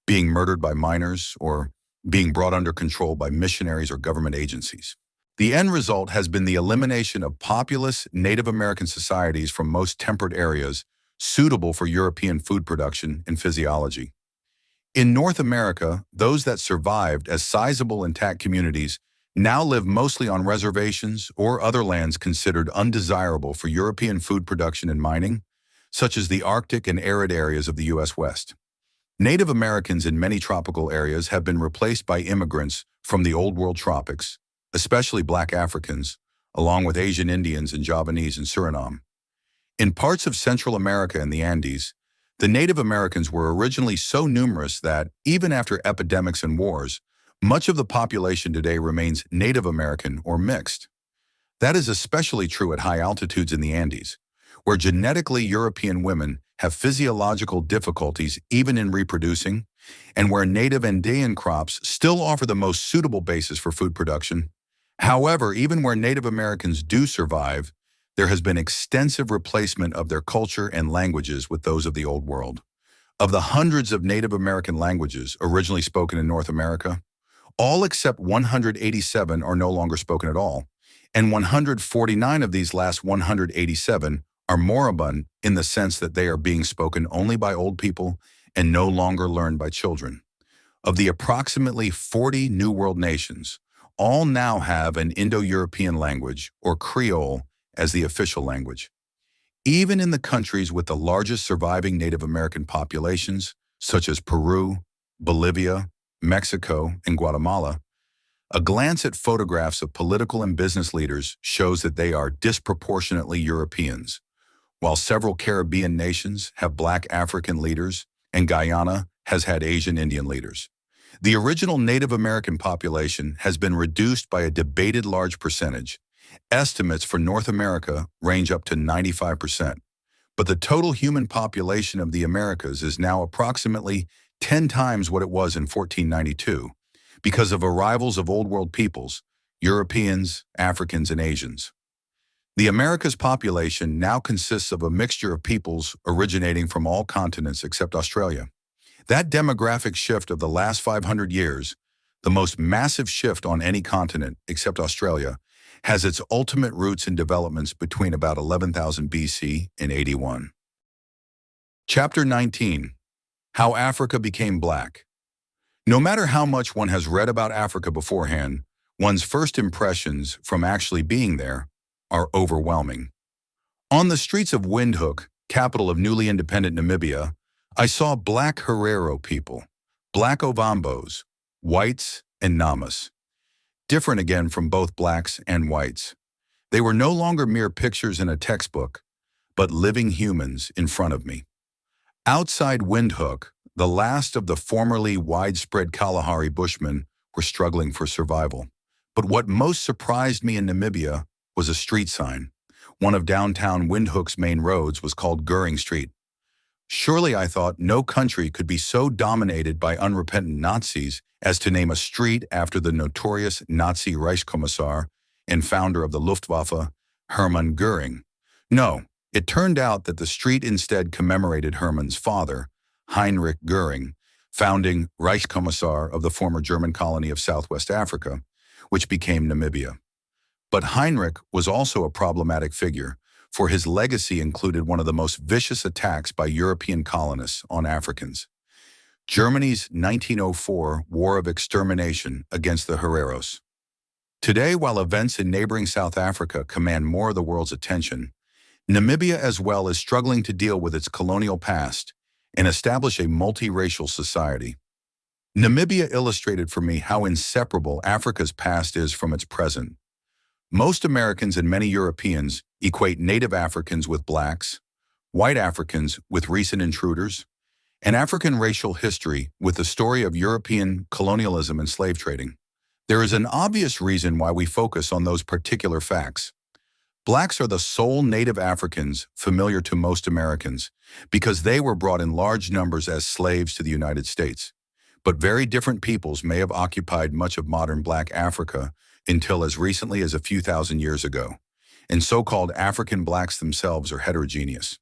S1: being murdered by miners, or being brought under control by missionaries or government agencies. The end result has been the elimination of populous Native American societies from most temperate areas suitable for European food production and physiology. In North America, those that survived as sizable intact communities now live mostly on reservations or other lands considered undesirable for European food production and mining, such as the Arctic and arid areas of the U.S. West. Native Americans in many tropical areas have been replaced by immigrants from the Old World tropics, especially Black Africans, along with Asian Indians and Javanese in Suriname. In parts of Central America and the Andes, the Native Americans were originally so numerous that, even after epidemics and wars, much of the population today remains Native American or mixed. That is especially true at high altitudes in the Andes, where genetically European women have physiological difficulties even in reproducing, and where native Andean crops still offer the most suitable basis for food production. However, even where Native Americans do survive, there has been extensive replacement of their culture and languages with those of the Old World. Of the hundreds of Native American languages originally spoken in North America, all except 187 are no longer spoken at all, and 149 of these last 187 are moribund in the sense that they are being spoken only by old people and no longer learned by children. Of the approximately 40 New World nations, all now have an Indo-European language, or Creole, as the official language. Even in the countries with the largest surviving Native American populations, such as Peru, Bolivia, Mexico, and Guatemala, a glance at photographs of political and business leaders shows that they are disproportionately Europeans, while several Caribbean nations have Black African leaders and Guyana has had Asian Indian leaders. The original Native American population has been reduced by a debated large percentage. Estimates for North America range up to 95%, but the total human population of the Americas is now approximately 10 times what it was in 1492 because of arrivals of Old World peoples, Europeans, Africans, and Asians. The Americas population now consists of a mixture of peoples originating from all continents except Australia. That demographic shift of the last 500 years, the most massive shift on any continent except Australia, has its ultimate roots in developments between about 11,000 BC and 81. Chapter 19. How Africa Became Black. No matter how much one has read about Africa beforehand, one's first impressions from actually being there are overwhelming. On the streets of Windhoek, capital of newly independent Namibia, I saw Black Herero people, Black Ovambos, whites, and Namas. Different again from both blacks and whites. They were no longer mere pictures in a textbook, but living humans in front of me. Outside Windhoek, the last of the formerly widespread Kalahari Bushmen were struggling for survival. But what most surprised me in Namibia was a street sign. One of downtown Windhoek's main roads was called Goering Street. Surely, I thought, no country could be so dominated by unrepentant Nazis as to name a street after the notorious Nazi Reichskommissar and founder of the Luftwaffe, Hermann Göring. No, it turned out that the street instead commemorated Hermann's father, Heinrich Göring, founding Reichskommissar of the former German colony of Southwest Africa, which became Namibia. But Heinrich was also a problematic figure, for his legacy included one of the most vicious attacks by European colonists on Africans. Germany's 1904 War of Extermination against the Hereros. Today, while events in neighboring South Africa command more of the world's attention, Namibia as well is struggling to deal with its colonial past and establish a multiracial society. Namibia illustrated for me how inseparable Africa's past is from its present. Most Americans and many Europeans equate Native Africans with blacks, white Africans with recent intruders, and African racial history with the story of European colonialism and slave trading. There is an obvious reason why we focus on those particular facts. Blacks are the sole Native Africans familiar to most Americans because they were brought in large numbers as slaves to the United States. But very different peoples may have occupied much of modern Black Africa until as recently as a few thousand years ago, and so-called African blacks themselves are heterogeneous.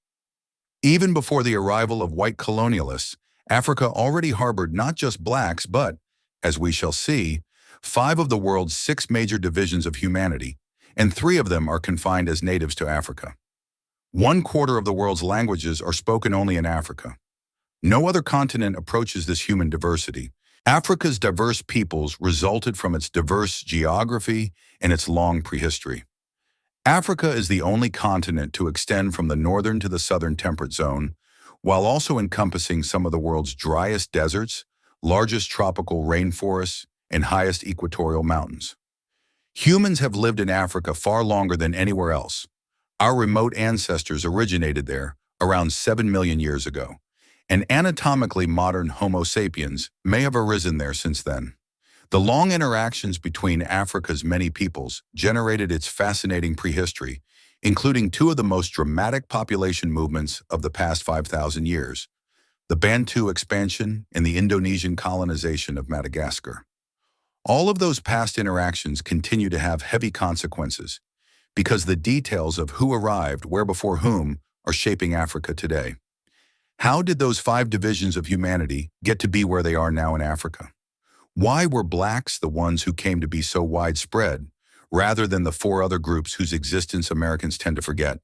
S1: Even before the arrival of white colonialists, Africa already harbored not just blacks, but, as we shall see, 5 of the world's 6 major divisions of humanity, and 3 of them are confined as natives to Africa. 1/4 of the world's languages are spoken only in Africa. No other continent approaches this human diversity. Africa's diverse peoples resulted from its diverse geography and its long prehistory. Africa is the only continent to extend from the northern to the southern temperate zone, while also encompassing some of the world's driest deserts, largest tropical rainforests, and highest equatorial mountains. Humans have lived in Africa far longer than anywhere else. Our remote ancestors originated there around 7 million years ago, and anatomically modern Homo sapiens may have arisen there since then. The long interactions between Africa's many peoples generated its fascinating prehistory, including two of the most dramatic population movements of the past 5,000 years, the Bantu expansion and the Indonesian colonization of Madagascar. All of those past interactions continue to have heavy consequences because the details of who arrived where before whom are shaping Africa today. How did those 5 divisions of humanity get to be where they are now in Africa? Why were blacks the ones who came to be so widespread, rather than the 4 other groups whose existence Americans tend to forget?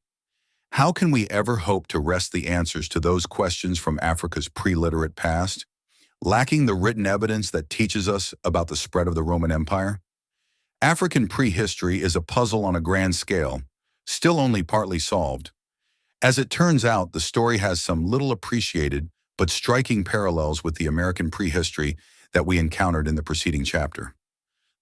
S1: How can we ever hope to wrest the answers to those questions from Africa's pre-literate past, lacking the written evidence that teaches us about the spread of the Roman Empire? African prehistory is a puzzle on a grand scale, still only partly solved. As it turns out, the story has some little appreciated but striking parallels with the American prehistory that we encountered in the preceding chapter.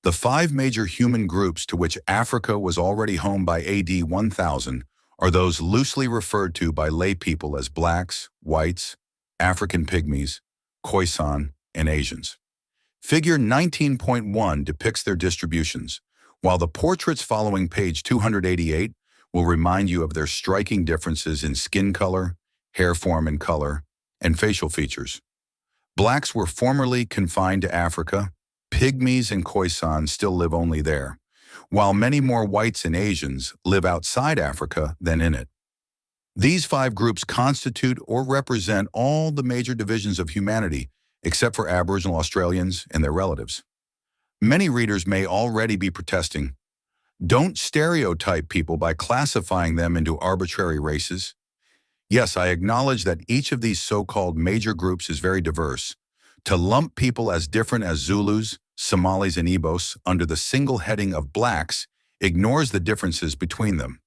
S1: The 5 major human groups to which Africa was already home by AD 1000 are those loosely referred to by lay people as blacks, whites, African pygmies, Khoisan, and Asians. Figure 19.1 depicts their distributions, while the portraits following page 288 will remind you of their striking differences in skin color, hair form and color, and facial features. Blacks were formerly confined to Africa. Pygmies and Khoisan still live only there, while many more whites and Asians live outside Africa than in it. These 5 groups constitute or represent all the major divisions of humanity, except for Aboriginal Australians and their relatives. Many readers may already be protesting, "Don't stereotype people by classifying them into arbitrary races." Yes, I acknowledge that each of these so-called major groups is very diverse. To lump people as different as Zulus, Somalis, and Igbos under the single heading of blacks ignores the differences between them.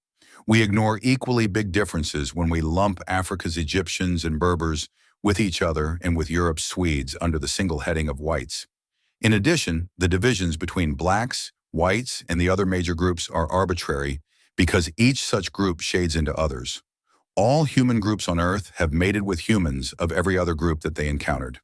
S1: We ignore equally big differences when we lump Africa's Egyptians and Berbers with each other and with Europe's Swedes under the single heading of whites. In addition, the divisions between blacks, whites, and the other major groups are arbitrary because each such group shades into others. All human groups on Earth have mated with humans of every other group that they encountered.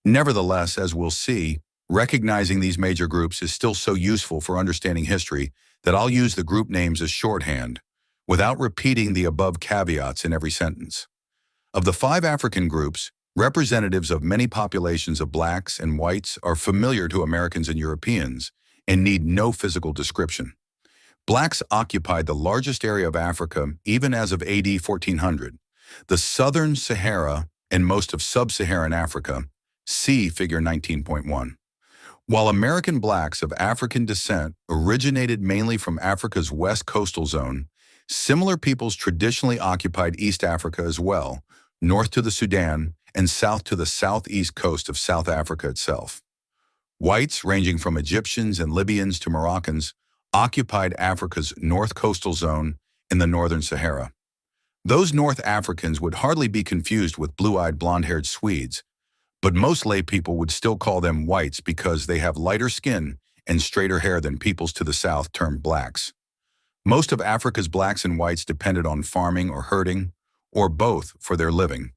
S1: Nevertheless, as we'll see, recognizing these major groups is still so useful for understanding history that I'll use the group names as shorthand, without repeating the above caveats in every sentence. Of the 5 African groups, representatives of many populations of blacks and whites are familiar to Americans and Europeans and need no physical description. Blacks occupied the largest area of Africa even as of AD 1400, the southern Sahara and most of sub-Saharan Africa, see figure 19.1. While American blacks of African descent originated mainly from Africa's west coastal zone, similar peoples traditionally occupied East Africa as well, north to the Sudan and south to the southeast coast of South Africa itself. Whites, ranging from Egyptians and Libyans to Moroccans, occupied Africa's north coastal zone in the northern Sahara. Those North Africans would hardly be confused with blue-eyed blonde-haired Swedes, but most lay people would still call them whites because they have lighter skin and straighter hair than peoples to the south termed blacks. Most of Africa's blacks and whites depended on farming or herding, or both, for their living.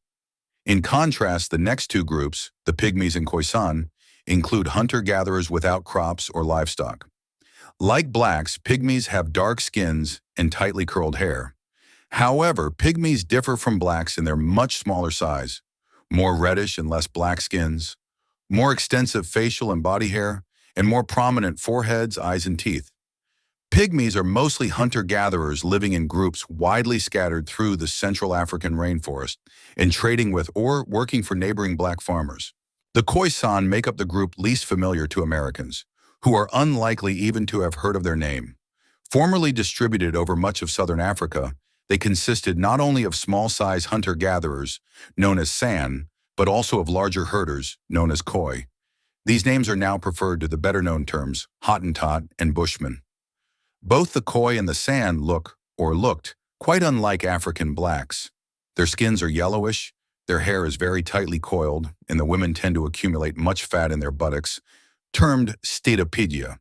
S1: In contrast, the next 2 groups, the Pygmies and Khoisan, include hunter-gatherers without crops or livestock. Like blacks, Pygmies have dark skins and tightly curled hair. However, Pygmies differ from blacks in their much smaller size, more reddish and less black skins, more extensive facial and body hair, and more prominent foreheads, eyes, and teeth. Pygmies are mostly hunter-gatherers living in groups widely scattered through the Central African rainforest and trading with or working for neighboring black farmers. The Khoisan make up the group least familiar to Americans, who are unlikely even to have heard of their name. Formerly distributed over much of southern Africa, they consisted not only of small-size hunter-gatherers, known as San, but also of larger herders, known as Khoi. These names are now preferred to the better-known terms Hottentot and Bushman. Both the Khoi and the San looked quite unlike African blacks. Their skins are yellowish, their hair is very tightly coiled, and the women tend to accumulate much fat in their buttocks, termed statopedia.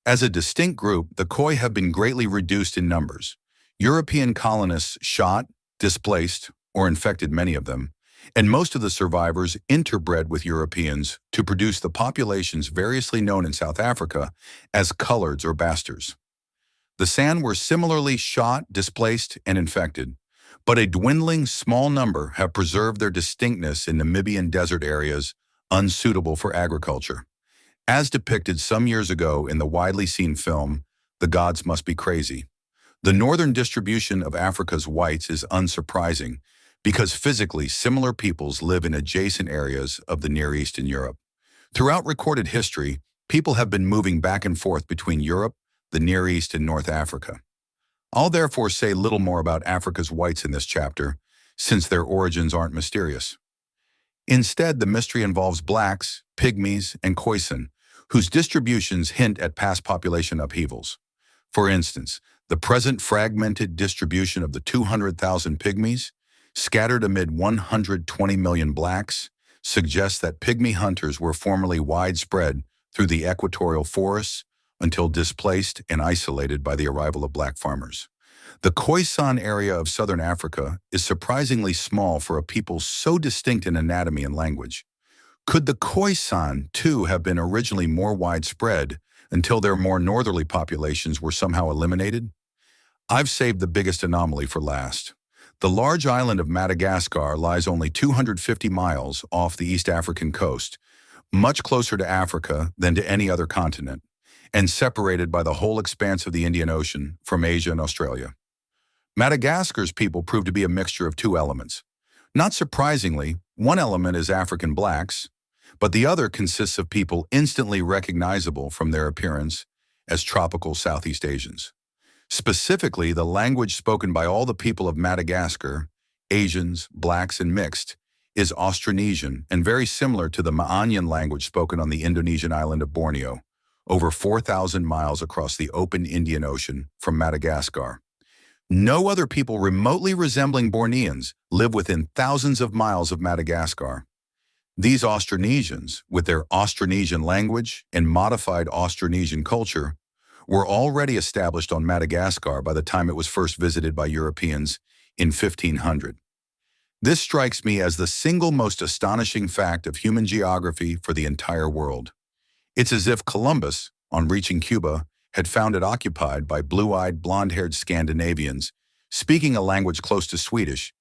S1: As a distinct group, the Khoi have been greatly reduced in numbers. European colonists shot, displaced, or infected many of them, and most of the survivors interbred with Europeans to produce the populations variously known in South Africa as coloreds or bastards. The San were similarly shot, displaced, and infected, but a dwindling small number have preserved their distinctness in Namibian desert areas unsuitable for agriculture. As depicted some years ago in the widely seen film, The Gods Must Be Crazy. The northern distribution of Africa's whites is unsurprising because physically similar peoples live in adjacent areas of the Near East and Europe. Throughout recorded history, people have been moving back and forth between Europe, the Near East, and North Africa. I'll therefore say little more about Africa's whites in this chapter, since their origins aren't mysterious. Instead, the mystery involves blacks, pygmies, and Khoisan, whose distributions hint at past population upheavals. For instance, the present fragmented distribution of the 200,000 pygmies, scattered amid 120 million blacks, suggests that pygmy hunters were formerly widespread through the equatorial forests until displaced and isolated by the arrival of black farmers. The Khoisan area of southern Africa is surprisingly small for a people so distinct in anatomy and language. Could the Khoisan, too, have been originally more widespread until their more northerly populations were somehow eliminated? I've saved the biggest anomaly for last. The large island of Madagascar lies only 250 miles off the East African coast, much closer to Africa than to any other continent, and separated by the whole expanse of the Indian Ocean from Asia and Australia. Madagascar's people prove to be a mixture of two elements. Not surprisingly, one element is African blacks, but the other consists of people instantly recognizable from their appearance as tropical Southeast Asians. Specifically, the language spoken by all the people of Madagascar, Asians, blacks, and mixed, is Austronesian and very similar to the Maanyan language spoken on the Indonesian island of Borneo, over 4,000 miles across the open Indian Ocean from Madagascar. No other people remotely resembling Borneans live within thousands of miles of Madagascar. These Austronesians, with their Austronesian language and modified Austronesian culture, were already established on Madagascar by the time it was first visited by Europeans in 1500. This strikes me as the single most astonishing fact of human geography for the entire world. It's as if Columbus, on reaching Cuba, had found it occupied by blue-eyed, blonde-haired Scandinavians speaking a language close to Swedish,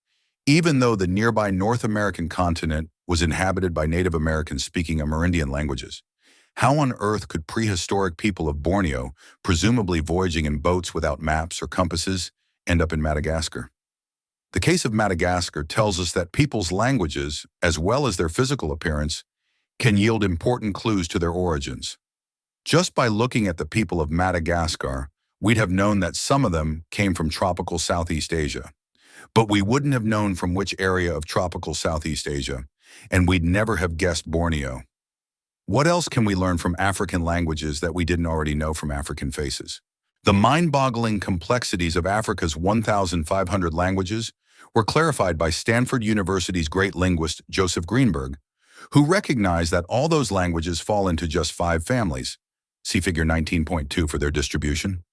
S1: even though the nearby North American continent was inhabited by Native Americans speaking Amerindian languages. How on earth could prehistoric people of Borneo, presumably voyaging in boats without maps or compasses, end up in Madagascar? The case of Madagascar tells us that people's languages, as well as their physical appearance, can yield important clues to their origins. Just by looking at the people of Madagascar, we'd have known that some of them came from tropical Southeast Asia. But we wouldn't have known from which area of tropical Southeast Asia, and we'd never have guessed Borneo. What else can we learn from African languages that we didn't already know from African faces? The mind-boggling complexities of Africa's 1,500 languages were clarified by Stanford University's great linguist Joseph Greenberg, who recognized that all those languages fall into just 5 families. See Figure 19.2 for their distribution.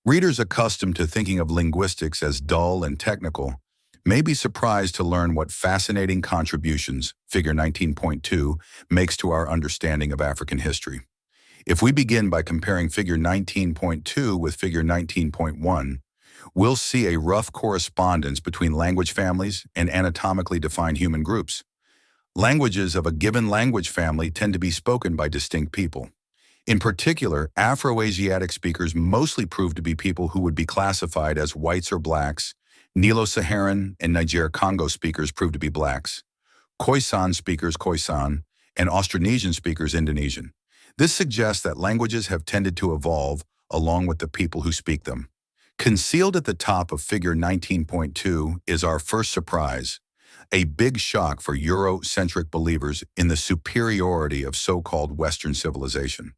S1: Readers accustomed to thinking of linguistics as dull and technical may be surprised to learn what fascinating contributions Figure 19.2 makes to our understanding of African history. If we begin by comparing Figure 19.2 with Figure 19.1, we'll see a rough correspondence between language families and anatomically defined human groups. Languages of a given language family tend to be spoken by distinct people. In particular, Afro-Asiatic speakers mostly prove to be people who would be classified as whites or blacks. Nilo-Saharan and Niger-Congo speakers prove to be blacks. Khoisan speakers Khoisan, and Austronesian speakers Indonesian. This suggests that languages have tended to evolve along with the people who speak them. Concealed at the top of Figure 19.2 is our first surprise, a big shock for Eurocentric believers in the superiority of so-called Western civilization.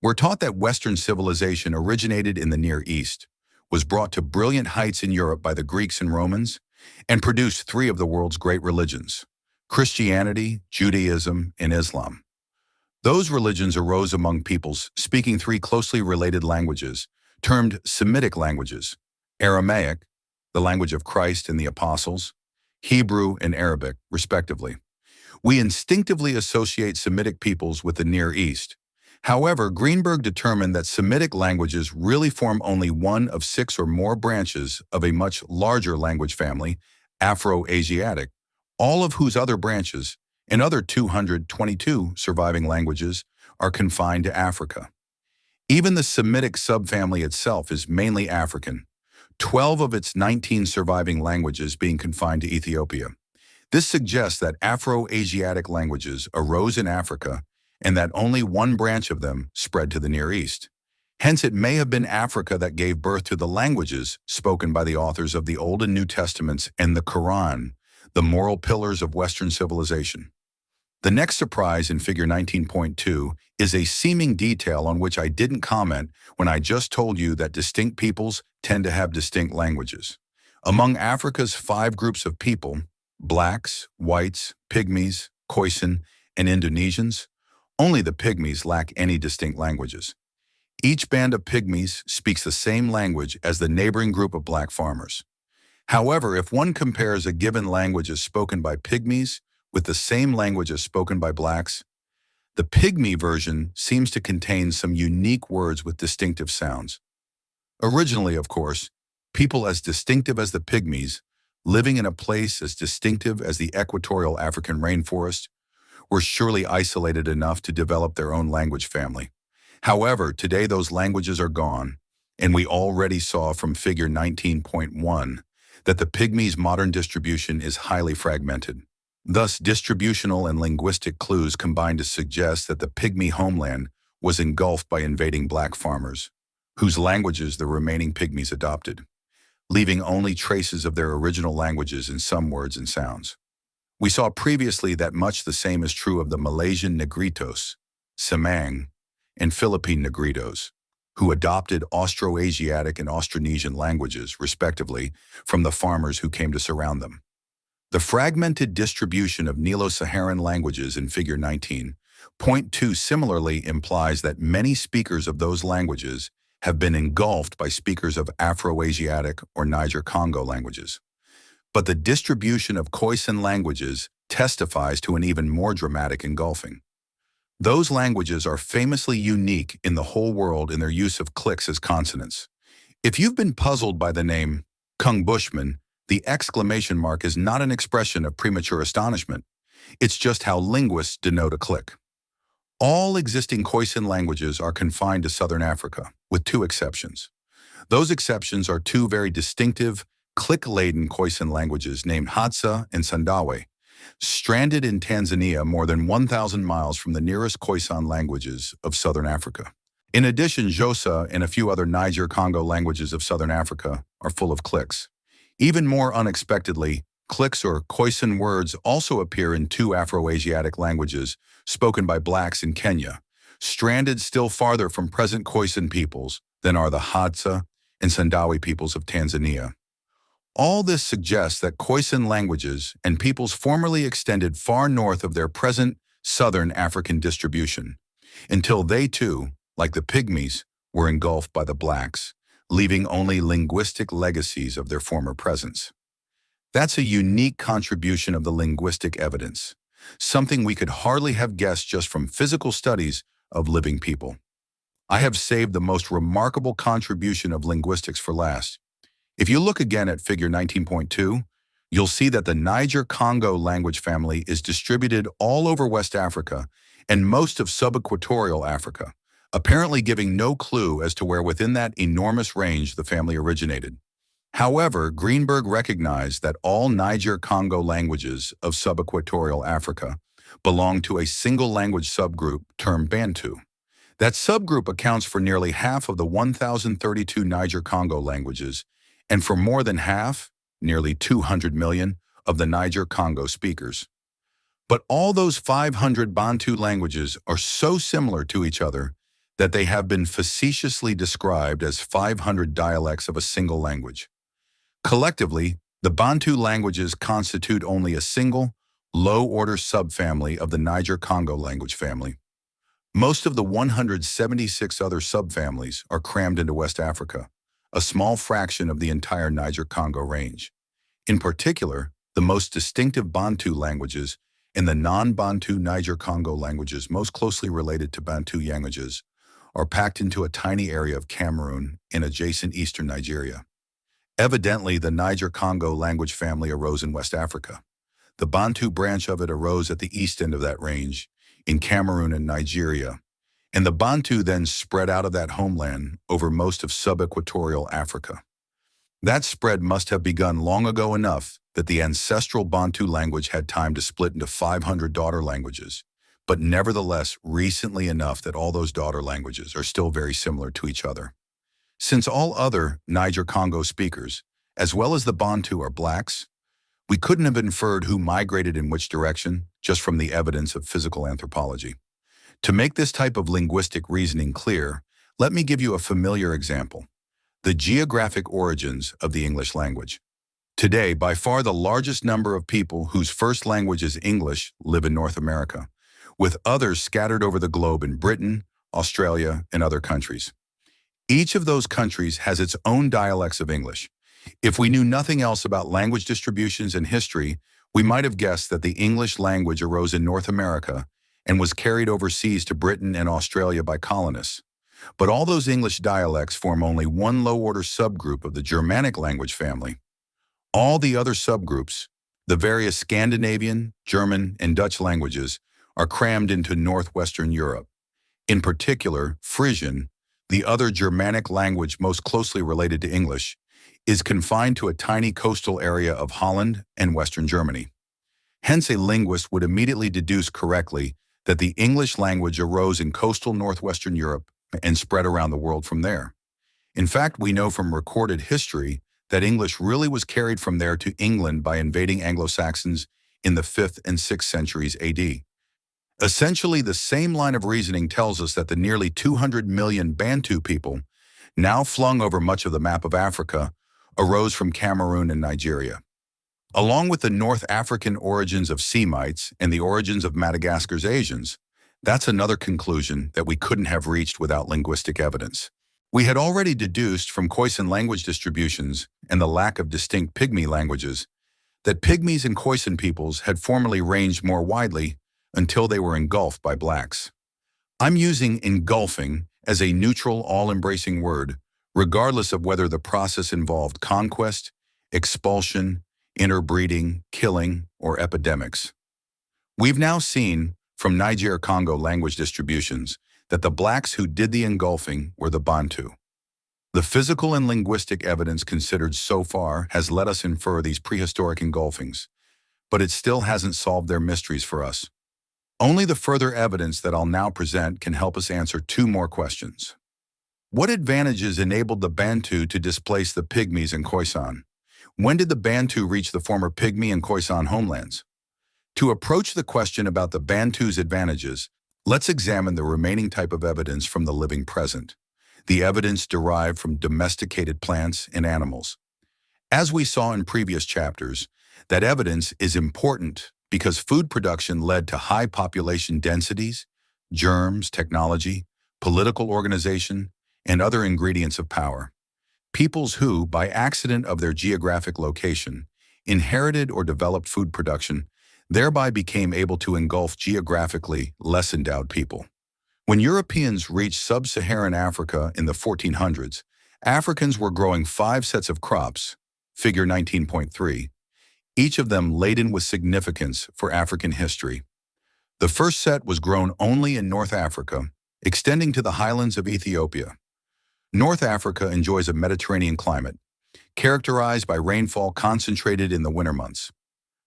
S1: We're taught that Western civilization originated in the Near East, was brought to brilliant heights in Europe by the Greeks and Romans, and produced three of the world's great religions: Christianity, Judaism, and Islam. Those religions arose among peoples speaking three closely related languages, termed Semitic languages: Aramaic, the language of Christ and the apostles, Hebrew and Arabic, respectively. We instinctively associate Semitic peoples with the Near East. However, Greenberg determined that Semitic languages really form only one of six or more branches of a much larger language family, Afro-Asiatic, all of whose other branches, and other 222 surviving languages, are confined to Africa. Even the Semitic subfamily itself is mainly African, 12 of its 19 surviving languages being confined to Ethiopia. This suggests that Afro-Asiatic languages arose in Africa and that only one branch of them spread to the Near East. Hence, it may have been Africa that gave birth to the languages spoken by the authors of the Old and New Testaments and the Quran, the moral pillars of Western civilization. The next surprise in Figure 19.2 is a seeming detail on which I didn't comment when I just told you that distinct peoples tend to have distinct languages. Among Africa's 5 groups of people, blacks, whites, pygmies, Khoisan, and Indonesians, only the pygmies lack any distinct languages. Each band of pygmies speaks the same language as the neighboring group of black farmers. However, if one compares a given language as spoken by pygmies with the same language as spoken by blacks, the pygmy version seems to contain some unique words with distinctive sounds. Originally, of course, people as distinctive as the pygmies, living in a place as distinctive as the equatorial African rainforest, were surely isolated enough to develop their own language family. However, today those languages are gone, and we already saw from Figure 19.1 that the pygmies' modern distribution is highly fragmented. Thus, distributional and linguistic clues combine to suggest that the pygmy homeland was engulfed by invading black farmers, whose languages the remaining pygmies adopted, leaving only traces of their original languages in some words and sounds. We saw previously that much the same is true of the Malaysian Negritos, Semang, and Philippine Negritos, who adopted Austroasiatic and Austronesian languages, respectively, from the farmers who came to surround them. The fragmented distribution of Nilo-Saharan languages in Figure 19.2 similarly implies that many speakers of those languages have been engulfed by speakers of Afro-Asiatic or Niger-Congo languages. But the distribution of Khoisan languages testifies to an even more dramatic engulfing. Those languages are famously unique in the whole world in their use of clicks as consonants. If you've been puzzled by the name Kung Bushman, the exclamation mark is not an expression of premature astonishment. It's just how linguists denote a click. All existing Khoisan languages are confined to southern Africa, with 2 exceptions. Those exceptions are 2 very distinctive, click-laden Khoisan languages named Hadza and Sandawe, stranded in Tanzania more than 1,000 miles from the nearest Khoisan languages of southern Africa. In addition, Xhosa and a few other Niger-Congo languages of southern Africa are full of clicks. Even more unexpectedly, clicks or Khoisan words also appear in 2 Afro-Asiatic languages spoken by blacks in Kenya, stranded still farther from present Khoisan peoples than are the Hadza and Sandawe peoples of Tanzania. All this suggests that Khoisan languages and peoples formerly extended far north of their present southern African distribution, until they too, like the pygmies, were engulfed by the blacks, leaving only linguistic legacies of their former presence. That's a unique contribution of the linguistic evidence, something we could hardly have guessed just from physical studies of living people. I have saved the most remarkable contribution of linguistics for last. If you look again at Figure 19.2, you'll see that the Niger-Congo language family is distributed all over West Africa and most of subequatorial Africa, apparently giving no clue as to where within that enormous range the family originated. However, Greenberg recognized that all Niger-Congo languages of subequatorial Africa belong to a single language subgroup termed Bantu. That subgroup accounts for nearly half of the 1,032 Niger-Congo languages and for more than half, nearly 200 million, of the Niger-Congo speakers. But all those 500 Bantu languages are so similar to each other that they have been facetiously described as 500 dialects of a single language. Collectively, the Bantu languages constitute only a single, low-order subfamily of the Niger-Congo language family. Most of the 176 other subfamilies are crammed into West Africa, a small fraction of the entire Niger-Congo range. In particular, the most distinctive Bantu languages and the non-Bantu Niger-Congo languages most closely related to Bantu languages are packed into a tiny area of Cameroon in adjacent eastern Nigeria. Evidently, the Niger-Congo language family arose in West Africa. The Bantu branch of it arose at the east end of that range, in Cameroon and Nigeria, and the Bantu then spread out of that homeland over most of sub-equatorial Africa. That spread must have begun long ago enough that the ancestral Bantu language had time to split into 500 daughter languages, but nevertheless recently enough that all those daughter languages are still very similar to each other. Since all other Niger-Congo speakers, as well as the Bantu, are blacks, we couldn't have inferred who migrated in which direction just from the evidence of physical anthropology. To make this type of linguistic reasoning clear, let me give you a familiar example: the geographic origins of the English language. Today, by far the largest number of people whose first language is English live in North America, with others scattered over the globe in Britain, Australia, and other countries. Each of those countries has its own dialects of English. If we knew nothing else about language distributions and history, we might have guessed that the English language arose in North America and was carried overseas to Britain and Australia by colonists. But all those English dialects form only one low-order subgroup of the Germanic language family. All the other subgroups, the various Scandinavian, German, and Dutch languages, are crammed into northwestern Europe. In particular, Frisian, the other Germanic language most closely related to English, is confined to a tiny coastal area of Holland and Western Germany. Hence, a linguist would immediately deduce correctly that the English language arose in coastal northwestern Europe and spread around the world from there. In fact, we know from recorded history that English really was carried from there to England by invading Anglo-Saxons in the 5th and 6th centuries AD. Essentially, the same line of reasoning tells us that the nearly 200 million Bantu people, now flung over much of the map of Africa, arose from Cameroon and Nigeria. Along with the North African origins of Semites and the origins of Madagascar's Asians, that's another conclusion that we couldn't have reached without linguistic evidence. We had already deduced from Khoisan language distributions and the lack of distinct Pygmy languages that Pygmies and Khoisan peoples had formerly ranged more widely until they were engulfed by blacks. I'm using engulfing as a neutral, all-embracing word, regardless of whether the process involved conquest, expulsion, interbreeding, killing, or epidemics. We've now seen, from Niger-Congo language distributions, that the blacks who did the engulfing were the Bantu. The physical and linguistic evidence considered so far has let us infer these prehistoric engulfings, but it still hasn't solved their mysteries for us. Only the further evidence that I'll now present can help us answer two more questions. What advantages enabled the Bantu to displace the Pygmies and Khoisan? When did the Bantu reach the former Pygmy and Khoisan homelands? To approach the question about the Bantu's advantages, let's examine the remaining type of evidence from the living present, the evidence derived from domesticated plants and animals. As we saw in previous chapters, that evidence is important because food production led to high population densities, germs, technology, political organization, and other ingredients of power. Peoples who, by accident of their geographic location, inherited or developed food production, thereby became able to engulf geographically less endowed people. When Europeans reached sub-Saharan Africa in the 1400s, Africans were growing 5 sets of crops, figure 19.3, each of them laden with significance for African history. The first set was grown only in North Africa, extending to the highlands of Ethiopia. North Africa enjoys a Mediterranean climate, characterized by rainfall concentrated in the winter months.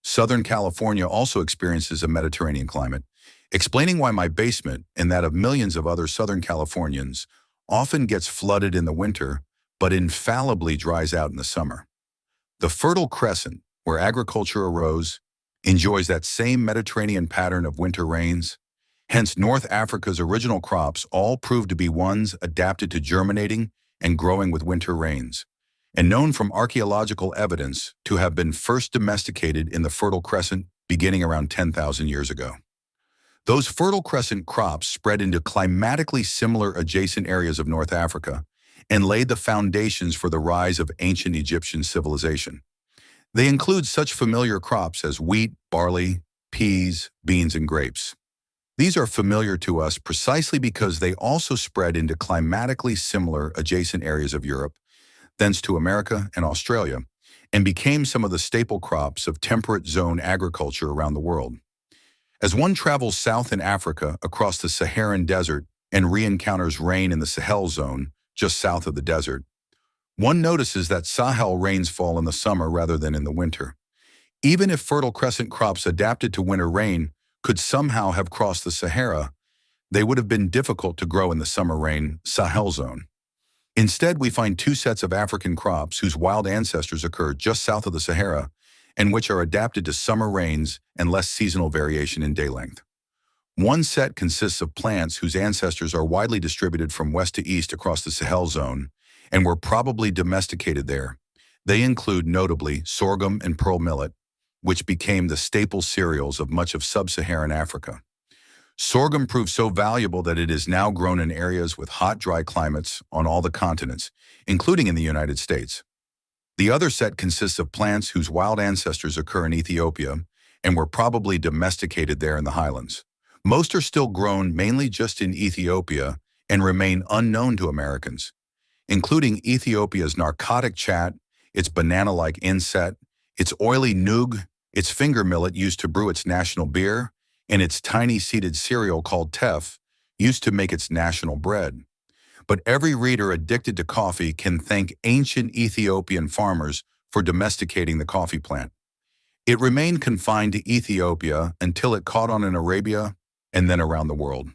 S1: Southern California also experiences a Mediterranean climate, explaining why my basement and that of millions of other Southern Californians often gets flooded in the winter, but infallibly dries out in the summer. The Fertile Crescent, where agriculture arose, enjoys that same Mediterranean pattern of winter rains, Hence, North Africa's original crops all proved to be ones adapted to germinating and growing with winter rains, and known from archaeological evidence to have been first domesticated in the Fertile Crescent beginning around 10,000 years ago. Those Fertile Crescent crops spread into climatically similar adjacent areas of North Africa and laid the foundations for the rise of ancient Egyptian civilization. They include such familiar crops as wheat, barley, peas, beans, and grapes. These are familiar to us precisely because they also spread into climatically similar adjacent areas of Europe, thence to America and Australia, and became some of the staple crops of temperate zone agriculture around the world. As one travels south in Africa across the Saharan desert and re-encounters rain in the Sahel zone, just south of the desert, one notices that Sahel rains fall in the summer rather than in the winter. Even if Fertile Crescent crops adapted to winter rain could somehow have crossed the Sahara, they would have been difficult to grow in the summer rain Sahel zone. Instead, we find two sets of African crops whose wild ancestors occur just south of the Sahara and which are adapted to summer rains and less seasonal variation in day length. One set consists of plants whose ancestors are widely distributed from west to east across the Sahel zone and were probably domesticated there. They include notably sorghum and pearl millet, which became the staple cereals of much of sub-Saharan Africa. Sorghum proved so valuable that it is now grown in areas with hot, dry climates on all the continents, including in the United States. The other set consists of plants whose wild ancestors occur in Ethiopia and were probably domesticated there in the highlands. Most are still grown mainly just in Ethiopia and remain unknown to Americans, including Ethiopia's narcotic chat, its banana-like inset, its oily nug, its finger millet used to brew its national beer, and its tiny seeded cereal called teff, used to make its national bread. But every reader addicted to coffee can thank ancient Ethiopian farmers for domesticating the coffee plant. It remained confined to Ethiopia until it caught on in Arabia and then around the world.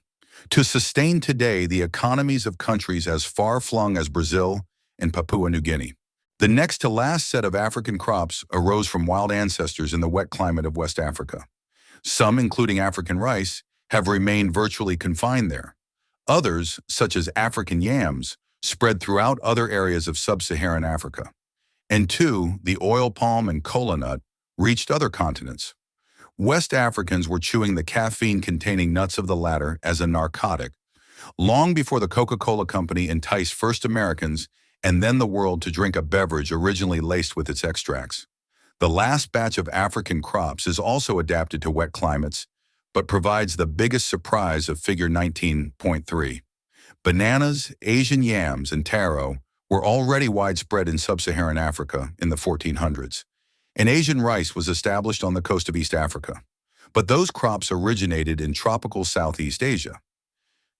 S1: To sustain today the economies of countries as far-flung as Brazil and Papua New Guinea. The next to last set of African crops arose from wild ancestors in the wet climate of West Africa. Some, including African rice, have remained virtually confined there. Others, such as African yams, spread throughout other areas of sub-Saharan Africa. And two, the oil palm and kola nut, reached other continents. West Africans were chewing the caffeine-containing nuts of the latter as a narcotic, long before the Coca-Cola Company enticed first Americans and then the world to drink a beverage originally laced with its extracts. The last batch of African crops is also adapted to wet climates, but provides the biggest surprise of figure 19.3. Bananas, Asian yams, and taro were already widespread in sub-Saharan Africa in the 1400s, and Asian rice was established on the coast of East Africa. But those crops originated in tropical Southeast Asia.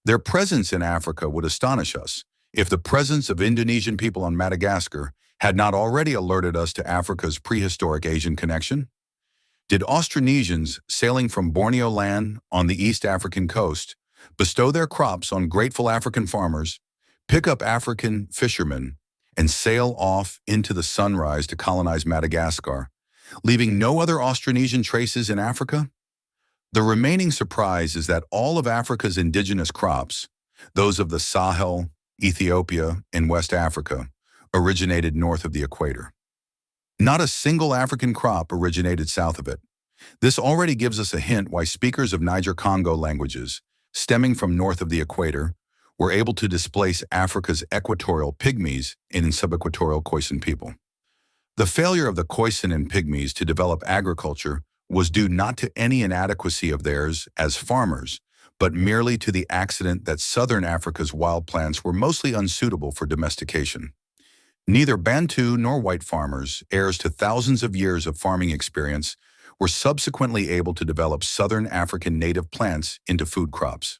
S1: Their presence in Africa would astonish us if the presence of Indonesian people on Madagascar had not already alerted us to Africa's prehistoric Asian connection. Did Austronesians sailing from Borneo land on the East African coast bestow their crops on grateful African farmers, pick up African fishermen, and sail off into the sunrise to colonize Madagascar, leaving no other Austronesian traces in Africa? The remaining surprise is that all of Africa's indigenous crops, those of the Sahel, Ethiopia, and West Africa, originated north of the equator. Not a single African crop originated south of it. This already gives us a hint why speakers of Niger-Congo languages, stemming from north of the equator, were able to displace Africa's equatorial Pygmies and subequatorial Khoisan people. The failure of the Khoisan and Pygmies to develop agriculture was due not to any inadequacy of theirs as farmers, but merely to the accident that southern Africa's wild plants were mostly unsuitable for domestication. Neither Bantu nor white farmers, heirs to thousands of years of farming experience, were subsequently able to develop southern African native plants into food crops.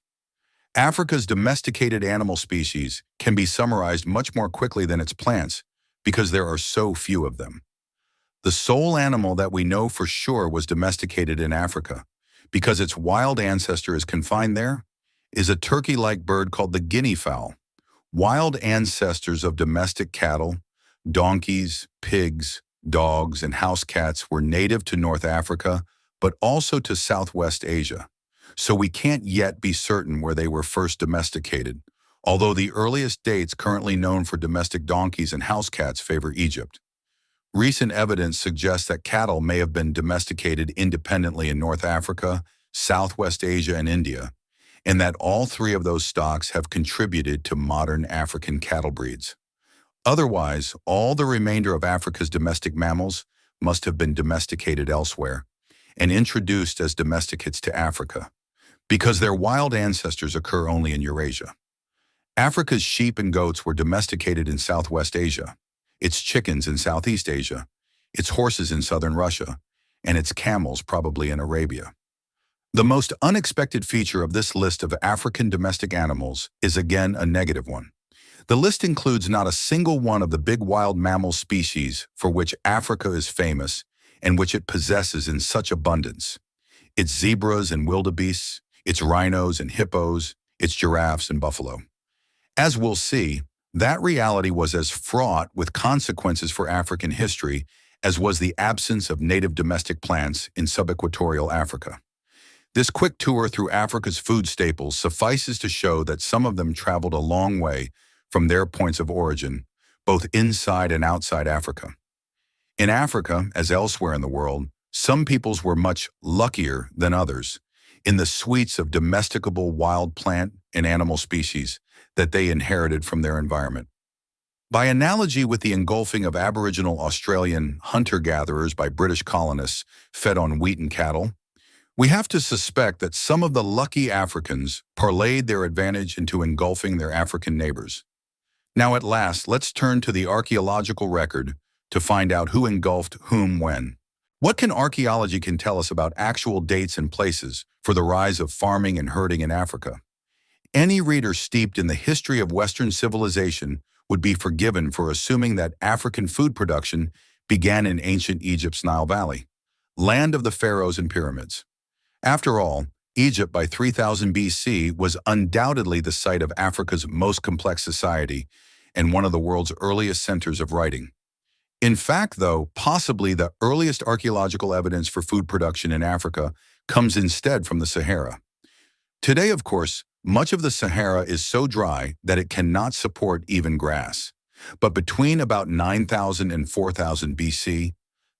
S1: Africa's domesticated animal species can be summarized much more quickly than its plants because there are so few of them. The sole animal that we know for sure was domesticated in Africa, because its wild ancestor is confined there, is a turkey-like bird called the guinea fowl. Wild ancestors of domestic cattle, donkeys, pigs, dogs, and house cats were native to North Africa, but also to Southwest Asia. so we can't yet be certain where they were first domesticated, although the earliest dates currently known for domestic donkeys and house cats favor Egypt. Recent evidence suggests that cattle may have been domesticated independently in North Africa, Southwest Asia, and India, and that all three of those stocks have contributed to modern African cattle breeds. Otherwise, all the remainder of Africa's domestic mammals must have been domesticated elsewhere and introduced as domesticates to Africa, because their wild ancestors occur only in Eurasia. Africa's sheep and goats were domesticated in Southwest Asia, its chickens in Southeast Asia, its horses in southern Russia, and its camels probably in Arabia. The most unexpected feature of this list of African domestic animals is again a negative one. The list includes not a single one of the big wild mammal species for which Africa is famous and which it possesses in such abundance. Its zebras and wildebeests, its rhinos and hippos, its giraffes and buffalo. As we'll see, that reality was as fraught with consequences for African history as was the absence of native domestic plants in subequatorial Africa. This quick tour through Africa's food staples suffices to show that some of them traveled a long way from their points of origin, both inside and outside Africa. In Africa, as elsewhere in the world, some peoples were much luckier than others in the suites of domesticable wild plant and animal species that they inherited from their environment. By analogy with the engulfing of Aboriginal Australian hunter-gatherers by British colonists fed on wheat and cattle, we have to suspect that some of the lucky Africans parlayed their advantage into engulfing their African neighbors. Now at last, let's turn to the archaeological record to find out who engulfed whom when. What can archaeology tell us about actual dates and places for the rise of farming and herding in Africa? Any reader steeped in the history of Western civilization would be forgiven for assuming that African food production began in ancient Egypt's Nile Valley, land of the pharaohs and pyramids. After all, Egypt by 3000 BC was undoubtedly the site of Africa's most complex society and one of the world's earliest centers of writing. In fact, though, possibly the earliest archaeological evidence for food production in Africa comes instead from the Sahara. Today, of course, much of the Sahara is so dry that it cannot support even grass. But between about 9000 and 4000 BC,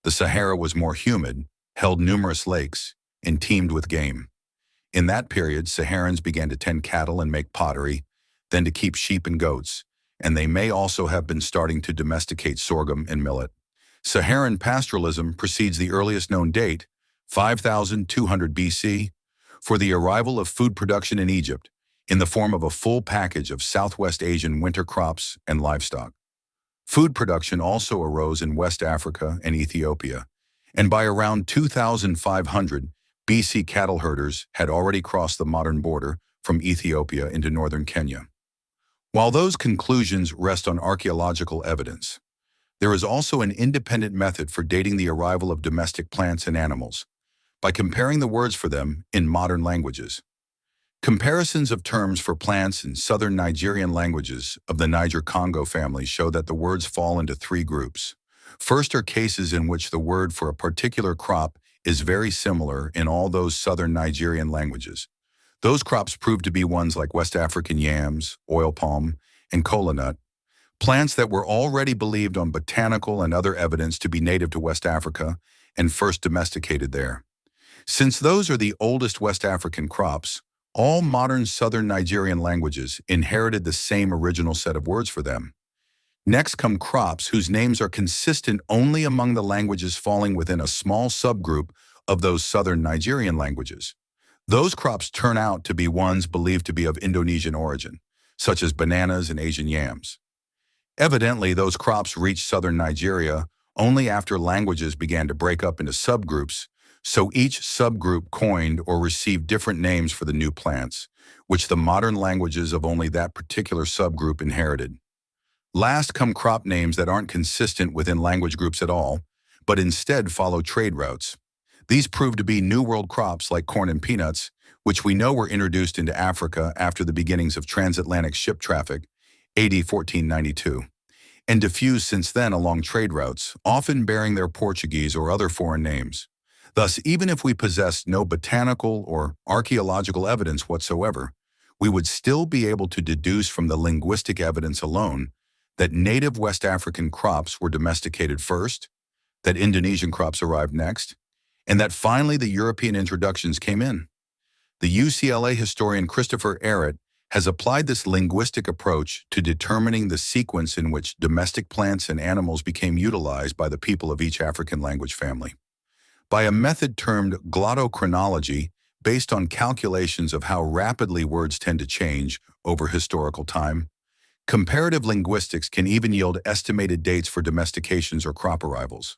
S1: the Sahara was more humid, held numerous lakes, and teemed with game. In that period, Saharans began to tend cattle and make pottery, then to keep sheep and goats, and they may also have been starting to domesticate sorghum and millet. Saharan pastoralism precedes the earliest known date, 5200 BC, for the arrival of food production in Egypt in the form of a full package of Southwest Asian winter crops and livestock. Food production also arose in West Africa and Ethiopia, and by around 2500 BC, cattle herders had already crossed the modern border from Ethiopia into northern Kenya. While those conclusions rest on archaeological evidence, there is also an independent method for dating the arrival of domestic plants and animals, by comparing the words for them in modern languages. Comparisons of terms for plants in southern Nigerian languages of the Niger-Congo family show that the words fall into three groups. First are cases in which the word for a particular crop is very similar in all those southern Nigerian languages. Those crops prove to be ones like West African yams, oil palm, and kola nut, plants that were already believed on botanical and other evidence to be native to West Africa and first domesticated there. Since those are the oldest West African crops, all modern southern Nigerian languages inherited the same original set of words for them. Next come crops whose names are consistent only among the languages falling within a small subgroup of those southern Nigerian languages. Those crops turn out to be ones believed to be of Indonesian origin, such as bananas and Asian yams. Evidently, those crops reached southern Nigeria only after languages began to break up into subgroups, so each subgroup coined or received different names for the new plants, which the modern languages of only that particular subgroup inherited. Last come crop names that aren't consistent within language groups at all, but instead follow trade routes. These prove to be New World crops like corn and peanuts, which we know were introduced into Africa after the beginnings of transatlantic ship traffic, AD 1492, and diffused since then along trade routes, often bearing their Portuguese or other foreign names. Thus, even if we possessed no botanical or archaeological evidence whatsoever, we would still be able to deduce from the linguistic evidence alone that native West African crops were domesticated first, that Indonesian crops arrived next, and that finally the European introductions came in. The UCLA historian Christopher Arrett has applied this linguistic approach to determining the sequence in which domestic plants and animals became utilized by the people of each African language family. By a method termed glottochronology, based on calculations of how rapidly words tend to change over historical time, comparative linguistics can even yield estimated dates for domestications or crop arrivals.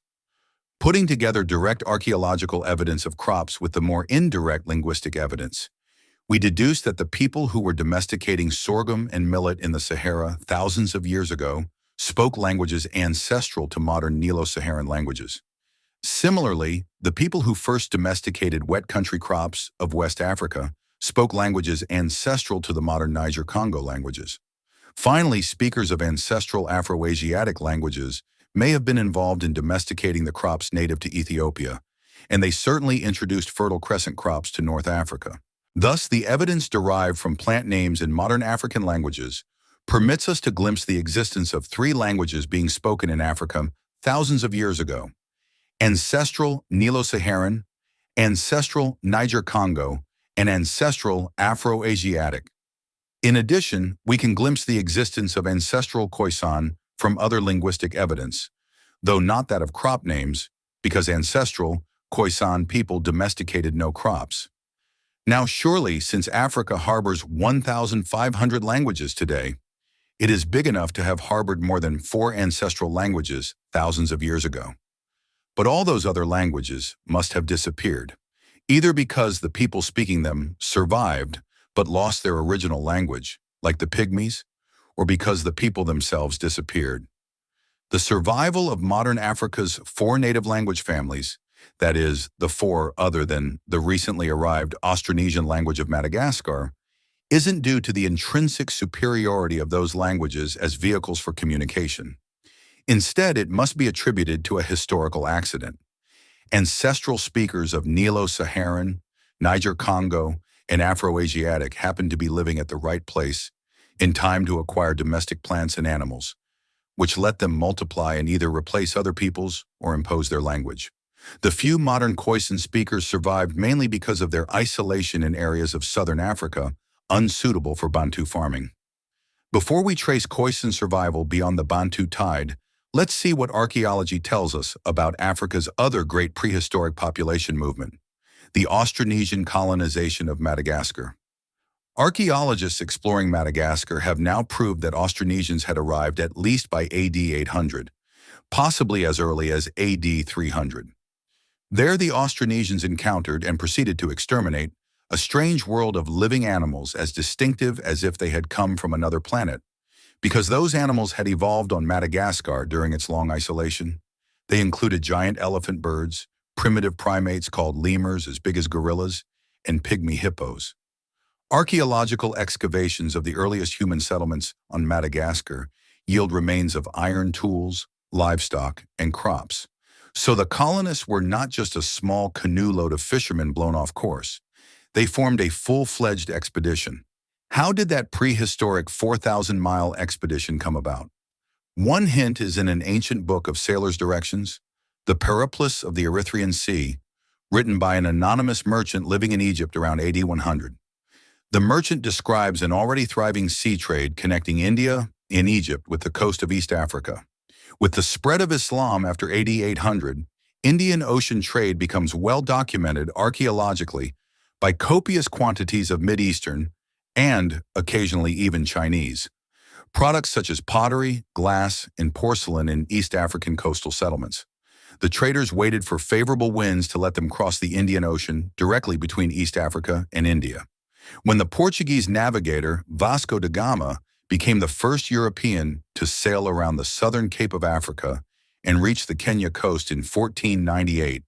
S1: Putting together direct archaeological evidence of crops with the more indirect linguistic evidence, we deduce that the people who were domesticating sorghum and millet in the Sahara thousands of years ago spoke languages ancestral to modern Nilo-Saharan languages. Similarly, the people who first domesticated wet country crops of West Africa spoke languages ancestral to the modern Niger-Congo languages. Finally, speakers of ancestral Afro-Asiatic languages may have been involved in domesticating the crops native to Ethiopia, and they certainly introduced Fertile Crescent crops to North Africa. Thus, the evidence derived from plant names in modern African languages permits us to glimpse the existence of three languages being spoken in Africa thousands of years ago: ancestral Nilo-Saharan, ancestral Niger-Congo, and ancestral Afro-Asiatic. In addition, we can glimpse the existence of ancestral Khoisan from other linguistic evidence, though not that of crop names, because ancestral Khoisan people domesticated no crops. Now surely, since Africa harbors 1,500 languages today, it is big enough to have harbored more than 4 ancestral languages thousands of years ago. But all those other languages must have disappeared, either because the people speaking them survived but lost their original language, like the Pygmies, or because the people themselves disappeared. The survival of modern Africa's 4 native language families, that is, the 4 other than the recently arrived Austronesian language of Madagascar, isn't due to the intrinsic superiority of those languages as vehicles for communication. Instead, it must be attributed to a historical accident. Ancestral speakers of Nilo-Saharan, Niger-Congo, and Afro-Asiatic happened to be living at the right place in time to acquire domestic plants and animals, which let them multiply and either replace other peoples or impose their language. The few modern Khoisan speakers survived mainly because of their isolation in areas of southern Africa unsuitable for Bantu farming. Before we trace Khoisan survival beyond the Bantu tide, let's see what archaeology tells us about Africa's other great prehistoric population movement, the Austronesian colonization of Madagascar. Archaeologists exploring Madagascar have now proved that Austronesians had arrived at least by AD 800, possibly as early as AD 300. There the Austronesians encountered and proceeded to exterminate a strange world of living animals as distinctive as if they had come from another planet. Because those animals had evolved on Madagascar during its long isolation, they included giant elephant birds, primitive primates called lemurs as big as gorillas, and pygmy hippos. Archaeological excavations of the earliest human settlements on Madagascar yield remains of iron tools, livestock, and crops. So the colonists were not just a small canoe load of fishermen blown off course. They formed a full-fledged expedition. How did that prehistoric 4,000-mile expedition come about? One hint is in an ancient book of sailors' directions, The Periplus of the Erythraean Sea, written by an anonymous merchant living in Egypt around AD 100. The merchant describes an already thriving sea trade connecting India and Egypt with the coast of East Africa. With the spread of Islam after AD 800, Indian Ocean trade becomes well documented archaeologically by copious quantities of Mideastern, and occasionally even Chinese, products such as pottery, glass, and porcelain in East African coastal settlements. The traders waited for favorable winds to let them cross the Indian Ocean directly between East Africa and India. When the Portuguese navigator Vasco da Gama became the first European to sail around the southern Cape of Africa and reach the Kenya coast in 1498,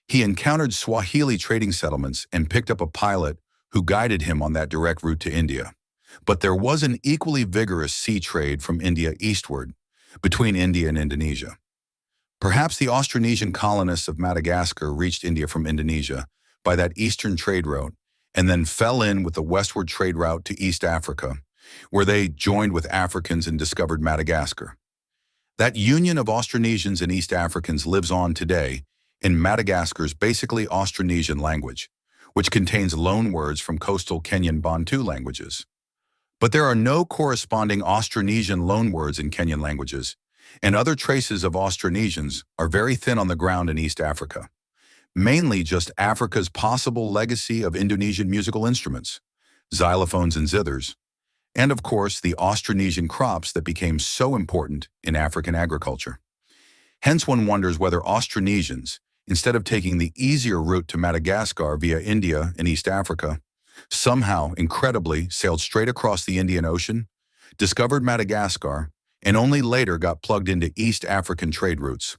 S1: he encountered Swahili trading settlements and picked up a pilot who guided him on that direct route to India. But there was an equally vigorous sea trade from India eastward, between India and Indonesia. Perhaps the Austronesian colonists of Madagascar reached India from Indonesia by that eastern trade route and then fell in with the westward trade route to East Africa, where they joined with Africans and discovered Madagascar. That union of Austronesians and East Africans lives on today in Madagascar's basically Austronesian language, which contains loanwords from coastal Kenyan Bantu languages. But there are no corresponding Austronesian loanwords in Kenyan languages, and other traces of Austronesians are very thin on the ground in East Africa, mainly just Africa's possible legacy of Indonesian musical instruments, xylophones and zithers, and of course the Austronesian crops that became so important in African agriculture. Hence one wonders whether Austronesians, instead of taking the easier route to Madagascar via India and East Africa, somehow, incredibly, sailed straight across the Indian Ocean, discovered Madagascar, and only later got plugged into East African trade routes.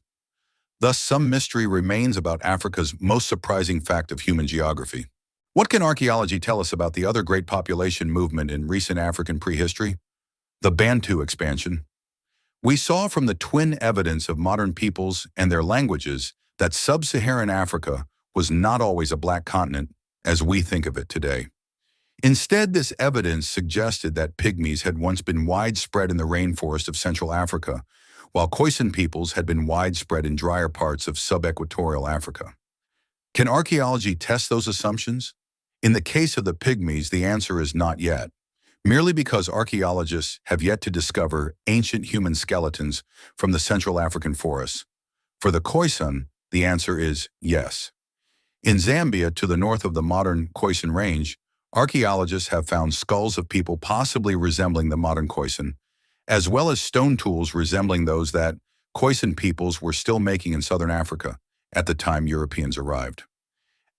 S1: Thus, some mystery remains about Africa's most surprising fact of human geography. What can archaeology tell us about the other great population movement in recent African prehistory? The Bantu expansion. We saw from the twin evidence of modern peoples and their languages that sub-Saharan Africa was not always a black continent as we think of it today. Instead, this evidence suggested that pygmies had once been widespread in the rainforest of Central Africa, while Khoisan peoples had been widespread in drier parts of sub-equatorial Africa. Can archaeology test those assumptions? In the case of the pygmies, the answer is not yet, merely because archaeologists have yet to discover ancient human skeletons from the Central African forests. For the Khoisan, the answer is yes. In Zambia, to the north of the modern Khoisan Range, archaeologists have found skulls of people possibly resembling the modern Khoisan, as well as stone tools resembling those that Khoisan peoples were still making in southern Africa at the time Europeans arrived.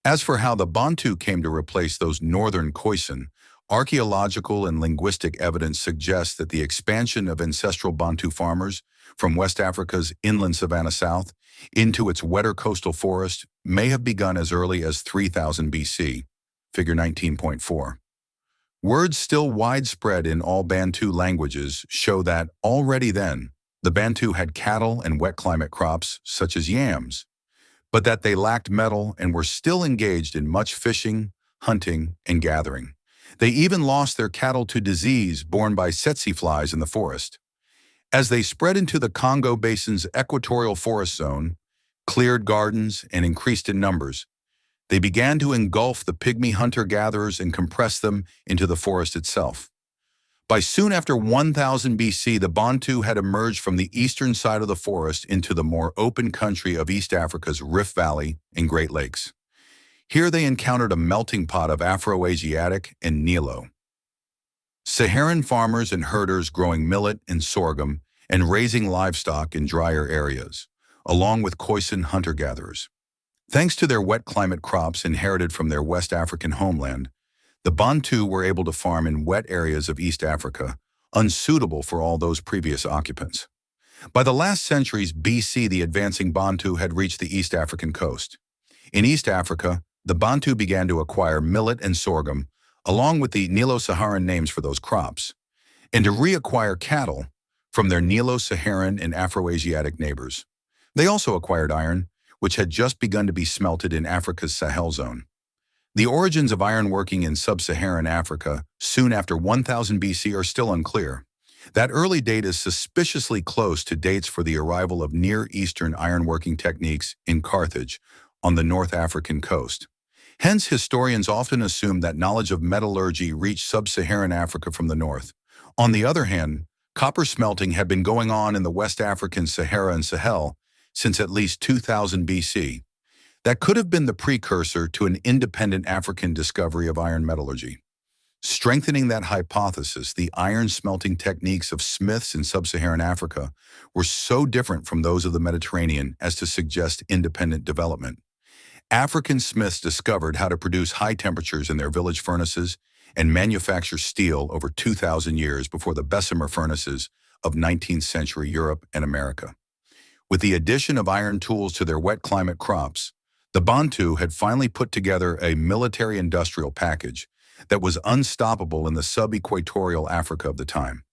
S1: As for how the Bantu came to replace those northern Khoisan, archaeological and linguistic evidence suggests that the expansion of ancestral Bantu farmers from West Africa's inland savanna south into its wetter coastal forest may have begun as early as 3000 BC, figure 19.4. Words still widespread in all Bantu languages show that already then, the Bantu had cattle and wet climate crops such as yams, but that they lacked metal and were still engaged in much fishing, hunting, and gathering. They even lost their cattle to disease borne by tsetse flies in the forest. As they spread into the Congo Basin's equatorial forest zone, cleared gardens, and increased in numbers, they began to engulf the pygmy hunter-gatherers and compress them into the forest itself. By soon after 1000 BC, the Bantu had emerged from the eastern side of the forest into the more open country of East Africa's Rift Valley and Great Lakes. Here they encountered a melting pot of Afro-Asiatic and Nilo. Saharan farmers and herders growing millet and sorghum and raising livestock in drier areas, along with Khoisan hunter-gatherers. Thanks to their wet climate crops inherited from their West African homeland, the Bantu were able to farm in wet areas of East Africa, unsuitable for all those previous occupants. By the last centuries BC, the advancing Bantu had reached the East African coast. In East Africa, the Bantu began to acquire millet and sorghum, along with the Nilo-Saharan names for those crops, and to reacquire cattle from their Nilo-Saharan and Afro-Asiatic neighbors. They also acquired iron, which had just begun to be smelted in Africa's Sahel zone. The origins of ironworking in sub-Saharan Africa soon after 1000 BC are still unclear. That early date is suspiciously close to dates for the arrival of Near Eastern ironworking techniques in Carthage on the North African coast. Hence, historians often assume that knowledge of metallurgy reached sub-Saharan Africa from the north. On the other hand, copper smelting had been going on in the West African Sahara and Sahel since at least 2000 BC. That could have been the precursor to an independent African discovery of iron metallurgy. Strengthening that hypothesis, the iron smelting techniques of smiths in sub-Saharan Africa were so different from those of the Mediterranean as to suggest independent development. African smiths discovered how to produce high temperatures in their village furnaces and manufacture steel over 2,000 years before the Bessemer furnaces of 19th century Europe and America. With the addition of iron tools to their wet climate crops, the Bantu had finally put together a military-industrial package that was unstoppable in the sub-equatorial Africa of the time.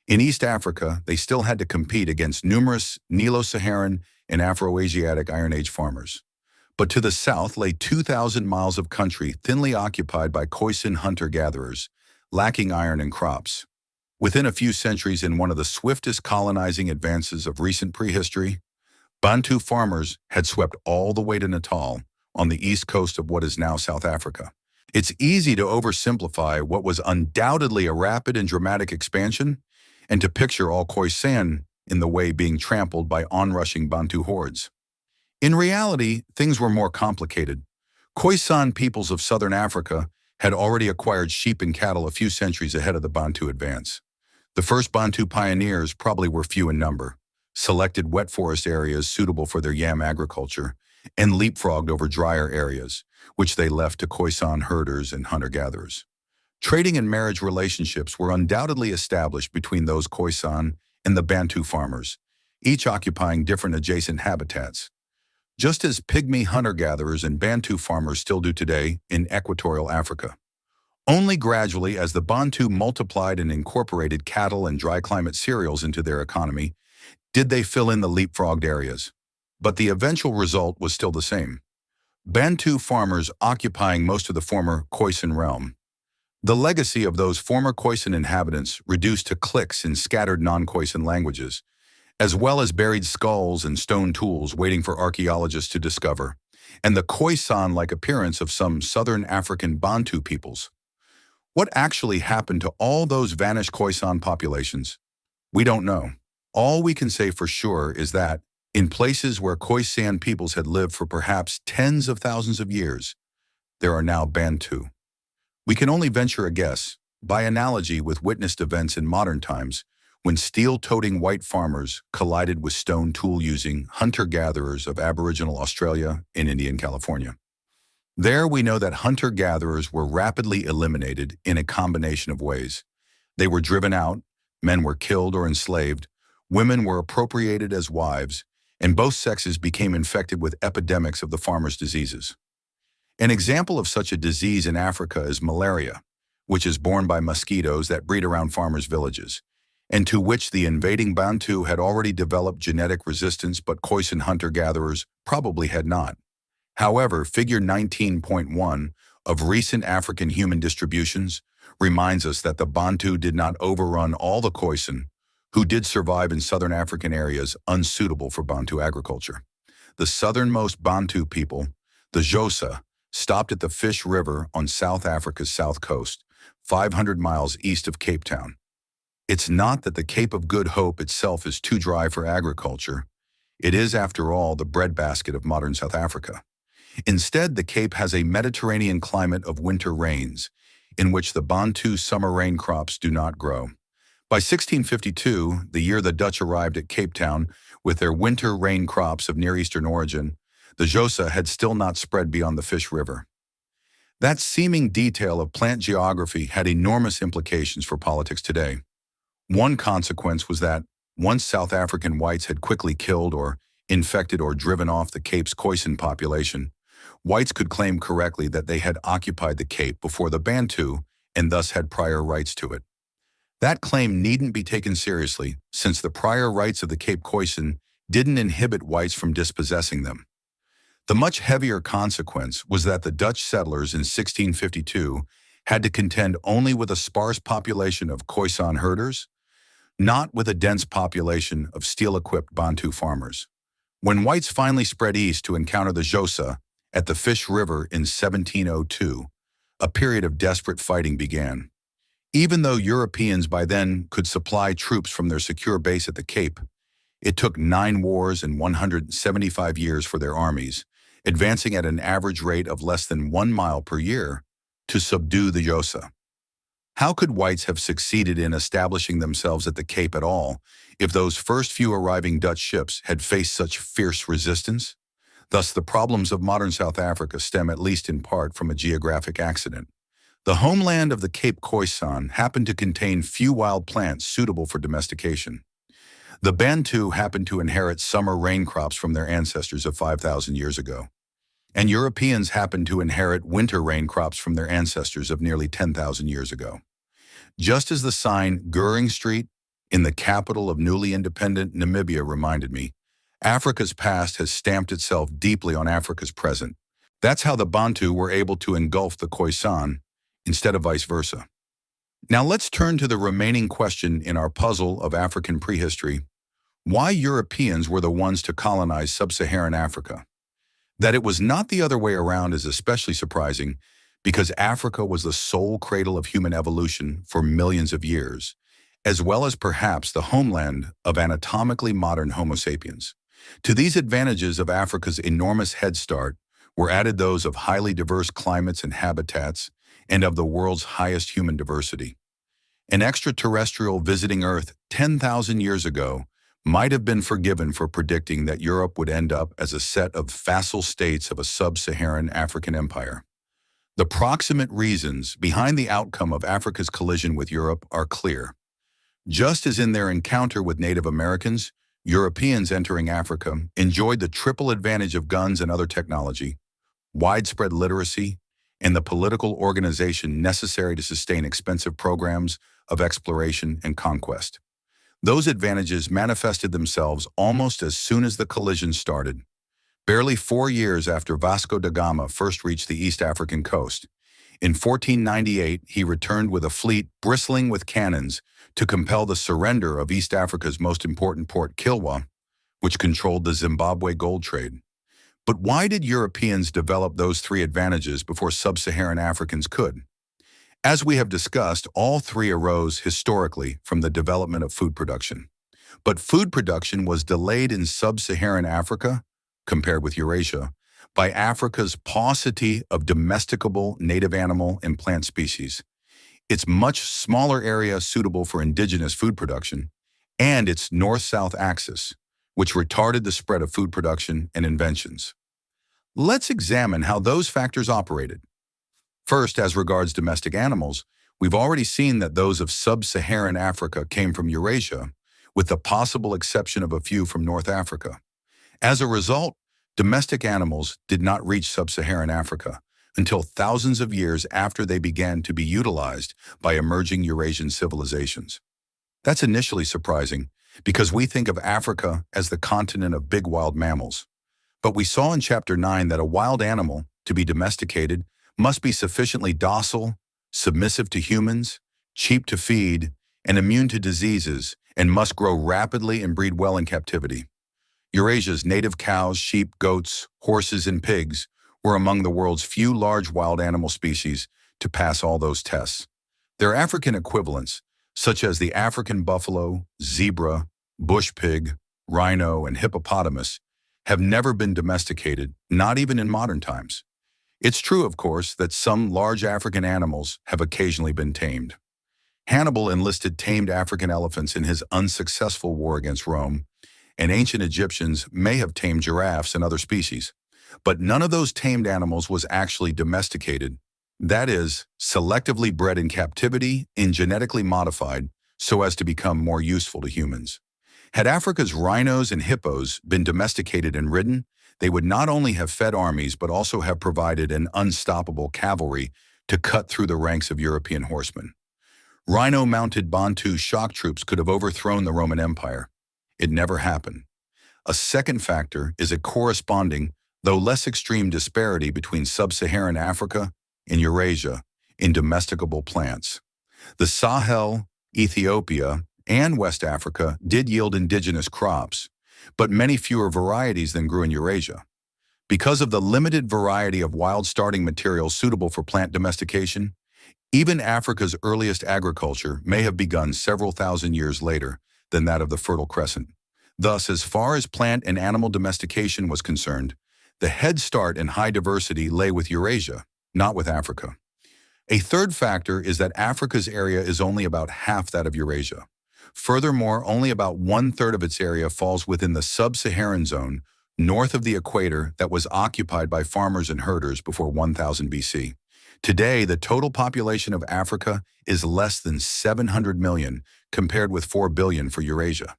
S1: In East Africa, they still had to compete against numerous Nilo-Saharan and Afro-Asiatic Iron Age farmers. But to the south lay 2,000 miles of country thinly occupied by Khoisan hunter-gatherers, lacking iron and crops. Within a few centuries, in one of the swiftest colonizing advances of recent prehistory, Bantu farmers had swept all the way to Natal, on the east coast of what is now South Africa. It's easy to oversimplify what was undoubtedly a rapid and dramatic expansion, and to picture all Khoisan in the way being trampled by onrushing Bantu hordes. In reality, things were more complicated. Khoisan peoples of southern Africa had already acquired sheep and cattle a few centuries ahead of the Bantu advance. The first Bantu pioneers probably were few in number, selected wet forest areas suitable for their yam agriculture, and leapfrogged over drier areas, which they left to Khoisan herders and hunter-gatherers. Trading and marriage relationships were undoubtedly established between those Khoisan and the Bantu farmers, each occupying different adjacent habitats, just as pygmy hunter-gatherers and Bantu farmers still do today in equatorial Africa. Only gradually, as the Bantu multiplied and incorporated cattle and dry climate cereals into their economy, did they fill in the leapfrogged areas. But the eventual result was still the same: Bantu farmers occupying most of the former Khoisan realm. The legacy of those former Khoisan inhabitants reduced to cliques in scattered non-Khoisan languages, as well as buried skulls and stone tools waiting for archaeologists to discover, and the Khoisan-like appearance of some southern African Bantu peoples. What actually happened to all those vanished Khoisan populations? We don't know. All we can say for sure is that, in places where Khoisan peoples had lived for perhaps tens of thousands of years, there are now Bantu. We can only venture a guess, by analogy with witnessed events in modern times, when steel-toting white farmers collided with stone tool-using hunter-gatherers of Aboriginal Australia and Indian California. There we know that hunter-gatherers were rapidly eliminated in a combination of ways. They were driven out, men were killed or enslaved, women were appropriated as wives, and both sexes became infected with epidemics of the farmers' diseases. An example of such a disease in Africa is malaria, which is borne by mosquitoes that breed around farmers' villages, and to which the invading Bantu had already developed genetic resistance, but Khoisan hunter-gatherers probably had not. However, figure 19.1 of recent African human distributions reminds us that the Bantu did not overrun all the Khoisan, who did survive in southern African areas unsuitable for Bantu agriculture. The southernmost Bantu people, the Xhosa, stopped at the Fish River on South Africa's south coast, 500 miles east of Cape Town. It's not that the Cape of Good Hope itself is too dry for agriculture. It is, after all, the breadbasket of modern South Africa. Instead, the Cape has a Mediterranean climate of winter rains, in which the Bantu summer rain crops do not grow. By 1652, the year the Dutch arrived at Cape Town with their winter rain crops of Near Eastern origin, the Xhosa had still not spread beyond the Fish River. That seeming detail of plant geography had enormous implications for politics today. One consequence was that, once South African whites had quickly killed or infected or driven off the Cape's Khoisan population, whites could claim correctly that they had occupied the Cape before the Bantu and thus had prior rights to it. That claim needn't be taken seriously, since the prior rights of the Cape Khoisan didn't inhibit whites from dispossessing them. The much heavier consequence was that the Dutch settlers in 1652 had to contend only with a sparse population of Khoisan herders, not with a dense population of steel-equipped Bantu farmers. When whites finally spread east to encounter the Xhosa at the Fish River in 1702, a period of desperate fighting began. Even though Europeans by then could supply troops from their secure base at the Cape, it took 9 wars and 175 years for their armies, advancing at an average rate of less than 1 mile per year, to subdue the Xhosa. How could whites have succeeded in establishing themselves at the Cape at all if those first few arriving Dutch ships had faced such fierce resistance? Thus, the problems of modern South Africa stem at least in part from a geographic accident. The homeland of the Cape Khoisan happened to contain few wild plants suitable for domestication. The Bantu happened to inherit summer rain crops from their ancestors of 5,000 years ago, and Europeans happened to inherit winter rain crops from their ancestors of nearly 10,000 years ago. Just as the sign Goering Street in the capital of newly independent Namibia reminded me, Africa's past has stamped itself deeply on Africa's present. That's how the Bantu were able to engulf the Khoisan instead of vice versa. Now let's turn to the remaining question in our puzzle of African prehistory: why Europeans were the ones to colonize sub-Saharan Africa. That it was not the other way around is especially surprising because Africa was the sole cradle of human evolution for millions of years, as well as perhaps the homeland of anatomically modern Homo sapiens. To these advantages of Africa's enormous head start were added those of highly diverse climates and habitats and of the world's highest human diversity. An extraterrestrial visiting Earth 10,000 years ago might have been forgiven for predicting that Europe would end up as a set of vassal states of a sub-Saharan African empire. The proximate reasons behind the outcome of Africa's collision with Europe are clear. Just as in their encounter with Native Americans, Europeans entering Africa enjoyed the triple advantage of guns and other technology, widespread literacy, and the political organization necessary to sustain expensive programs of exploration and conquest. Those advantages manifested themselves almost as soon as the collision started. Barely 4 years after Vasco da Gama first reached the East African coast, in 1498 he returned with a fleet bristling with cannons to compel the surrender of East Africa's most important port, Kilwa, which controlled the Zimbabwe gold trade. But why did Europeans develop those three advantages before sub-Saharan Africans could? As we have discussed, all three arose historically from the development of food production. But food production was delayed in sub-Saharan Africa, compared with Eurasia, by Africa's paucity of domesticable native animal and plant species, its much smaller area suitable for indigenous food production, and its north-south axis, which retarded the spread of food production and inventions. Let's examine how those factors operated. First, as regards domestic animals, we've already seen that those of sub-Saharan Africa came from Eurasia, with the possible exception of a few from North Africa. As a result, domestic animals did not reach sub-Saharan Africa until thousands of years after they began to be utilized by emerging Eurasian civilizations. That's initially surprising because we think of Africa as the continent of big wild mammals. But we saw in Chapter 9 that a wild animal, to be domesticated, must be sufficiently docile, submissive to humans, cheap to feed, and immune to diseases, and must grow rapidly and breed well in captivity. Eurasia's native cows, sheep, goats, horses, and pigs were among the world's few large wild animal species to pass all those tests. Their African equivalents, such as the African buffalo, zebra, bush pig, rhino, and hippopotamus, have never been domesticated, not even in modern times. It's true, of course, that some large African animals have occasionally been tamed. Hannibal enlisted tamed African elephants in his unsuccessful war against Rome, and ancient Egyptians may have tamed giraffes and other species. But none of those tamed animals was actually domesticated, that is, selectively bred in captivity and genetically modified so as to become more useful to humans. Had Africa's rhinos and hippos been domesticated and ridden, they would not only have fed armies but also have provided an unstoppable cavalry to cut through the ranks of European horsemen. Rhino-mounted Bantu shock troops could have overthrown the Roman Empire. It never happened. A second factor is a corresponding, though less extreme, disparity between sub-Saharan Africa and Eurasia in domesticable plants. The Sahel, Ethiopia, and West Africa did yield indigenous crops, but many fewer varieties than grew in Eurasia. Because of the limited variety of wild starting materials suitable for plant domestication, even Africa's earliest agriculture may have begun several thousand years later than that of the Fertile Crescent. Thus, as far as plant and animal domestication was concerned, the head start and high diversity lay with Eurasia, not with Africa. A third factor is that Africa's area is only about half that of Eurasia. Furthermore, only about 1/3 of its area falls within the sub-Saharan zone north of the equator that was occupied by farmers and herders before 1000 BC. Today, the total population of Africa is less than 700 million, compared with 4 billion for Eurasia.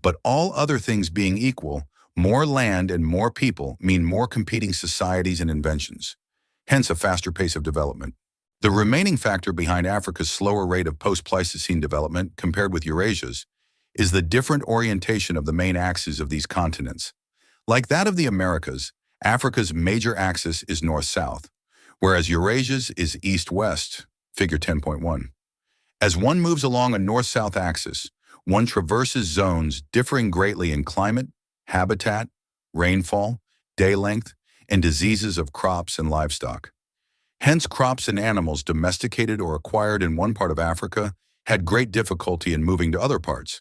S1: But all other things being equal, more land and more people mean more competing societies and inventions, hence a faster pace of development. The remaining factor behind Africa's slower rate of post-Pleistocene development compared with Eurasia's is the different orientation of the main axes of these continents. Like that of the Americas, Africa's major axis is north-south, whereas Eurasia's is east-west, figure 10.1. As one moves along a north-south axis, one traverses zones differing greatly in climate, habitat, rainfall, day length, and diseases of crops and livestock. Hence, crops and animals domesticated or acquired in one part of Africa had great difficulty in moving to other parts.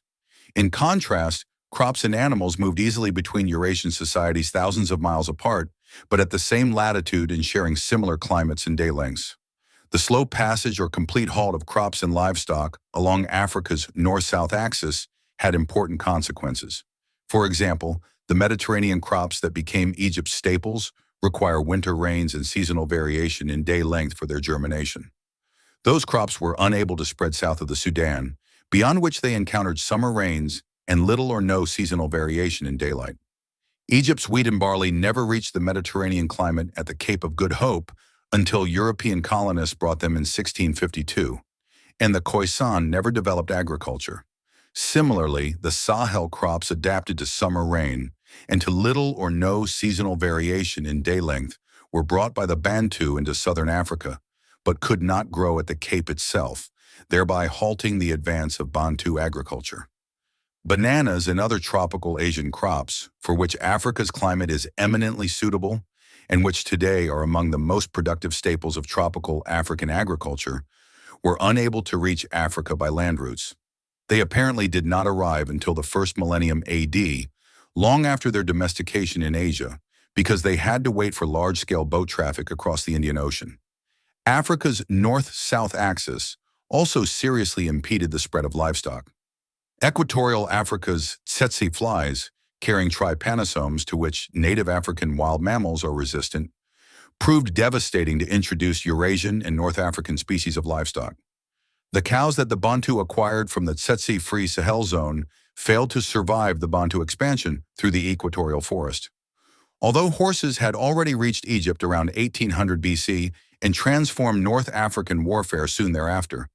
S1: In contrast, crops and animals moved easily between Eurasian societies thousands of miles apart, but at the same latitude and sharing similar climates and day lengths. The slow passage or complete halt of crops and livestock along Africa's north-south axis had important consequences. For example, the Mediterranean crops that became Egypt's staples require winter rains and seasonal variation in day length for their germination. Those crops were unable to spread south of the Sudan, beyond which they encountered summer rains and little or no seasonal variation in daylight. Egypt's wheat and barley never reached the Mediterranean climate at the Cape of Good Hope until European colonists brought them in 1652, and the Khoisan never developed agriculture. Similarly, the Sahel crops adapted to summer rain and to little or no seasonal variation in day length were brought by the Bantu into southern Africa, but could not grow at the Cape itself, thereby halting the advance of Bantu agriculture. Bananas and other tropical Asian crops, for which Africa's climate is eminently suitable, and which today are among the most productive staples of tropical African agriculture, were unable to reach Africa by land routes. They apparently did not arrive until the first millennium AD, long after their domestication in Asia, because they had to wait for large-scale boat traffic across the Indian Ocean. Africa's north-south axis also seriously impeded the spread of livestock. Equatorial Africa's tsetse flies, carrying trypanosomes to which native African wild mammals are resistant, proved devastating to introduce Eurasian and North African species of livestock. The cows that the Bantu acquired from the tsetse-free Sahel zone failed to survive the Bantu expansion through the equatorial forest. Although horses had already reached Egypt around 1800 BC and transformed North African warfare soon thereafter,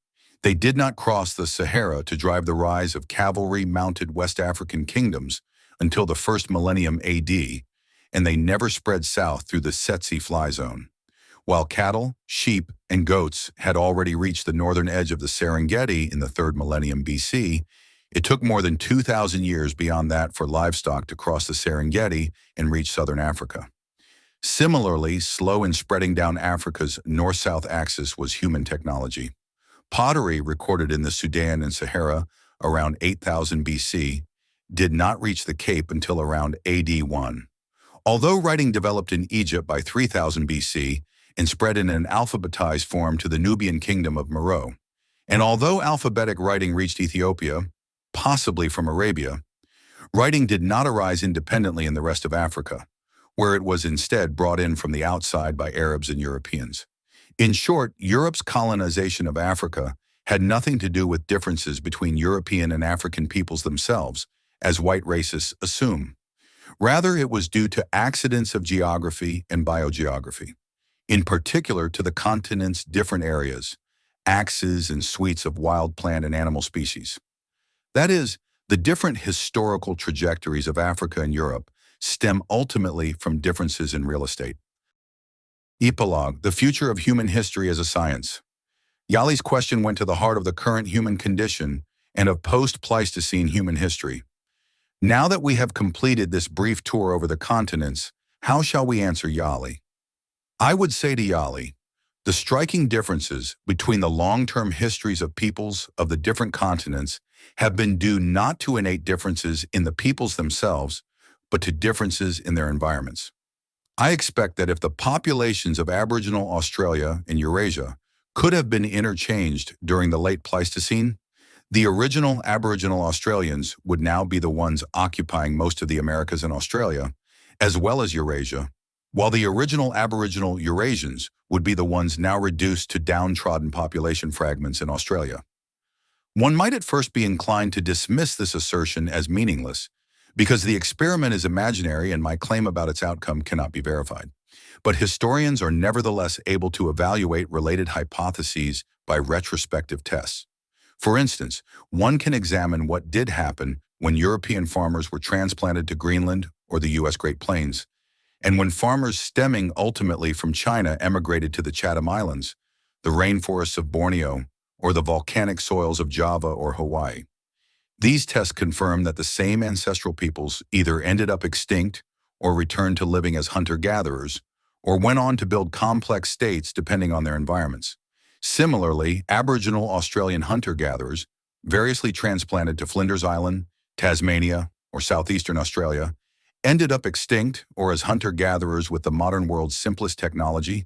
S1: they did not cross the Sahara to drive the rise of cavalry-mounted West African kingdoms until the first millennium AD, and they never spread south through the tsetse fly zone. While cattle, sheep, and goats had already reached the northern edge of the Serengeti in the 3rd millennium BC, it took more than 2,000 years beyond that for livestock to cross the Serengeti and reach southern Africa. Similarly, slow in spreading down Africa's north-south axis was human technology. Pottery, recorded in the Sudan and Sahara around 8,000 BC, did not reach the Cape until around AD 1. Although writing developed in Egypt by 3000 BC and spread in an alphabetized form to the Nubian kingdom of Meroe, and although alphabetic writing reached Ethiopia, possibly from Arabia, writing did not arise independently in the rest of Africa, where it was instead brought in from the outside by Arabs and Europeans. In short, Europe's colonization of Africa had nothing to do with differences between European and African peoples themselves, as white racists assume. Rather, it was due to accidents of geography and biogeography, in particular to the continent's different areas, axes and suites of wild plant and animal species. That is, the different historical trajectories of Africa and Europe stem ultimately from differences in real estate. Epilogue: The Future of Human History as a Science. Yali's question went to the heart of the current human condition and of post-Pleistocene human history. Now that we have completed this brief tour over the continents, how shall we answer Yali? I would say to Yali, the striking differences between the long-term histories of peoples of the different continents have been due not to innate differences in the peoples themselves, but to differences in their environments. I expect that if the populations of Aboriginal Australia and Eurasia could have been interchanged during the late Pleistocene, the original Aboriginal Australians would now be the ones occupying most of the Americas and Australia, as well as Eurasia, while the original Aboriginal Eurasians would be the ones now reduced to downtrodden population fragments in Australia. One might at first be inclined to dismiss this assertion as meaningless, because the experiment is imaginary and my claim about its outcome cannot be verified. But historians are nevertheless able to evaluate related hypotheses by retrospective tests. For instance, one can examine what did happen when European farmers were transplanted to Greenland or the U.S. Great Plains, and when farmers stemming ultimately from China emigrated to the Chatham Islands, the rainforests of Borneo, or the volcanic soils of Java or Hawaii. These tests confirm that the same ancestral peoples either ended up extinct or returned to living as hunter-gatherers, or went on to build complex states depending on their environments. Similarly, Aboriginal Australian hunter-gatherers, variously transplanted to Flinders Island, Tasmania, or southeastern Australia, ended up extinct or as hunter-gatherers with the modern world's simplest technology,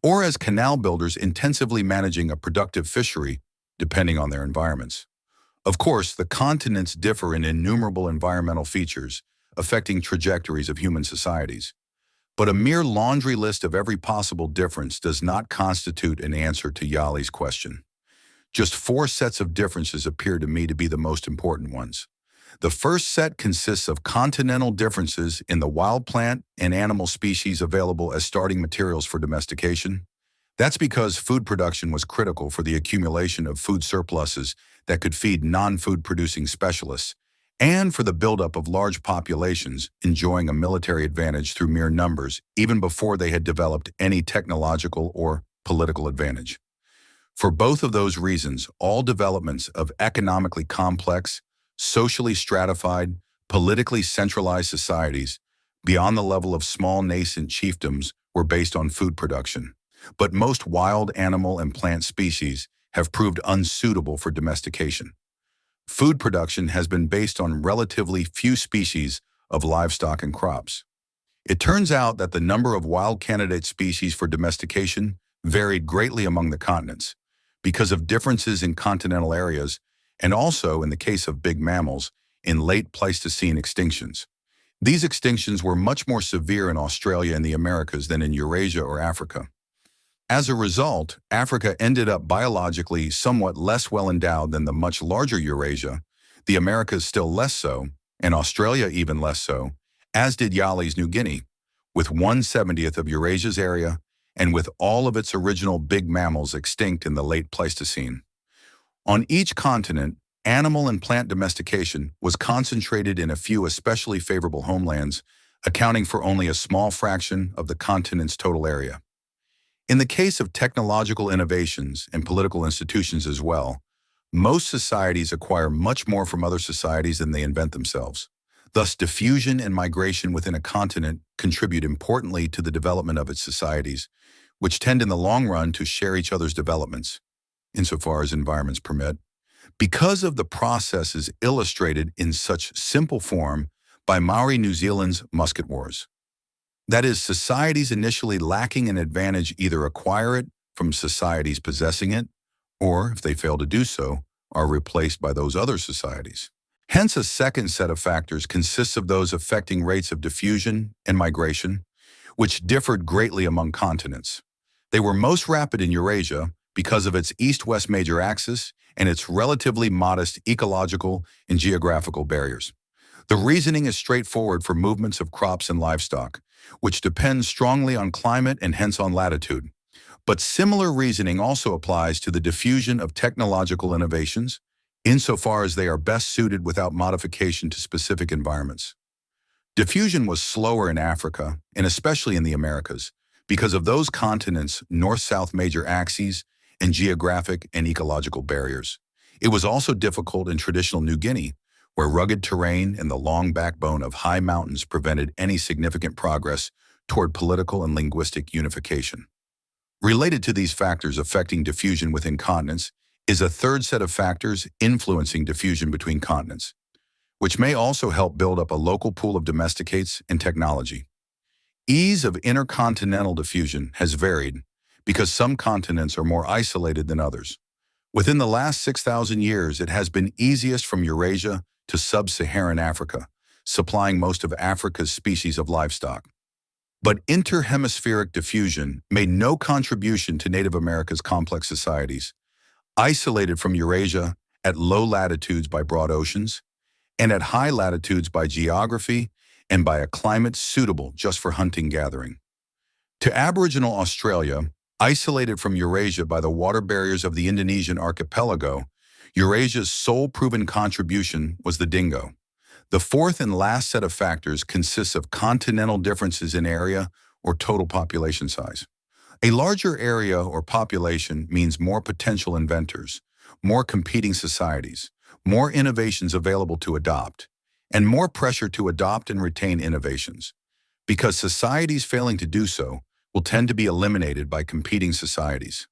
S1: or as canal builders intensively managing a productive fishery, depending on their environments. Of course, the continents differ in innumerable environmental features, affecting trajectories of human societies. But a mere laundry list of every possible difference does not constitute an answer to Yali's question. Just 4 sets of differences appear to me to be the most important ones. The first set consists of continental differences in the wild plant and animal species available as starting materials for domestication. That's because food production was critical for the accumulation of food surpluses that could feed non-food producing specialists, and for the buildup of large populations enjoying a military advantage through mere numbers even before they had developed any technological or political advantage. For both of those reasons, all developments of economically complex, socially stratified, politically centralized societies beyond the level of small nascent chiefdoms were based on food production. But most wild animal and plant species have proved unsuitable for domestication. Food production has been based on relatively few species of livestock and crops. It turns out that the number of wild candidate species for domestication varied greatly among the continents because of differences in continental areas and also, in the case of big mammals, in late Pleistocene extinctions. These extinctions were much more severe in Australia and the Americas than in Eurasia or Africa. As a result, Africa ended up biologically somewhat less well endowed than the much larger Eurasia, the Americas still less so, and Australia even less so, as did Yali's New Guinea, with 1/70th of Eurasia's area and with all of its original big mammals extinct in the late Pleistocene. On each continent, animal and plant domestication was concentrated in a few especially favorable homelands, accounting for only a small fraction of the continent's total area. In the case of technological innovations and political institutions as well, most societies acquire much more from other societies than they invent themselves. Thus, diffusion and migration within a continent contribute importantly to the development of its societies, which tend in the long run to share each other's developments, insofar as environments permit, because of the processes illustrated in such simple form by Maori New Zealand's musket wars. That is, societies initially lacking an advantage either acquire it from societies possessing it, or, if they fail to do so, are replaced by those other societies. Hence, a second set of factors consists of those affecting rates of diffusion and migration, which differed greatly among continents. They were most rapid in Eurasia because of its east-west major axis and its relatively modest ecological and geographical barriers. The reasoning is straightforward for movements of crops and livestock, which depends strongly on climate and hence on latitude. But similar reasoning also applies to the diffusion of technological innovations, insofar as they are best suited without modification to specific environments. Diffusion was slower in Africa, and especially in the Americas, because of those continents' north-south major axes and geographic and ecological barriers. It was also difficult in traditional New Guinea, where rugged terrain and the long backbone of high mountains prevented any significant progress toward political and linguistic unification. Related to these factors affecting diffusion within continents is a third set of factors influencing diffusion between continents, which may also help build up a local pool of domesticates and technology. Ease of intercontinental diffusion has varied because some continents are more isolated than others. Within the last 6,000 years, it has been easiest from Eurasia to sub-Saharan Africa, supplying most of Africa's species of livestock. But inter-hemispheric diffusion made no contribution to Native America's complex societies, isolated from Eurasia at low latitudes by broad oceans, and at high latitudes by geography and by a climate suitable just for hunting-gathering. To Aboriginal Australia, isolated from Eurasia by the water barriers of the Indonesian archipelago, Eurasia's sole proven contribution was the dingo. The fourth and last set of factors consists of continental differences in area or total population size. A larger area or population means more potential inventors, more competing societies, more innovations available to adopt, and more pressure to adopt and retain innovations, because societies failing to do so will tend to be eliminated by competing societies.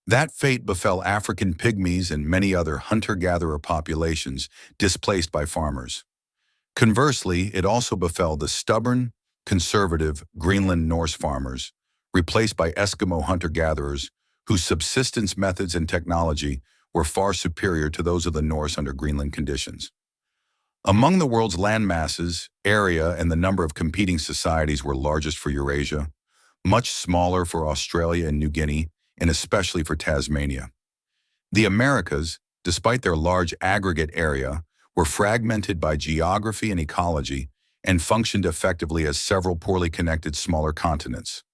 S1: That fate befell African pygmies and many other hunter-gatherer populations displaced by farmers. Conversely, it also befell the stubborn, conservative Greenland Norse farmers, replaced by Eskimo hunter-gatherers whose subsistence methods and technology were far superior to those of the Norse under Greenland conditions. Among the world's land masses, area and the number of competing societies were largest for Eurasia, much smaller for Australia and New Guinea, and especially for Tasmania. The Americas, despite their large aggregate area, were fragmented by geography and ecology and functioned effectively as several poorly connected smaller continents.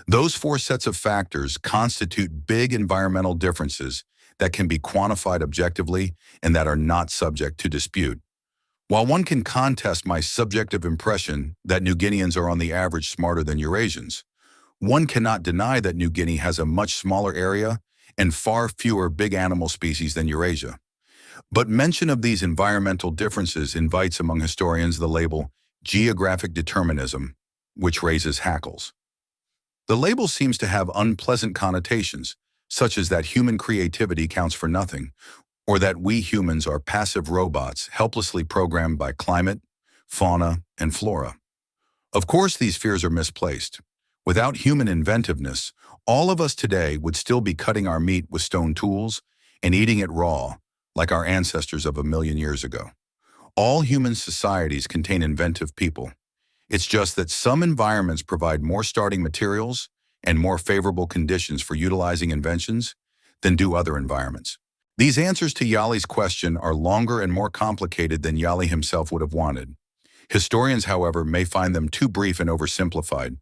S1: Those four sets of factors constitute big environmental differences that can be quantified objectively and that are not subject to dispute. While one can contest my subjective impression that New Guineans are on the average smarter than Eurasians, one cannot deny that New Guinea has a much smaller area and far fewer big animal species than Eurasia. But mention of these environmental differences invites among historians the label geographic determinism, which raises hackles. The label seems to have unpleasant connotations, such as that human creativity counts for nothing, or that we humans are passive robots helplessly programmed by climate, fauna, and flora. Of course, these fears are misplaced. Without human inventiveness, all of us today would still be cutting our meat with stone tools and eating it raw, like our ancestors of 1,000,000 years ago. All human societies contain inventive people. It's just that some environments provide more starting materials and more favorable conditions for utilizing inventions than do other environments. These answers to Yali's question are longer and more complicated than Yali himself would have wanted. Historians, however, may find them too brief and oversimplified.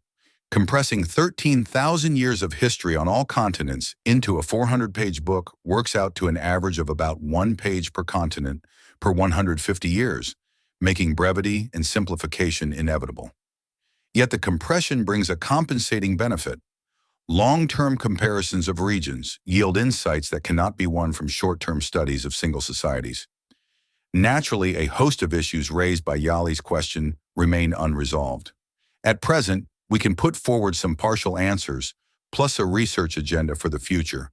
S1: Compressing 13,000 years of history on all continents into a 400-page book works out to an average of about 1 page per continent per 150 years, making brevity and simplification inevitable. Yet the compression brings a compensating benefit. Long-term comparisons of regions yield insights that cannot be won from short-term studies of single societies. Naturally, a host of issues raised by Yali's question remain unresolved. At present, we can put forward some partial answers, plus a research agenda for the future,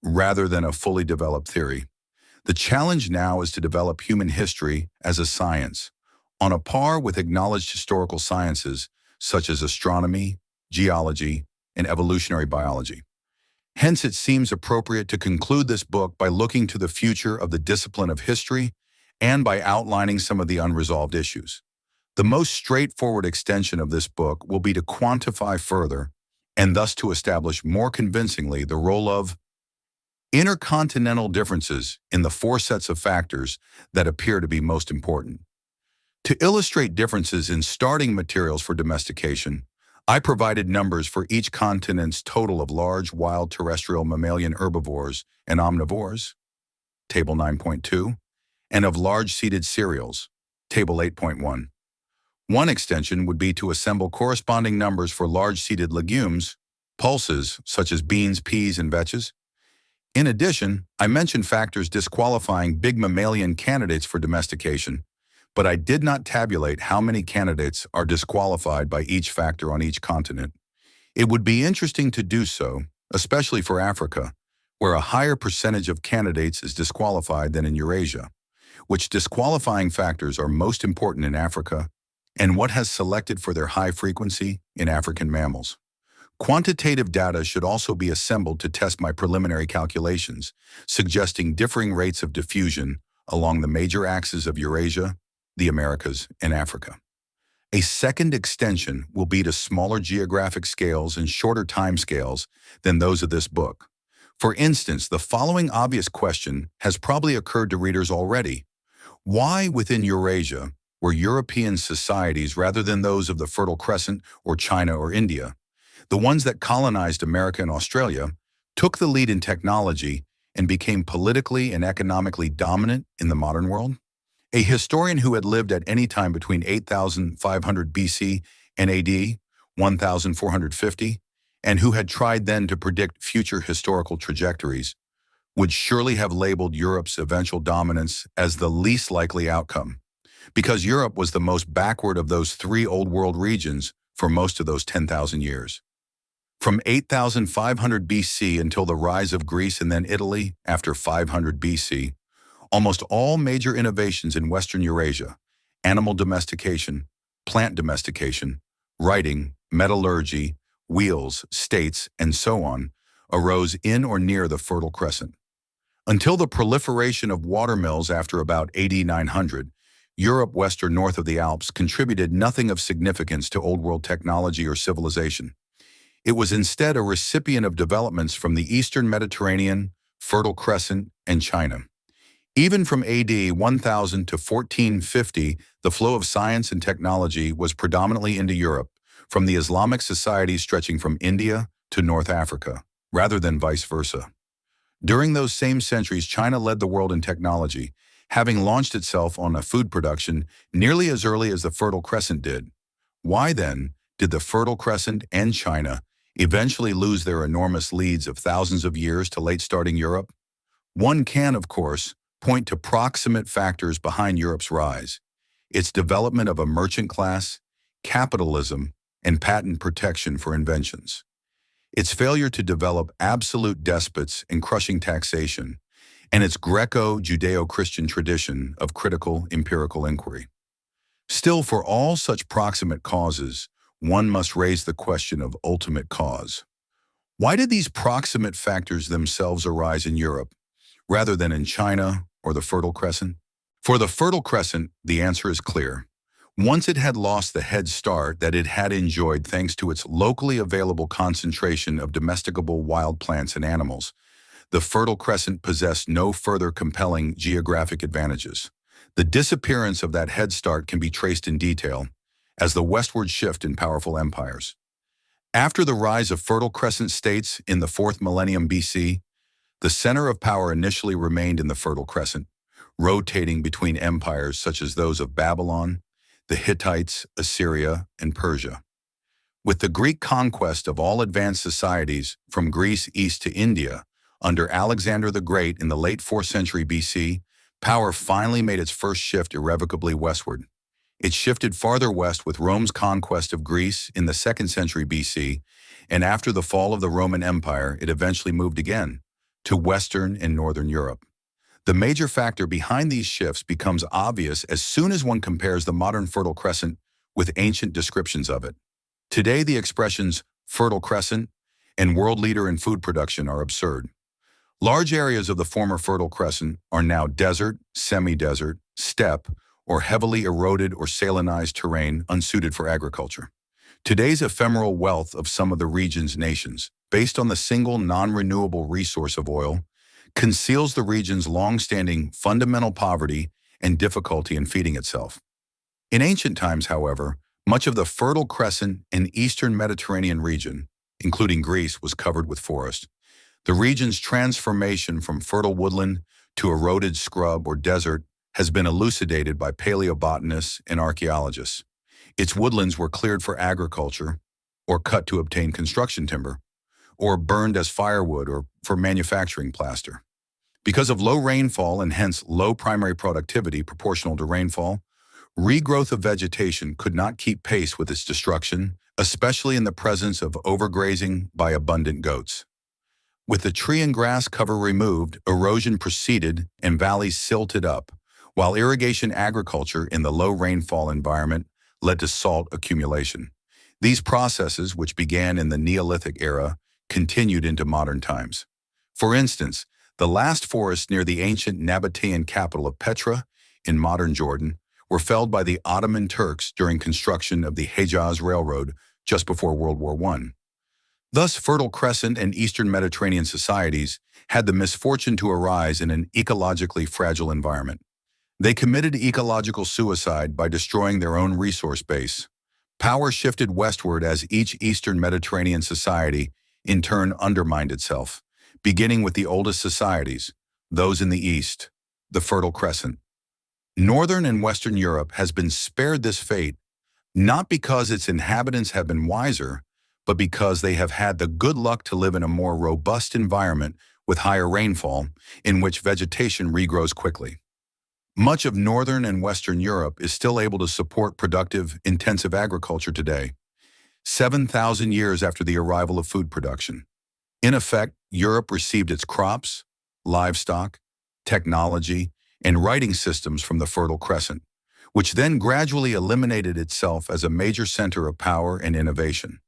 S1: rather than a fully developed theory. The challenge now is to develop human history as a science, on a par with acknowledged historical sciences such as astronomy, geology, and evolutionary biology. Hence, it seems appropriate to conclude this book by looking to the future of the discipline of history and by outlining some of the unresolved issues. The most straightforward extension of this book will be to quantify further and thus to establish more convincingly the role of intercontinental differences in the four sets of factors that appear to be most important. To illustrate differences in starting materials for domestication, I provided numbers for each continent's total of large wild terrestrial mammalian herbivores and omnivores, Table 9.2, and of large seeded cereals, Table 8.1. One extension would be to assemble corresponding numbers for large seeded legumes, pulses such as beans, peas, and vetches. In addition, I mentioned factors disqualifying big mammalian candidates for domestication, but I did not tabulate how many candidates are disqualified by each factor on each continent. It would be interesting to do so, especially for Africa, where a higher percentage of candidates is disqualified than in Eurasia. Which disqualifying factors are most important in Africa, and what has selected for their high frequency in African mammals. Quantitative data should also be assembled to test my preliminary calculations, suggesting differing rates of diffusion along the major axes of Eurasia, the Americas, and Africa. A second extension will be to smaller geographic scales and shorter time scales than those of this book. For instance, the following obvious question has probably occurred to readers already. Why within Eurasia were European societies rather than those of the Fertile Crescent or China or India, the ones that colonized America and Australia, took the lead in technology and became politically and economically dominant in the modern world? a historian who had lived at any time between 8,500 BC and AD 1,450, and who had tried then to predict future historical trajectories, would surely have labeled Europe's eventual dominance as the least likely outcome, because Europe was the most backward of those three Old World regions for most of those 10,000 years. From 8,500 BC until the rise of Greece and then Italy after 500 BC, almost all major innovations in Western Eurasia, animal domestication, plant domestication, writing, metallurgy, wheels, states, and so on, arose in or near the Fertile Crescent. Until the proliferation of watermills after about AD 900, Europe west or north of the Alps contributed nothing of significance to Old World technology or civilization. It was instead a recipient of developments from the Eastern Mediterranean, Fertile Crescent, and China. Even from AD 1000 to 1450, the flow of science and technology was predominantly into Europe, from the Islamic societies stretching from India to North Africa, rather than vice versa. During those same centuries, China led the world in technology, having launched itself on a food production nearly as early as the Fertile Crescent did. Why, then, did the Fertile Crescent and China eventually lose their enormous leads of thousands of years to late-starting Europe? One can, of course, point to proximate factors behind Europe's rise: its development of a merchant class, capitalism, and patent protection for inventions; its failure to develop absolute despots and crushing taxation; and its Greco-Judeo-Christian tradition of critical empirical inquiry. Still, for all such proximate causes, one must raise the question of ultimate cause. Why did these proximate factors themselves arise in Europe, rather than in China or the Fertile Crescent? For the Fertile Crescent, the answer is clear. Once it had lost the head start that it had enjoyed thanks to its locally available concentration of domesticable wild plants and animals, the Fertile Crescent possessed no further compelling geographic advantages. The disappearance of that head start can be traced in detail as the westward shift in powerful empires. After the rise of Fertile Crescent states in the 4th millennium BC, the center of power initially remained in the Fertile Crescent, rotating between empires such as those of Babylon, the Hittites, Assyria, and Persia. With the Greek conquest of all advanced societies from Greece east to India under Alexander the Great in the late 4th century BC, power finally made its first shift irrevocably westward. It shifted farther west with Rome's conquest of Greece in the 2nd century BC, and after the fall of the Roman Empire, it eventually moved again to Western and Northern Europe. The major factor behind these shifts becomes obvious as soon as one compares the modern Fertile Crescent with ancient descriptions of it. Today, the expressions Fertile Crescent and world leader in food production are absurd. Large areas of the former Fertile Crescent are now desert, semi-desert, steppe, or heavily eroded or salinized terrain unsuited for agriculture. Today's ephemeral wealth of some of the region's nations, based on the single non-renewable resource of oil, conceals the region's long-standing fundamental poverty and difficulty in feeding itself. In ancient times, however, much of the Fertile Crescent and Eastern Mediterranean region, including Greece, was covered with forest. The region's transformation from fertile woodland to eroded scrub or desert has been elucidated by paleobotanists and archaeologists. Its woodlands were cleared for agriculture, or cut to obtain construction timber, or burned as firewood or for manufacturing plaster. Because of low rainfall and hence low primary productivity proportional to rainfall, regrowth of vegetation could not keep pace with its destruction, especially in the presence of overgrazing by abundant goats. With the tree and grass cover removed, erosion proceeded and valleys silted up, while irrigation agriculture in the low rainfall environment led to salt accumulation. These processes, which began in the Neolithic era, continued into modern times. For instance, the last forests near the ancient Nabatean capital of Petra in modern Jordan were felled by the Ottoman Turks during construction of the Hejaz Railroad just before World War I. Thus, Fertile Crescent and Eastern Mediterranean societies had the misfortune to arise in an ecologically fragile environment. They committed ecological suicide by destroying their own resource base. Power shifted westward as each Eastern Mediterranean society in turn undermined itself, beginning with the oldest societies, those in the East, the Fertile Crescent. Northern and Western Europe has been spared this fate not because its inhabitants have been wiser, but because they have had the good luck to live in a more robust environment with higher rainfall, in which vegetation regrows quickly. Much of Northern and Western Europe is still able to support productive, intensive agriculture today, 7,000 years after the arrival of food production. In effect, Europe received its crops, livestock, technology, and writing systems from the Fertile Crescent, which then gradually eliminated itself as a major center of power and innovation.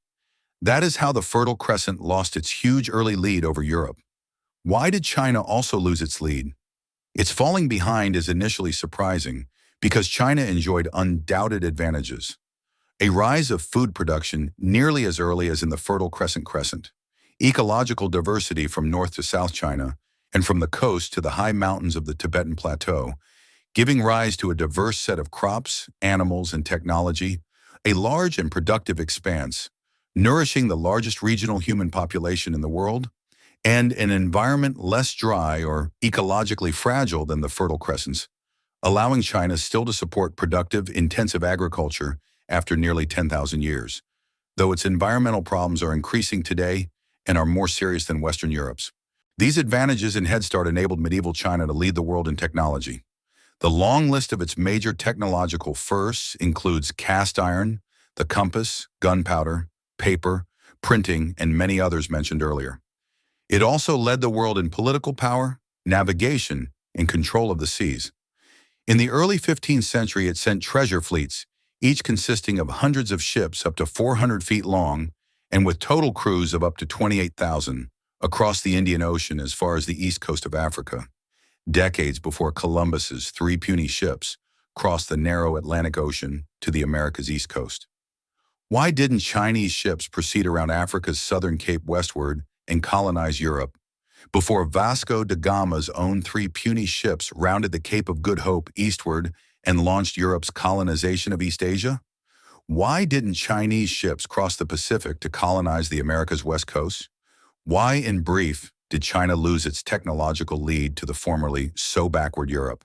S1: That is how the Fertile Crescent lost its huge early lead over Europe. Why did China also lose its lead? Its falling behind is initially surprising because China enjoyed undoubted advantages. A rise of food production nearly as early as in the Fertile Crescent, ecological diversity from North to South China, and from the coast to the high mountains of the Tibetan Plateau, giving rise to a diverse set of crops, animals, and technology, a large and productive expanse, nourishing the largest regional human population in the world, and an environment less dry or ecologically fragile than the Fertile Crescents, allowing China still to support productive, intensive agriculture after nearly 10,000 years, though its environmental problems are increasing today and are more serious than Western Europe's. These advantages and head start enabled medieval China to lead the world in technology. The long list of its major technological firsts includes cast iron, the compass, gunpowder, paper, printing, and many others mentioned earlier. It also led the world in political power, navigation, and control of the seas. In the early 15th century, it sent treasure fleets, each consisting of hundreds of ships up to 400 feet long and with total crews of up to 28,000, across the Indian Ocean as far as the east coast of Africa, decades before Columbus's 3 puny ships crossed the narrow Atlantic Ocean to the America's east coast. Why didn't Chinese ships proceed around Africa's southern cape westward and colonize Europe, before Vasco da Gama's own 3 puny ships rounded the Cape of Good Hope eastward and launched Europe's colonization of East Asia? Why didn't Chinese ships cross the Pacific to colonize the America's west coast? Why, in brief, did China lose its technological lead to the formerly so backward Europe?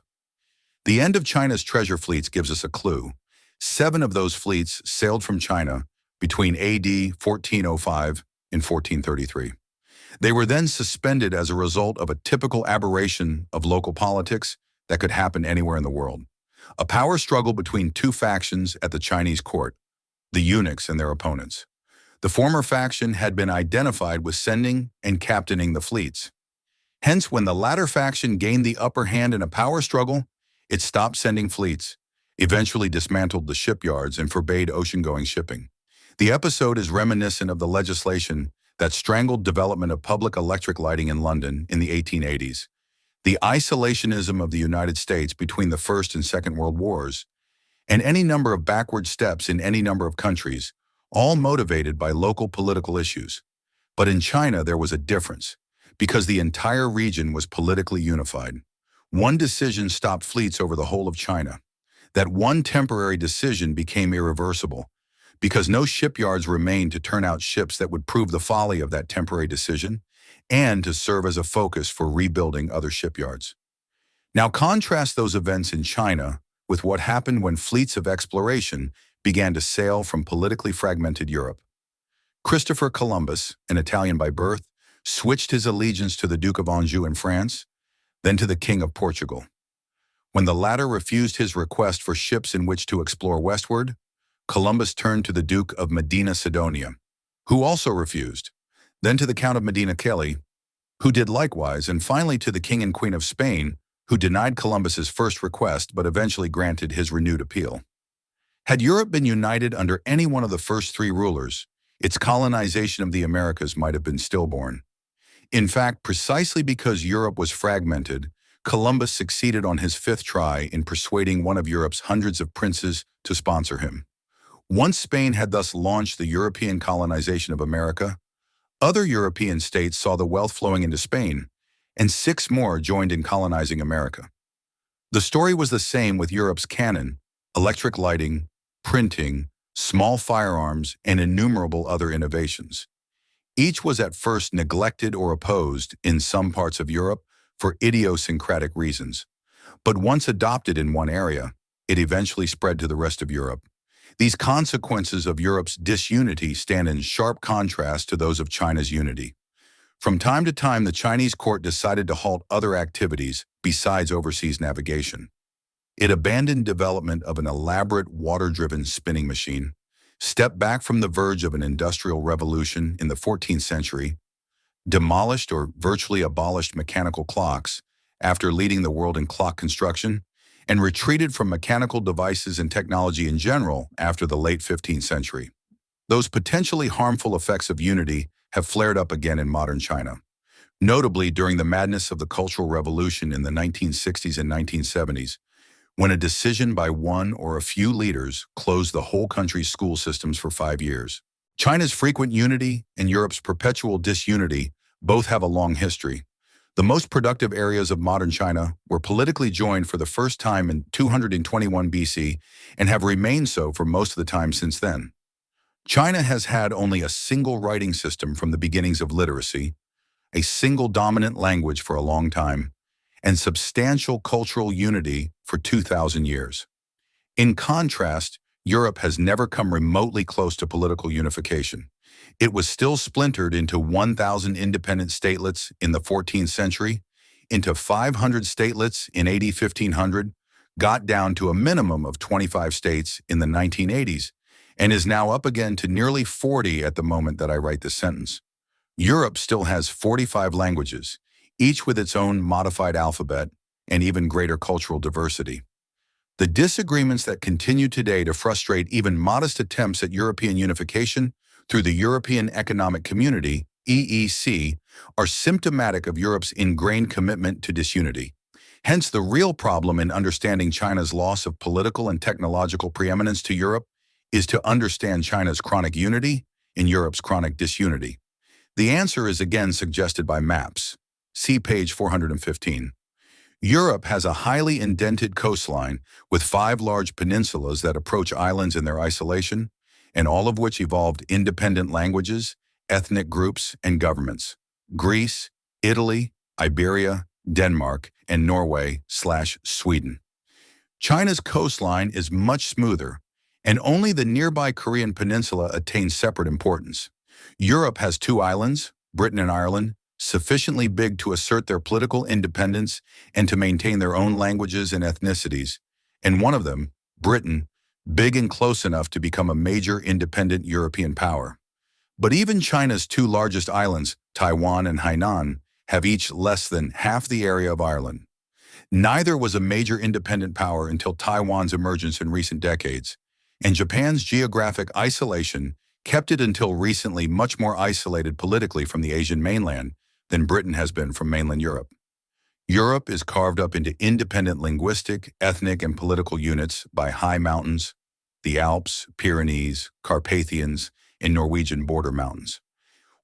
S1: The end of China's treasure fleets gives us a clue. 7 of those fleets sailed from China between AD 1405 and 1433. They were then suspended as a result of a typical aberration of local politics that could happen anywhere in the world. A power struggle between 2 factions at the Chinese court, the eunuchs and their opponents. The former faction had been identified with sending and captaining the fleets. Hence, when the latter faction gained the upper hand in a power struggle, it stopped sending fleets, eventually dismantled the shipyards, and forbade ocean-going shipping. The episode is reminiscent of the legislation that strangled development of public electric lighting in London in the 1880s, the isolationism of the United States between the First and Second World Wars, and any number of backward steps in any number of countries, all motivated by local political issues. But in China, there was a difference, because the entire region was politically unified. One decision stopped fleets over the whole of China. That one temporary decision became irreversible, because no shipyards remained to turn out ships that would prove the folly of that temporary decision and to serve as a focus for rebuilding other shipyards. Now contrast those events in China with what happened when fleets of exploration began to sail from politically fragmented Europe. Christopher Columbus, an Italian by birth, switched his allegiance to the Duke of Anjou in France, then to the King of Portugal. When the latter refused his request for ships in which to explore westward, Columbus turned to the Duke of Medina Sidonia, who also refused, then to the Count of Medina Celi, who did likewise, and finally to the King and Queen of Spain, who denied Columbus's first request but eventually granted his renewed appeal. Had Europe been united under any one of the first 3 rulers, its colonization of the Americas might have been stillborn. In fact, precisely because Europe was fragmented, Columbus succeeded on his 5th try in persuading one of Europe's hundreds of princes to sponsor him. Once Spain had thus launched the European colonization of America, other European states saw the wealth flowing into Spain, and 6 more joined in colonizing America. The story was the same with Europe's cannon, electric lighting, printing, small firearms, and innumerable other innovations. Each was at first neglected or opposed in some parts of Europe for idiosyncratic reasons. But once adopted in one area, it eventually spread to the rest of Europe. These consequences of Europe's disunity stand in sharp contrast to those of China's unity. From time to time, the Chinese court decided to halt other activities besides overseas navigation. It abandoned development of an elaborate water-driven spinning machine, stepped back from the verge of an industrial revolution in the 14th century, demolished or virtually abolished mechanical clocks after leading the world in clock construction, and retreated from mechanical devices and technology in general after the late 15th century. Those potentially harmful effects of unity have flared up again in modern China, notably during the madness of the Cultural Revolution in the 1960s and 1970s, when a decision by one or a few leaders closed the whole country's school systems for 5 years. China's frequent unity and Europe's perpetual disunity both have a long history. The most productive areas of modern China were politically joined for the first time in 221 BC and have remained so for most of the time since then. China has had only a single writing system from the beginnings of literacy, a single dominant language for a long time, and substantial cultural unity for 2,000 years. In contrast, Europe has never come remotely close to political unification. It was still splintered into 1,000 independent statelets in the 14th century, into 500 statelets in AD 1500, got down to a minimum of 25 states in the 1980s, and is now up again to nearly 40 at the moment that I write this sentence. Europe still has 45 languages, each with its own modified alphabet and even greater cultural diversity. The disagreements that continue today to frustrate even modest attempts at European unification through the European Economic Community, EEC, are symptomatic of Europe's ingrained commitment to disunity. Hence, the real problem in understanding China's loss of political and technological preeminence to Europe is to understand China's chronic unity in Europe's chronic disunity. The answer is again suggested by maps. See page 415. Europe has a highly indented coastline with 5 large peninsulas that approach islands in their isolation, and all of which evolved independent languages, ethnic groups, and governments: Greece, Italy, Iberia, Denmark, and Norway/Sweden. China's coastline is much smoother, and only the nearby Korean peninsula attains separate importance. Europe has 2 islands, Britain and Ireland, sufficiently big to assert their political independence and to maintain their own languages and ethnicities, and one of them, Britain, big and close enough to become a major independent European power. But even China's 2 largest islands, Taiwan and Hainan, have each less than half the area of Ireland. Neither was a major independent power until Taiwan's emergence in recent decades, and Japan's geographic isolation kept it until recently much more isolated politically from the Asian mainland than Britain has been from mainland Europe. Europe is carved up into independent linguistic, ethnic, and political units by high mountains, the Alps, Pyrenees, Carpathians, and Norwegian border mountains.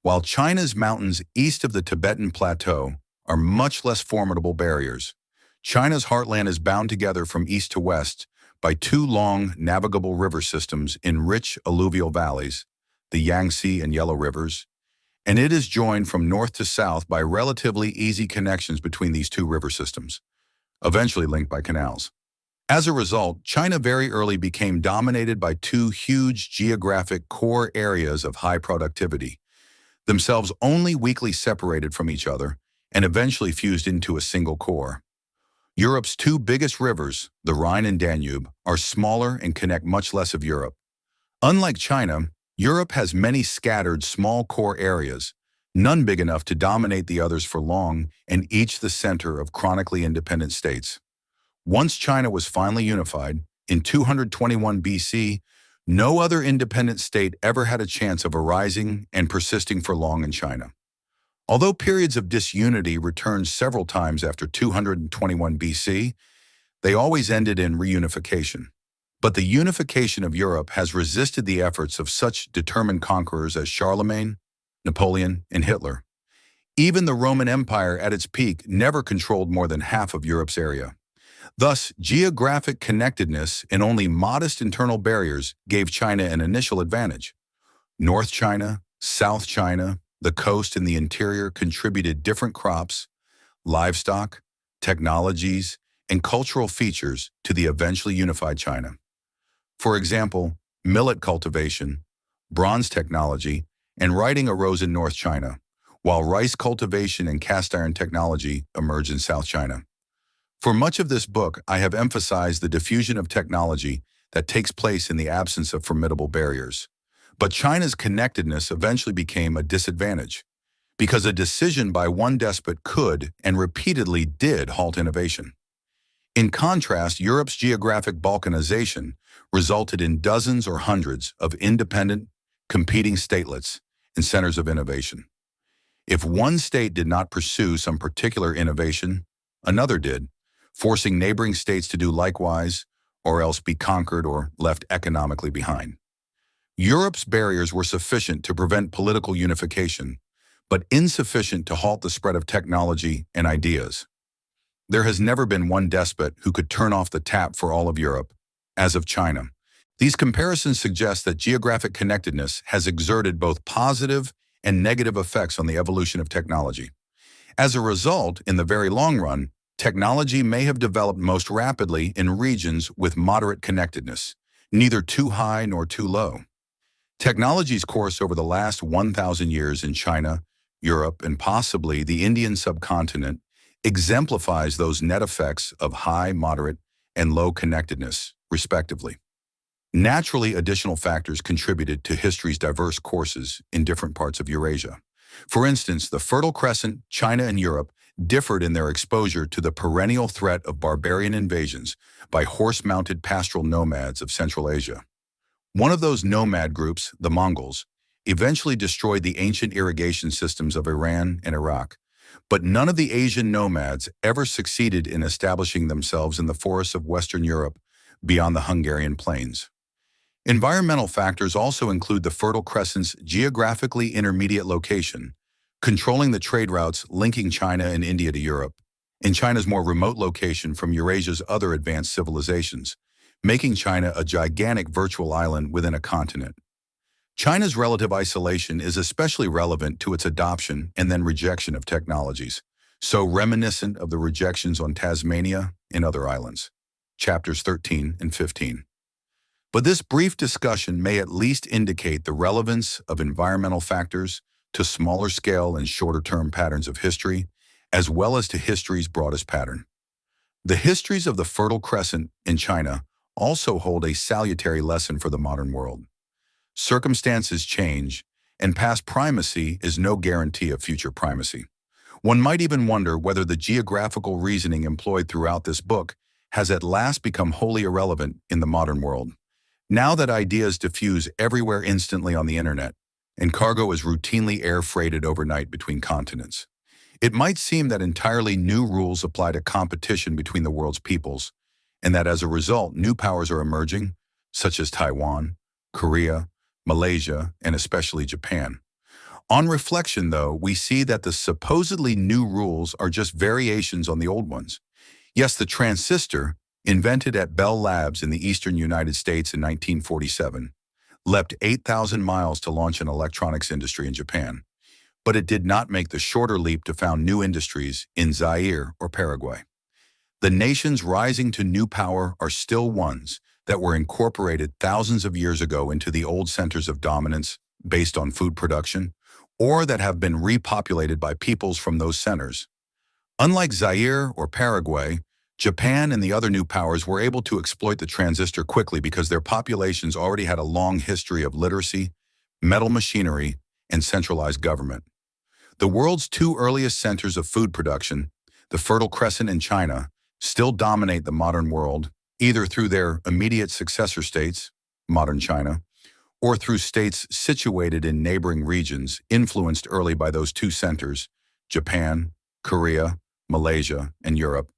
S1: While China's mountains east of the Tibetan Plateau are much less formidable barriers, China's heartland is bound together from east to west by 2 long navigable river systems in rich alluvial valleys, the Yangtze and Yellow Rivers, and it is joined from north to south by relatively easy connections between these 2 river systems, eventually linked by canals. As a result, China very early became dominated by 2 huge geographic core areas of high productivity, themselves only weakly separated from each other and eventually fused into a single core. Europe's 2 biggest rivers, the Rhine and Danube, are smaller and connect much less of Europe. Unlike China, Europe has many scattered small core areas, none big enough to dominate the others for long, and each the center of chronically independent states. Once China was finally unified, in 221 BC, no other independent state ever had a chance of arising and persisting for long in China. Although periods of disunity returned several times after 221 BC, they always ended in reunification. But the unification of Europe has resisted the efforts of such determined conquerors as Charlemagne, Napoleon, and Hitler. Even the Roman Empire at its peak never controlled more than half of Europe's area. Thus, geographic connectedness and only modest internal barriers gave China an initial advantage. North China, South China, the coast and the interior contributed different crops, livestock, technologies, and cultural features to the eventually unified China. For example, millet cultivation, bronze technology, and writing arose in North China, while rice cultivation and cast iron technology emerged in South China. For much of this book, I have emphasized the diffusion of technology that takes place in the absence of formidable barriers. But China's connectedness eventually became a disadvantage, because a decision by one despot could and repeatedly did halt innovation. In contrast, Europe's geographic balkanization resulted in dozens or hundreds of independent, competing statelets and centers of innovation. If one state did not pursue some particular innovation, another did, forcing neighboring states to do likewise, or else be conquered or left economically behind. Europe's barriers were sufficient to prevent political unification, but insufficient to halt the spread of technology and ideas. There has never been one despot who could turn off the tap for all of Europe, as of China. These comparisons suggest that geographic connectedness has exerted both positive and negative effects on the evolution of technology. As a result, in the very long run, technology may have developed most rapidly in regions with moderate connectedness, neither too high nor too low. Technology's course over the last 1,000 years in China, Europe, and possibly the Indian subcontinent exemplifies those net effects of high, moderate, and low connectedness, respectively. Naturally, additional factors contributed to history's diverse courses in different parts of Eurasia. For instance, the Fertile Crescent, China and Europe, differed in their exposure to the perennial threat of barbarian invasions by horse-mounted pastoral nomads of Central Asia. One of those nomad groups, the Mongols, eventually destroyed the ancient irrigation systems of Iran and Iraq, but none of the Asian nomads ever succeeded in establishing themselves in the forests of Western Europe beyond the Hungarian plains. Environmental factors also include the Fertile Crescent's geographically intermediate location, controlling the trade routes linking China and India to Europe, and China's more remote location from Eurasia's other advanced civilizations, making China a gigantic virtual island within a continent. China's relative isolation is especially relevant to its adoption and then rejection of technologies, so reminiscent of the rejections on Tasmania and other islands. Chapters 13 and 15. But this brief discussion may at least indicate the relevance of environmental factors to smaller scale and shorter-term patterns of history, as well as to history's broadest pattern. The histories of the Fertile Crescent in China also hold a salutary lesson for the modern world. Circumstances change, and past primacy is no guarantee of future primacy. One might even wonder whether the geographical reasoning employed throughout this book has at last become wholly irrelevant in the modern world. Now that ideas diffuse everywhere instantly on the internet, and cargo is routinely air freighted overnight between continents, it might seem that entirely new rules apply to competition between the world's peoples, and that as a result, new powers are emerging, such as Taiwan, Korea, Malaysia, and especially Japan. On reflection, though, we see that the supposedly new rules are just variations on the old ones. Yes, the transistor, invented at Bell Labs in the eastern United States in 1947, leapt 8,000 miles to launch an electronics industry in Japan, but it did not make the shorter leap to found new industries in Zaire or Paraguay. The nations rising to new power are still ones that were incorporated thousands of years ago into the old centers of dominance based on food production, or that have been repopulated by peoples from those centers. Unlike Zaire or Paraguay, Japan and the other new powers were able to exploit the transistor quickly because their populations already had a long history of literacy, metal machinery, and centralized government. The world's two earliest centers of food production, the Fertile Crescent and China, still dominate the modern world, either through their immediate successor states, modern China, or through states situated in neighboring regions influenced early by those two centers, Japan, Korea, Malaysia, and Europe,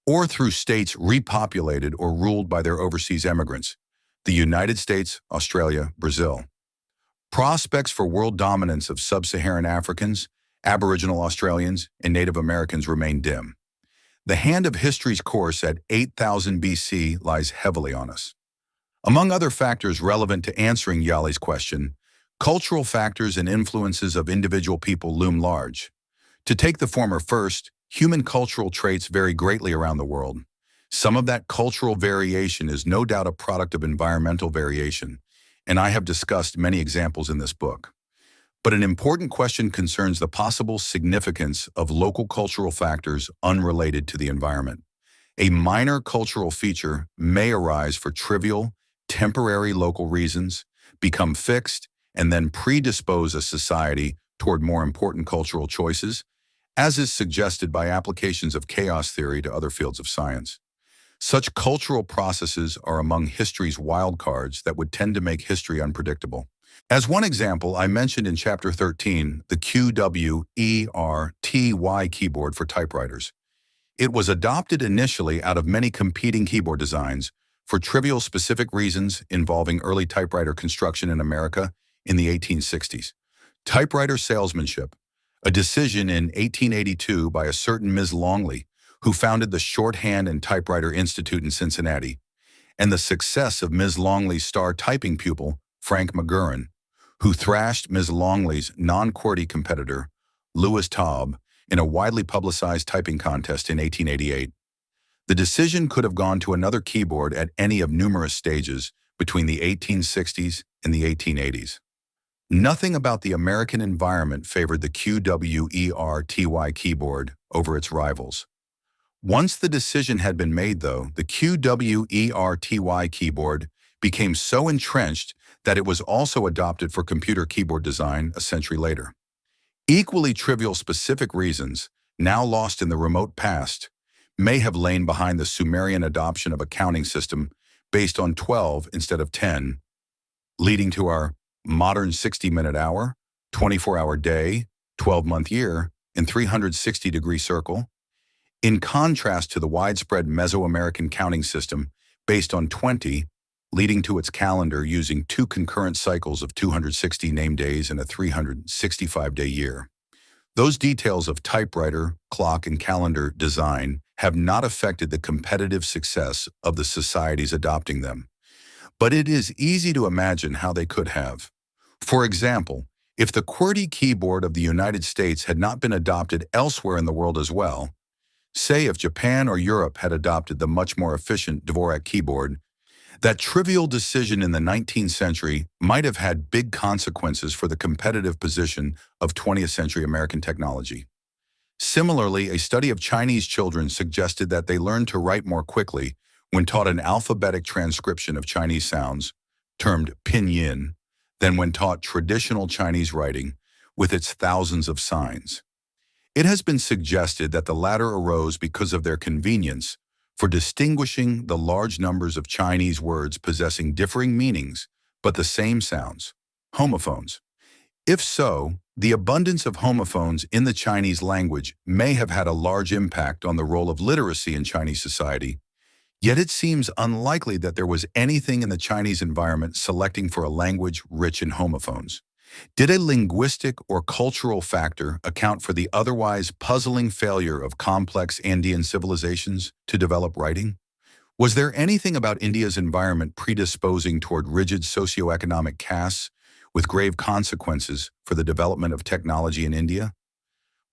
S1: or through states repopulated or ruled by their overseas immigrants, the United States, Australia, Brazil. Prospects for world dominance of sub-Saharan Africans, Aboriginal Australians, and Native Americans remain dim. The hand of history's course at 8,000 BC lies heavily on us. Among other factors relevant to answering Yali's question, cultural factors and influences of individual people loom large. To take the former first, human cultural traits vary greatly around the world. Some of that cultural variation is no doubt a product of environmental variation, and I have discussed many examples in this book. But an important question concerns the possible significance of local cultural factors unrelated to the environment. A minor cultural feature may arise for trivial, temporary local reasons, become fixed, and then predispose a society toward more important cultural choices, as is suggested by applications of chaos theory to other fields of science. Such cultural processes are among history's wildcards that would tend to make history unpredictable. As one example, I mentioned in Chapter 13 the QWERTY keyboard for typewriters. It was adopted initially out of many competing keyboard designs for trivial specific reasons involving early typewriter construction in America in the 1860s. Typewriter salesmanship, a decision in 1882 by a certain Ms. Longley, who founded the Shorthand and Typewriter Institute in Cincinnati, and the success of Ms. Longley's star typing pupil, Frank McGurran, who thrashed Ms. Longley's non-QWERTY competitor, Louis Taub, in a widely publicized typing contest in 1888. The decision could have gone to another keyboard at any of numerous stages between the 1860s and the 1880s. Nothing about the American environment favored the QWERTY keyboard over its rivals. Once the decision had been made, though, the QWERTY keyboard became so entrenched that it was also adopted for computer keyboard design a century later. Equally trivial specific reasons, now lost in the remote past, may have lain behind the Sumerian adoption of a counting system based on 12 instead of 10, leading to our modern 60-minute hour, 24-hour day, 12-month year, and 360-degree circle, in contrast to the widespread Mesoamerican counting system based on 20, leading to its calendar using 2 concurrent cycles of 260 named days and a 365-day year. Those details of typewriter, clock, and calendar design have not affected the competitive success of the societies adopting them. But it is easy to imagine how they could have. For example, if the QWERTY keyboard of the United States had not been adopted elsewhere in the world as well, say if Japan or Europe had adopted the much more efficient Dvorak keyboard, that trivial decision in the 19th century might have had big consequences for the competitive position of 20th century American technology. Similarly, a study of Chinese children suggested that they learned to write more quickly when taught an alphabetic transcription of Chinese sounds, termed pinyin, than when taught traditional Chinese writing with its thousands of signs. It has been suggested that the latter arose because of their convenience for distinguishing the large numbers of Chinese words possessing differing meanings but the same sounds, homophones. If so, the abundance of homophones in the Chinese language may have had a large impact on the role of literacy in Chinese society, yet it seems unlikely that there was anything in the Chinese environment selecting for a language rich in homophones. Did a linguistic or cultural factor account for the otherwise puzzling failure of complex Andean civilizations to develop writing? Was there anything about India's environment predisposing toward rigid socioeconomic castes with grave consequences for the development of technology in India?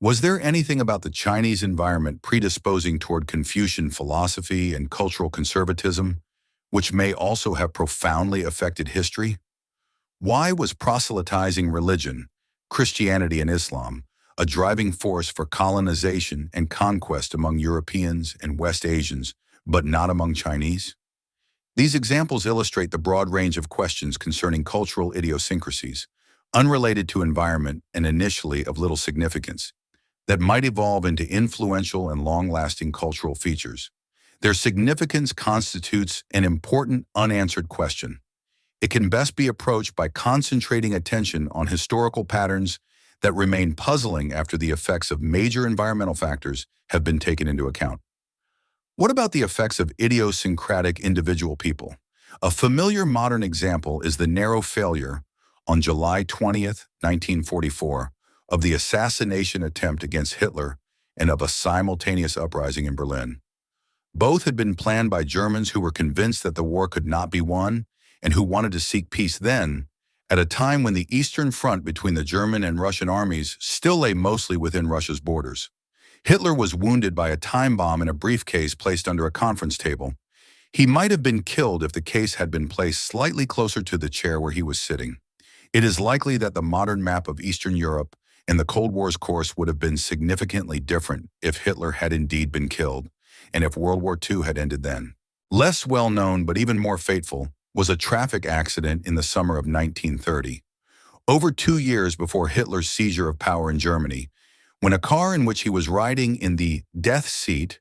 S1: Was there anything about the Chinese environment predisposing toward Confucian philosophy and cultural conservatism, which may also have profoundly affected history? Why was proselytizing religion, Christianity and Islam, a driving force for colonization and conquest among Europeans and West Asians, but not among Chinese? These examples illustrate the broad range of questions concerning cultural idiosyncrasies, unrelated to environment and initially of little significance, that might evolve into influential and long-lasting cultural features. Their significance constitutes an important unanswered question. It can best be approached by concentrating attention on historical patterns that remain puzzling after the effects of major environmental factors have been taken into account. What about the effects of idiosyncratic individual people? A familiar modern example is the narrow failure on July 20th, 1944, of the assassination attempt against Hitler and of a simultaneous uprising in Berlin. Both had been planned by Germans who were convinced that the war could not be won and who wanted to seek peace then, at a time when the Eastern Front between the German and Russian armies still lay mostly within Russia's borders. Hitler was wounded by a time bomb in a briefcase placed under a conference table. He might have been killed if the case had been placed slightly closer to the chair where he was sitting. It is likely that the modern map of Eastern Europe and the Cold War's course would have been significantly different if Hitler had indeed been killed, and if World War II had ended then. Less well-known, but even more fateful, was a traffic accident in the summer of 1930. Over 2 years before Hitler's seizure of power in Germany, when a car in which he was riding in the death seat,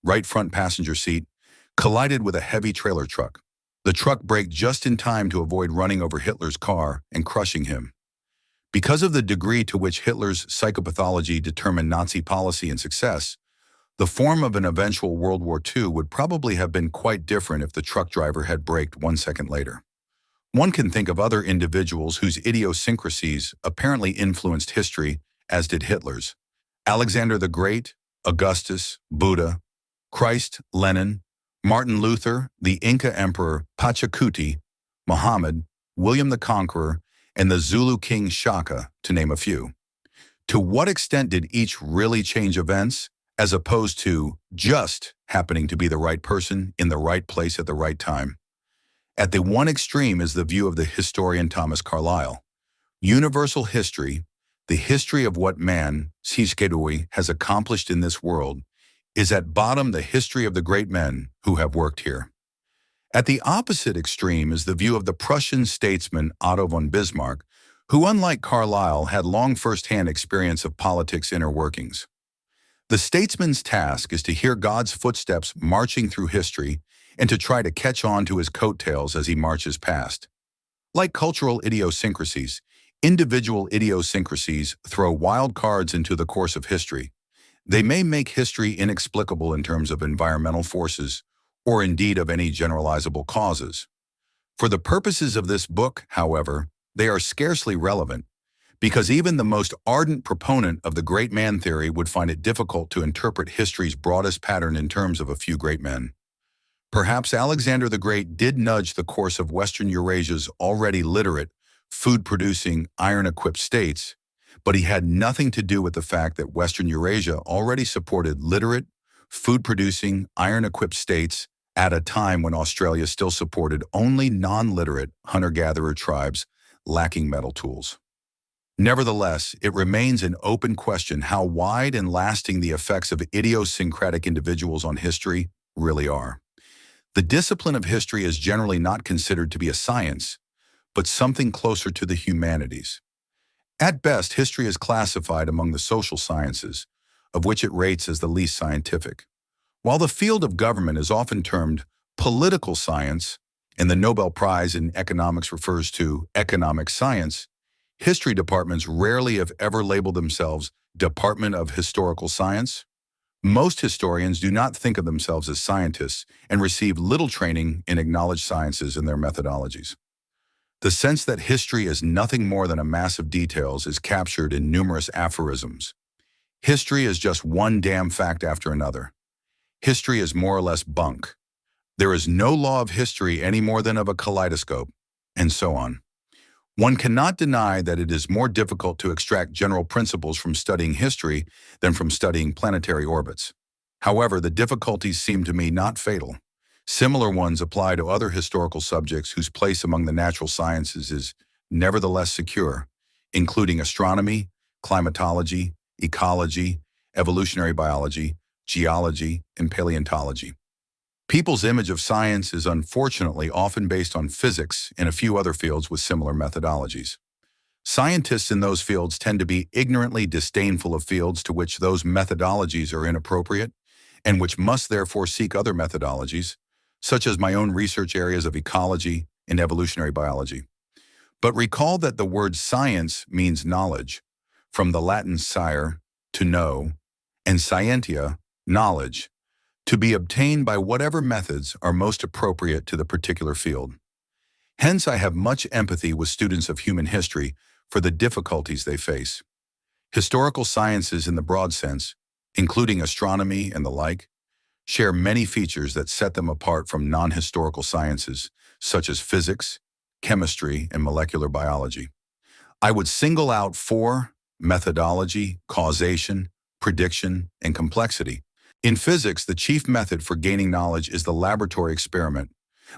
S1: right front passenger seat, collided with a heavy trailer truck. The truck braked just in time to avoid running over Hitler's car and crushing him. Because of the degree to which Hitler's psychopathology determined Nazi policy and success, the form of an eventual World War II would probably have been quite different if the truck driver had braked 1 second later. One can think of other individuals whose idiosyncrasies apparently influenced history, as did Hitler's. Alexander the Great, Augustus, Buddha, Christ, Lenin, Martin Luther, the Inca Emperor Pachacuti, Muhammad, William the Conqueror, and the Zulu King Shaka, to name a few. To what extent did each really change events, as opposed to just happening to be the right person in the right place at the right time? At the one extreme is the view of the historian Thomas Carlyle. Universal history, the history of what man, has accomplished in this world, is at bottom the history of the great men who have worked here. At the opposite extreme is the view of the Prussian statesman Otto von Bismarck, who, unlike Carlyle, had long first-hand experience of politics' inner workings. The statesman's task is to hear God's footsteps marching through history and to try to catch on to his coattails as he marches past. Like cultural idiosyncrasies, individual idiosyncrasies throw wild cards into the course of history. They may make history inexplicable in terms of environmental forces, or indeed of any generalizable causes. For the purposes of this book, however, they are scarcely relevant, because even the most ardent proponent of the great man theory would find it difficult to interpret history's broadest pattern in terms of a few great men. Perhaps Alexander the Great did nudge the course of Western Eurasia's already literate, food-producing, iron-equipped states, but he had nothing to do with the fact that Western Eurasia already supported literate, food-producing, iron-equipped states at a time when Australia still supported only non-literate hunter-gatherer tribes lacking metal tools. Nevertheless, it remains an open question how wide and lasting the effects of idiosyncratic individuals on history really are. The discipline of history is generally not considered to be a science, but something closer to the humanities. At best, history is classified among the social sciences, of which it rates as the least scientific. While the field of government is often termed political science, and the Nobel Prize in economics refers to economic science, history departments rarely if ever label themselves Department of Historical Science. Most historians do not think of themselves as scientists and receive little training in acknowledged sciences and their methodologies. The sense that history is nothing more than a mass of details is captured in numerous aphorisms. History is just one damn fact after another. History is more or less bunk. There is no law of history any more than of a kaleidoscope, and so on. One cannot deny that it is more difficult to extract general principles from studying history than from studying planetary orbits. However, the difficulties seem to me not fatal. Similar ones apply to other historical subjects whose place among the natural sciences is nevertheless secure, including astronomy, climatology, ecology, evolutionary biology, geology, and paleontology. People's image of science is unfortunately often based on physics and a few other fields with similar methodologies. Scientists in those fields tend to be ignorantly disdainful of fields to which those methodologies are inappropriate and which must therefore seek other methodologies, such as my own research areas of ecology and evolutionary biology. But recall that the word science means knowledge, from the Latin scire, to know, and scientia, knowledge, to be obtained by whatever methods are most appropriate to the particular field. Hence, I have much empathy with students of human history for the difficulties they face. Historical sciences in the broad sense, including astronomy and the like, share many features that set them apart from non-historical sciences, such as physics, chemistry, and molecular biology. I would single out 4: methodology, causation, prediction, and complexity. In physics, the chief method for gaining knowledge is the laboratory experiment,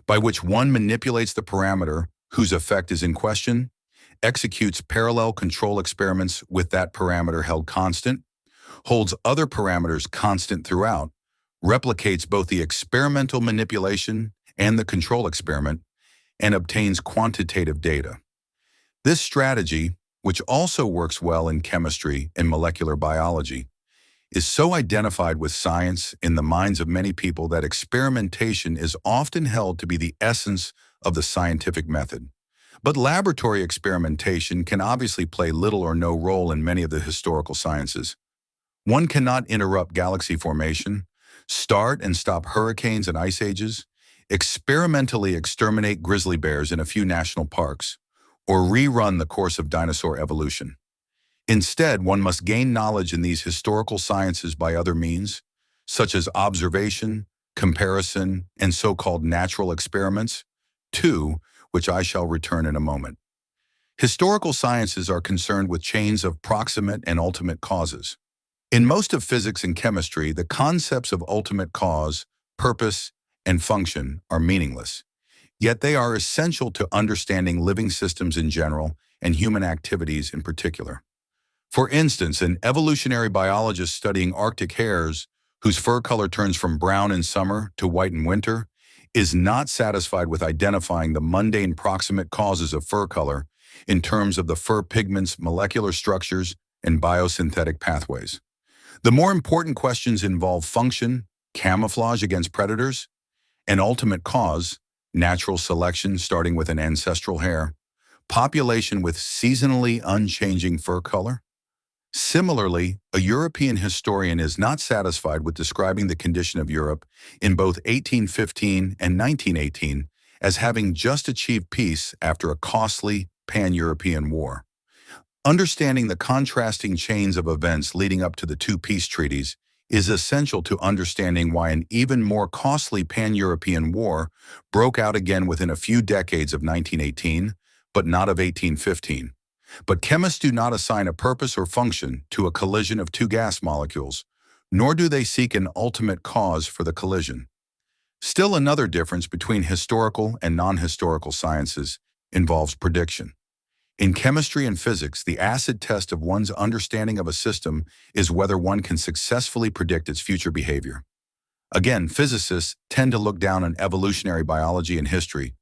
S1: by which one manipulates the parameter whose effect is in question, executes parallel control experiments with that parameter held constant, holds other parameters constant throughout, replicates both the experimental manipulation and the control experiment, and obtains quantitative data. This strategy, which also works well in chemistry and molecular biology, is so identified with science in the minds of many people that experimentation is often held to be the essence of the scientific method. But laboratory experimentation can obviously play little or no role in many of the historical sciences. One cannot interrupt galaxy formation, start and stop hurricanes and ice ages, experimentally exterminate grizzly bears in a few national parks, or rerun the course of dinosaur evolution. Instead, one must gain knowledge in these historical sciences by other means, such as observation, comparison, and so-called natural experiments, to which I shall return in a moment. Historical sciences are concerned with chains of proximate and ultimate causes. In most of physics and chemistry, the concepts of ultimate cause, purpose, and function are meaningless, yet they are essential to understanding living systems in general and human activities in particular. For instance, an evolutionary biologist studying Arctic hares, whose fur color turns from brown in summer to white in winter, is not satisfied with identifying the mundane proximate causes of fur color in terms of the fur pigment's molecular structures and biosynthetic pathways. The more important questions involve function, camouflage against predators, and ultimate cause, natural selection starting with an ancestral hair, population with seasonally unchanging fur color. Similarly, a European historian is not satisfied with describing the condition of Europe in both 1815 and 1918 as having just achieved peace after a costly pan-European war. Understanding the contrasting chains of events leading up to the two peace treaties is essential to understanding why an even more costly pan-European war broke out again within a few decades of 1918, but not of 1815. But chemists do not assign a purpose or function to a collision of two gas molecules, nor do they seek an ultimate cause for the collision. Still, another difference between historical and non-historical sciences involves prediction. In chemistry and physics, the acid test of one's understanding of a system is whether one can successfully predict its future behavior. Again, physicists tend to look down on evolutionary biology and history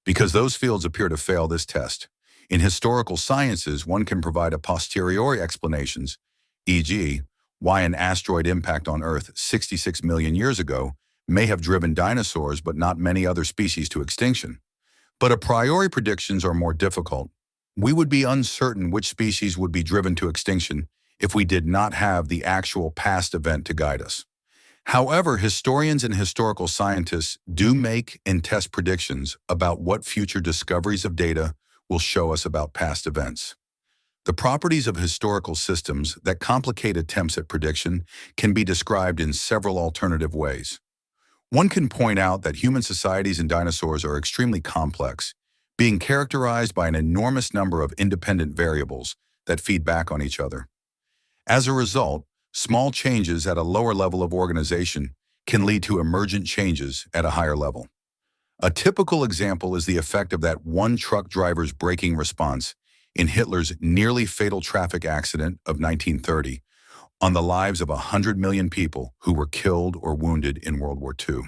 S1: because those fields appear to fail this test. In historical sciences, one can provide a posteriori explanations, e.g., why an asteroid impact on Earth 66 million years ago may have driven dinosaurs but not many other species to extinction. But a priori predictions are more difficult. We would be uncertain which species would be driven to extinction if we did not have the actual past event to guide us. However, historians and historical scientists do make and test predictions about what future discoveries of data will show us about past events. The properties of historical systems that complicate attempts at prediction can be described in several alternative ways. One can point out that human societies and dinosaurs are extremely complex, being characterized by an enormous number of independent variables that feed back on each other. As a result, small changes at a lower level of organization can lead to emergent changes at a higher level. A typical example is the effect of that one truck driver's braking response in Hitler's nearly fatal traffic accident of 1930 on the lives of 100 million people who were killed or wounded in World War II.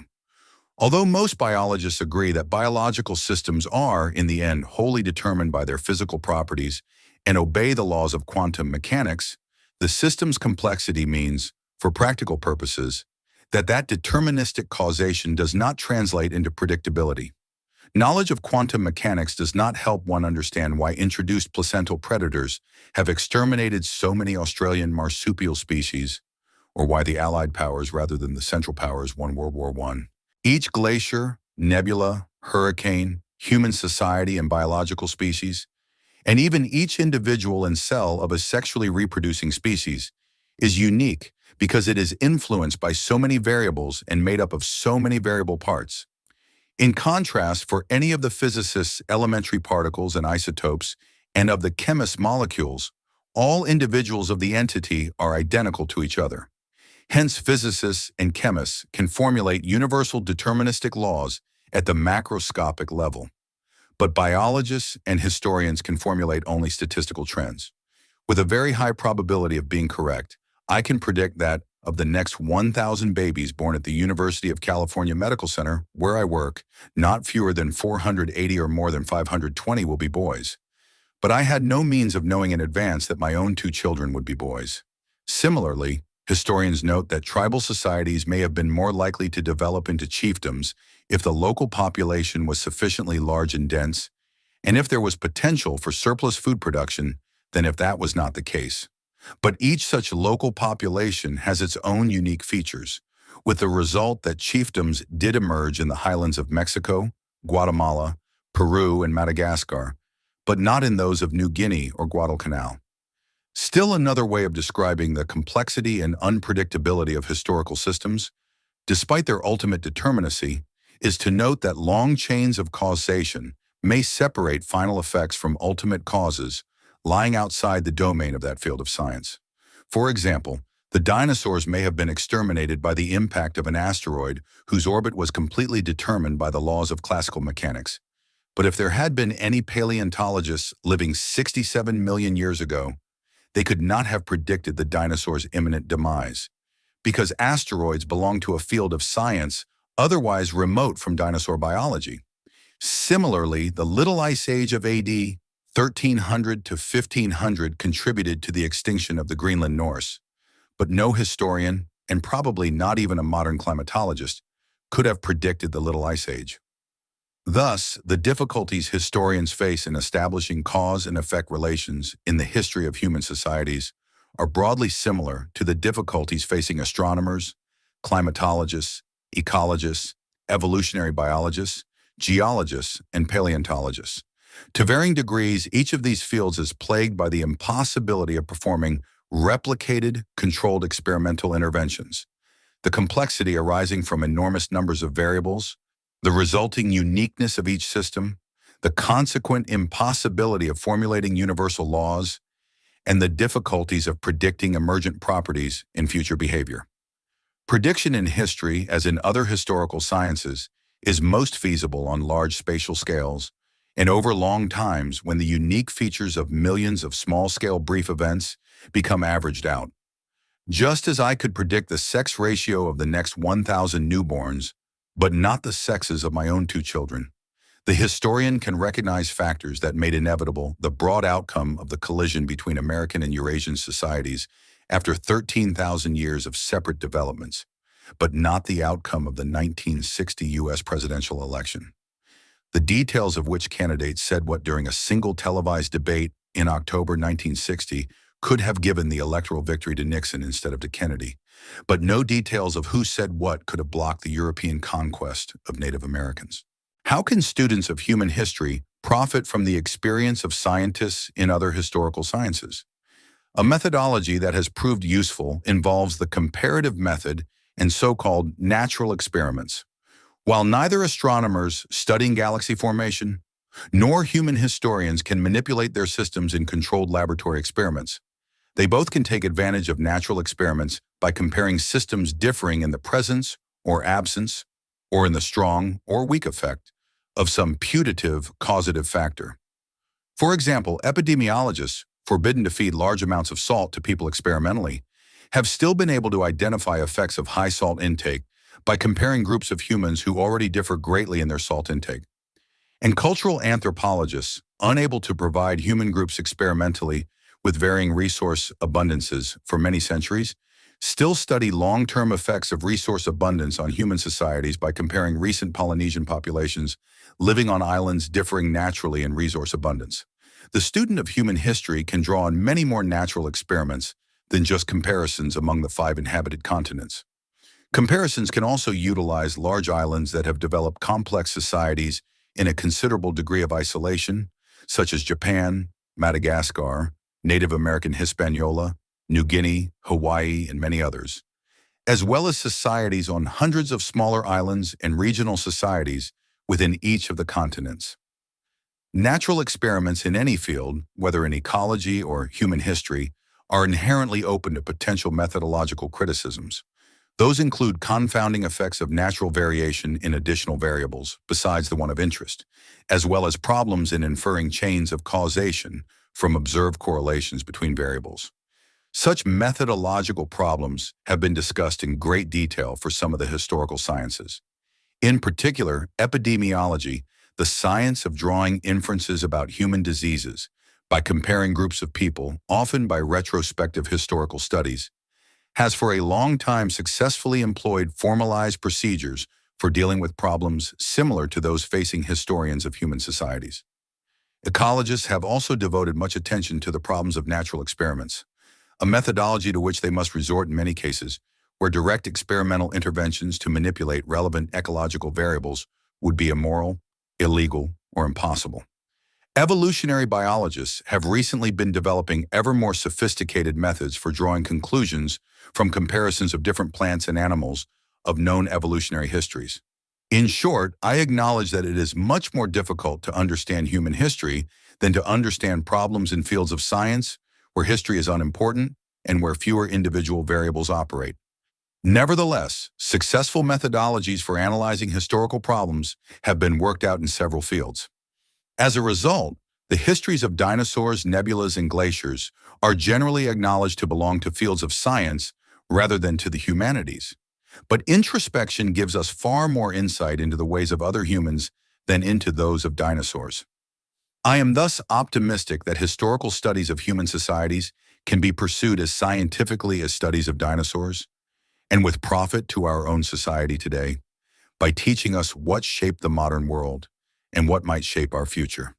S1: Although most biologists agree that biological systems are, in the end, wholly determined by their physical properties and obey the laws of quantum mechanics, the system's complexity means, for practical purposes, that deterministic causation does not translate into predictability. Knowledge of quantum mechanics does not help one understand why introduced placental predators have exterminated so many Australian marsupial species, or why the Allied powers rather than the Central Powers won World War I. Each glacier, nebula, hurricane, human society and biological species, and even each individual and cell of a sexually reproducing species is unique because it is influenced by so many variables and made up of so many variable parts. In contrast, for any of the physicists' elementary particles and isotopes and of the chemists' molecules, all individuals of the entity are identical to each other. Hence, physicists and chemists can formulate universal deterministic laws at the macroscopic level. But biologists and historians can formulate only statistical trends. With a very high probability of being correct, I can predict that of the next 1,000 babies born at the University of California Medical Center, where I work, not fewer than 480 or more than 520 will be boys. But I had no means of knowing in advance that my own 2 children would be boys. Similarly, historians note that tribal societies may have been more likely to develop into chiefdoms if the local population was sufficiently large and dense, and if there was potential for surplus food production than if that was not the case. But each such local population has its own unique features, with the result that chiefdoms did emerge in the highlands of Mexico, Guatemala, Peru, and Madagascar, but not in those of New Guinea or Guadalcanal. Still another way of describing the complexity and unpredictability of historical systems, despite their ultimate determinacy, is to note that long chains of causation may separate final effects from ultimate causes lying outside the domain of that field of science. For example, the dinosaurs may have been exterminated by the impact of an asteroid whose orbit was completely determined by the laws of classical mechanics. But if there had been any paleontologists living 67 million years ago, they could not have predicted the dinosaurs' imminent demise, because asteroids belong to a field of science otherwise remote from dinosaur biology. Similarly, the Little Ice Age of AD 1300 to 1500 contributed to the extinction of the Greenland Norse, but no historian, and probably not even a modern climatologist, could have predicted the Little Ice Age. Thus, the difficulties historians face in establishing cause and effect relations in the history of human societies are broadly similar to the difficulties facing astronomers, climatologists, ecologists, evolutionary biologists, geologists, and paleontologists. To varying degrees, each of these fields is plagued by the impossibility of performing replicated, controlled experimental interventions, the complexity arising from enormous numbers of variables, the resulting uniqueness of each system, the consequent impossibility of formulating universal laws, and the difficulties of predicting emergent properties in future behavior. Prediction in history, as in other historical sciences, is most feasible on large spatial scales and over long times when the unique features of millions of small-scale brief events become averaged out. Just as I could predict the sex ratio of the next 1,000 newborns, but not the sexes of my own 2 children, the historian can recognize factors that made inevitable the broad outcome of the collision between American and Eurasian societies after 13,000 years of separate developments, but not the outcome of the 1960 U.S. presidential election. The details of which candidate said what during a single televised debate in October 1960 could have given the electoral victory to Nixon instead of to Kennedy, but no details of who said what could have blocked the European conquest of Native Americans. How can students of human history profit from the experience of scientists in other historical sciences? A methodology that has proved useful involves the comparative method and so-called natural experiments. While neither astronomers studying galaxy formation nor human historians can manipulate their systems in controlled laboratory experiments, they both can take advantage of natural experiments by comparing systems differing in the presence or absence, or in the strong or weak effect, of some putative causative factor. For example, epidemiologists, forbidden to feed large amounts of salt to people experimentally, have still been able to identify effects of high salt intake by comparing groups of humans who already differ greatly in their salt intake. And cultural anthropologists, unable to provide human groups experimentally with varying resource abundances for many centuries, still study long-term effects of resource abundance on human societies by comparing recent Polynesian populations living on islands differing naturally in resource abundance. The student of human history can draw on many more natural experiments than just comparisons among the 5 inhabited continents. Comparisons can also utilize large islands that have developed complex societies in a considerable degree of isolation, such as Japan, Madagascar, Native American Hispaniola, New Guinea, Hawaii, and many others, as well as societies on hundreds of smaller islands and regional societies within each of the continents. Natural experiments in any field, whether in ecology or human history, are inherently open to potential methodological criticisms. Those include confounding effects of natural variation in additional variables, besides the one of interest, as well as problems in inferring chains of causation from observed correlations between variables. Such methodological problems have been discussed in great detail for some of the historical sciences. In particular, epidemiology, the science of drawing inferences about human diseases by comparing groups of people, often by retrospective historical studies, has for a long time successfully employed formalized procedures for dealing with problems similar to those facing historians of human societies. Ecologists have also devoted much attention to the problems of natural experiments, a methodology to which they must resort in many cases, where direct experimental interventions to manipulate relevant ecological variables would be immoral, illegal, or impossible. Evolutionary biologists have recently been developing ever more sophisticated methods for drawing conclusions from comparisons of different plants and animals of known evolutionary histories. In short, I acknowledge that it is much more difficult to understand human history than to understand problems in fields of science where history is unimportant and where fewer individual variables operate. Nevertheless, successful methodologies for analyzing historical problems have been worked out in several fields. As a result, the histories of dinosaurs, nebulas, and glaciers are generally acknowledged to belong to fields of science rather than to the humanities. But introspection gives us far more insight into the ways of other humans than into those of dinosaurs. I am thus optimistic that historical studies of human societies can be pursued as scientifically as studies of dinosaurs, and with profit to our own society today, by teaching us what shaped the modern world and what might shape our future.